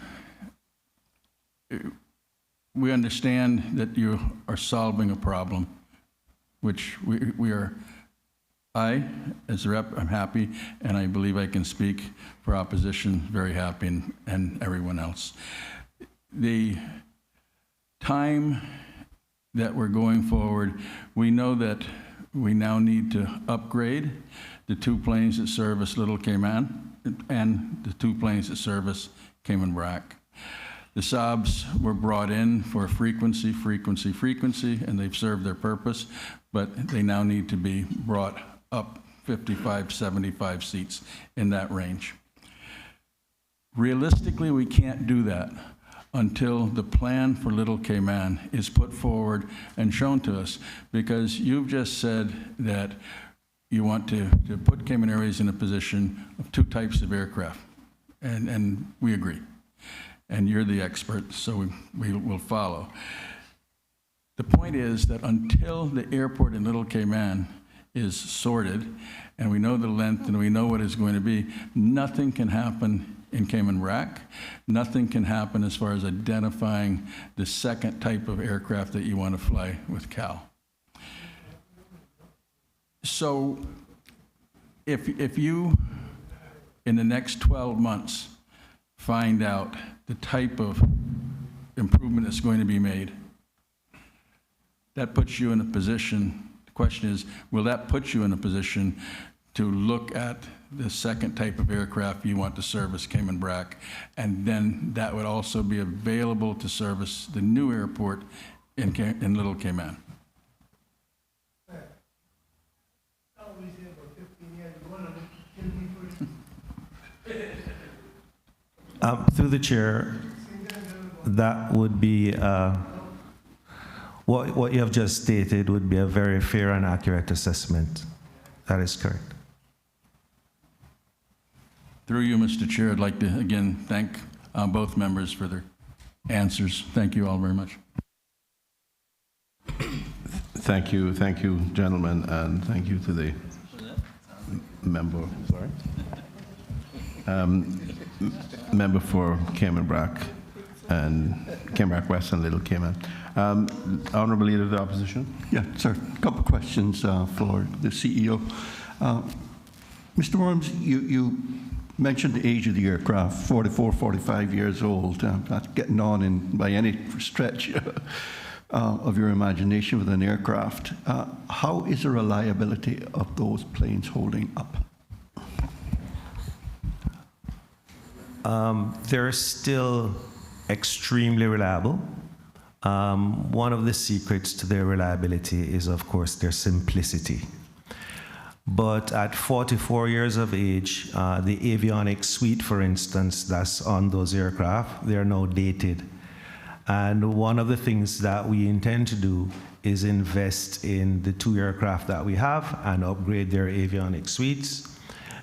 We understand that you are solving a problem, which we are. I, as a rep, I'm happy, and I believe I can speak for opposition, very happy, and everyone else. The time that we're going forward, we know that we now need to upgrade the 2 planes that service Little Cayman and the 2 planes that service Cayman Brac. The Saabs were brought in for frequency, and they've served their purpose, but they now need to be brought up 55, 75 seats in that range. Realistically, we can't do that until the plan for Little Cayman is put forward and shown to us, because you've just said that you want to put Cayman Airways in a position of 2 types of aircraft, and we agree. And you're the expert, so we will follow. The point is that until the airport in Little Cayman is sorted, and we know the length and we know what it's going to be, nothing can happen in Cayman Brac. Nothing can happen as far as identifying the second type of aircraft that you want to fly with Cal. So if you, in the next 12 months, find out the type of improvement that's going to be made, that puts you in a position, the question is, will that put you in a position to look at the second type of aircraft you want to service Cayman Brac, and then that would also be available to service the new airport in Little Cayman? Through the chair, that would be, what you have just stated would be a very fair and accurate assessment. That is correct. Through you, Mr. Chair, I'd like to again thank both members for their answers. Thank you all very much. Thank you, gentlemen, and thank you to the member. Sorry. Member for Cayman Brac and Cayman Brac West and Little Cayman. Honorable Leader of the Opposition. Yeah, sir. A couple of questions for the CEO. Mr. Worms, you mentioned the age of the aircraft, 44, 45 years old. Not getting on by any stretch. of your imagination with an aircraft, how is the reliability of those planes holding up? They're still extremely reliable. One of the secrets to their reliability is, of course, their simplicity. But at 44 years of age, the avionics suite, for instance, that's on those aircraft, they're now dated. And one of the things that we intend to do is invest in the 2 aircraft that we have and upgrade their avionics suites,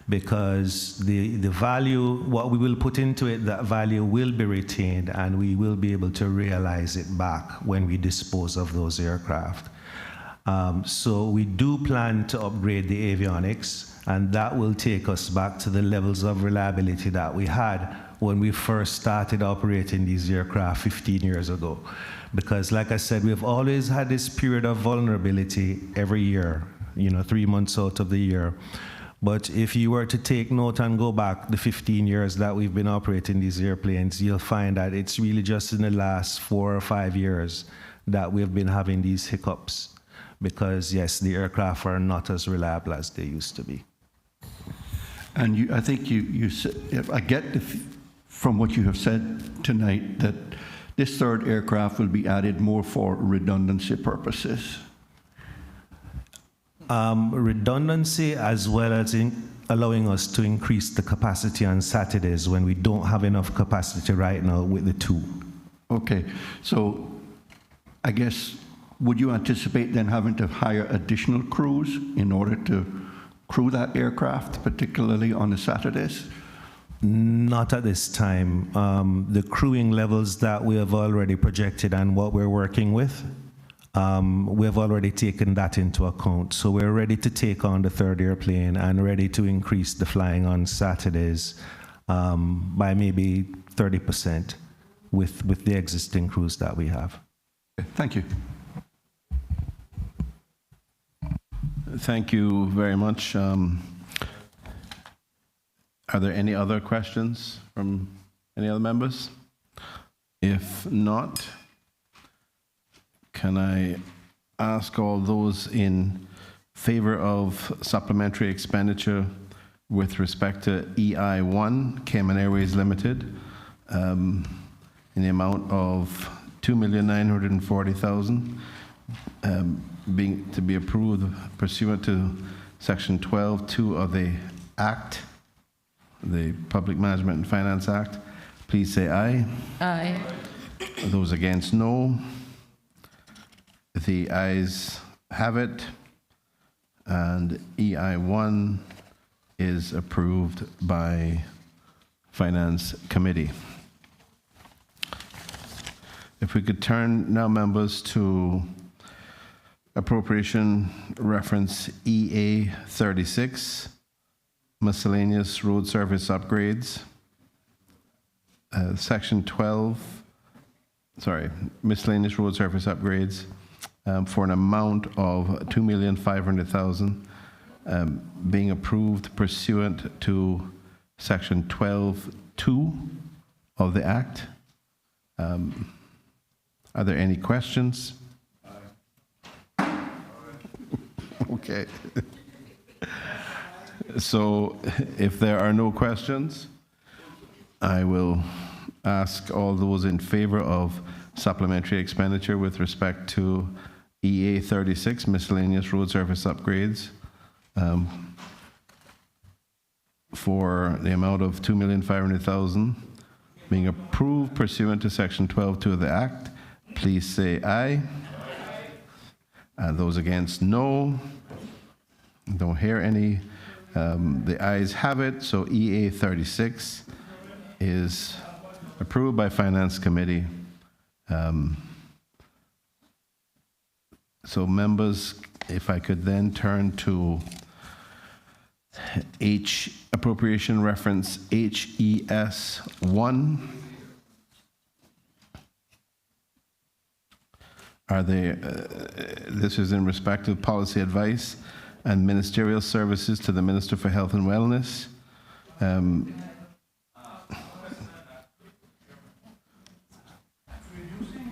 because the value, what we will put into it, that value will be retained, and we will be able to realize it back when we dispose of those aircraft. So we do plan to upgrade the avionics, and that will take us back to the levels of reliability that we had when we first started operating these aircraft 15 years ago. Because like I said, we've always had this period of vulnerability every year, 3 months out of the year. But if you were to take note and go back the 15 years that we've been operating these airplanes, you'll find that it's really just in the last 4 or 5 years that we've been having these hiccups. Because yes, the aircraft are not as reliable as they used to be. And I think you said, I get from what you have said tonight that this 3rd aircraft will be added more for redundancy purposes. Redundancy, as well as in allowing us to increase the capacity on Saturdays when we don't have enough capacity right now with the 2. Okay, so I guess, would you anticipate then having to hire additional crews in order to crew that aircraft, particularly on the Saturdays? Not at this time. The crewing levels that we have already projected and what we're working with, we have already taken that into account. So we're ready to take on the 3rd airplane and ready to increase the flying on Saturdays by maybe 30% with the existing crews that we have. Okay, thank you. Thank you very much. Are there any other questions from any other members? If not, can I ask all those in favor of supplementary expenditure with respect to EI1, Cayman Airways Limited, in the amount of $2,940,000, to be approved pursuant to Section 12(2) of the Act, the Public Management and Finance Act, please say aye. Aye. Those against, no. The ayes have it, and EI1 is approved by Finance Committee. If we could turn now, members, to appropriation reference EA36, miscellaneous road surface upgrades, section 12, miscellaneous road surface upgrades for an amount of $2,500,000 being approved pursuant to section 12(2) of the Act. Are there any questions? Okay. So if there are no questions, I will ask all those in favor of supplementary expenditure with respect to EA36, miscellaneous road surface upgrades, for the amount of $2,500,000 being approved pursuant to section 12(2) of the Act, please say aye. Those against, no. Don't hear any. The ayes have it, so EA36 is approved by Finance Committee. So members, if I could then turn to appropriation reference HES1. This is in respect of policy advice and ministerial services to the Minister for Health and Wellness.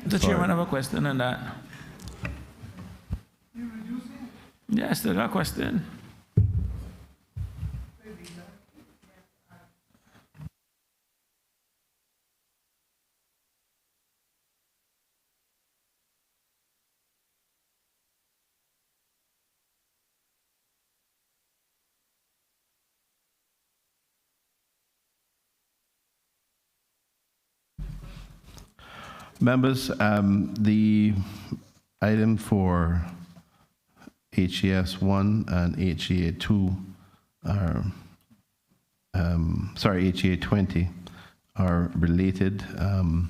The chairman have a question on that. Yeah, I still got a question. Members, the item for HES 1 and HEA 2 are, HEA 20 are related. And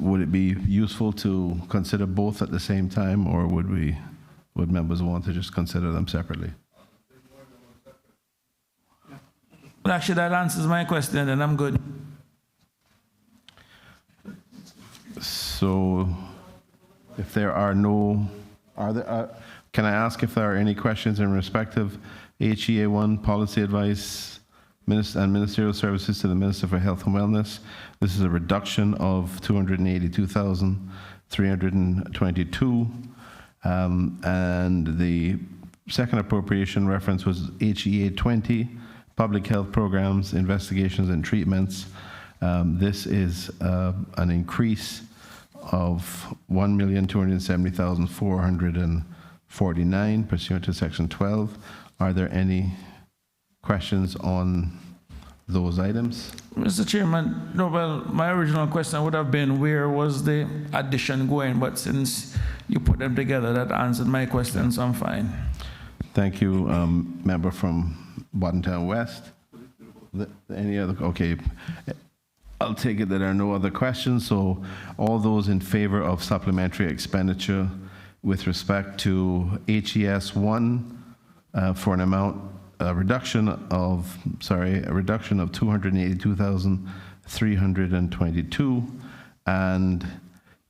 would it be useful to consider both at the same time, or would members want to just consider them separately? Well, actually, that answers my question, and I'm good. So, if there are no, can I ask if there are any questions in respect of HEA 1 policy advice and ministerial services to the Minister for Health and Wellness? This is a reduction of 282,322, and the second appropriation reference was HEA 20, public health programs, investigations and treatments. This is an increase of 1,270,449 pursuant to Section 12. Are there any questions on those items? Mr. Chairman, no, well, my original question would have been where was the addition going, but since you put them together, that answered my question, so I'm fine. Thank you, member from Watertown West. Any other? Okay. I'll take it that there are no other questions. So all those in favor of supplementary expenditure with respect to HES 1 for an amount, a reduction of 282,322, and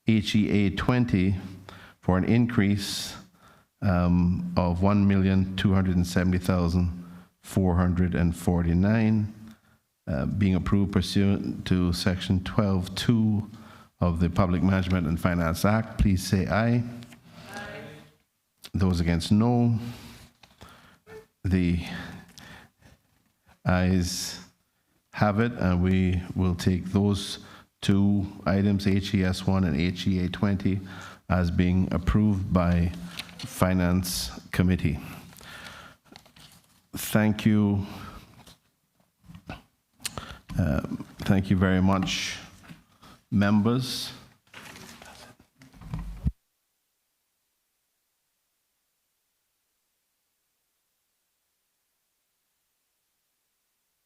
HEA 20 for an increase of 1,270,449, being approved pursuant to Section 12(2) of the Public Management and Finance Act, please say aye. Aye. Those against, no. The ayes have it, and we will take those two items, HES 1 and HEA 20, as being approved by Finance Committee. Thank you. Thank you very much, members.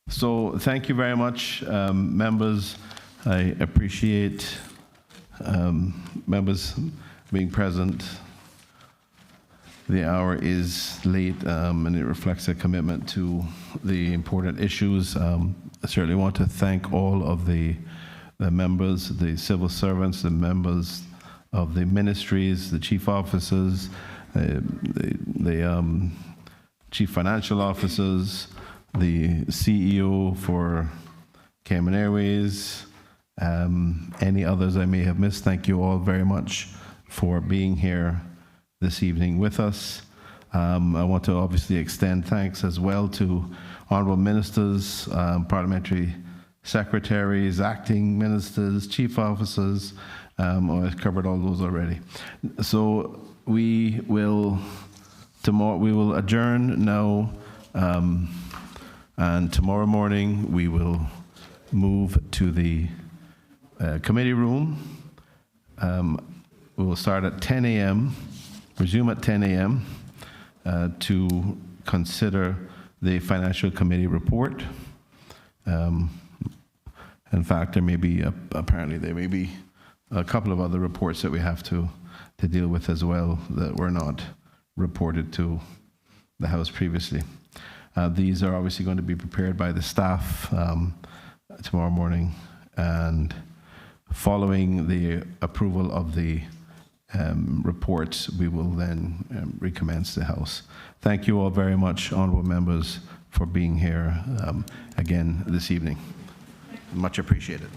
So thank you very much, members. I appreciate members being present. The hour is late, and it reflects a commitment to the important issues. I certainly want to thank all of the members, the civil servants, the members of the ministries, the chief officers, the chief financial officers, the CEO for Cayman Airways, any others I may have missed. Thank you all very much for being here this evening with us. I want to obviously extend thanks as well to honorable ministers, parliamentary secretaries, acting ministers, chief officers. I've covered all those already. So we will adjourn now, and tomorrow morning we will move to the committee room. We will start at 10 a.m., resume at 10 a.m. To consider the financial committee report. In fact, there may be a couple of other reports that we have to deal with as well that were not reported to the House previously. These are obviously going to be prepared by the staff tomorrow morning, and following the approval of the reports, we will then recommence the House. Thank you all very much, honorable members, for being here again this evening. Much appreciated.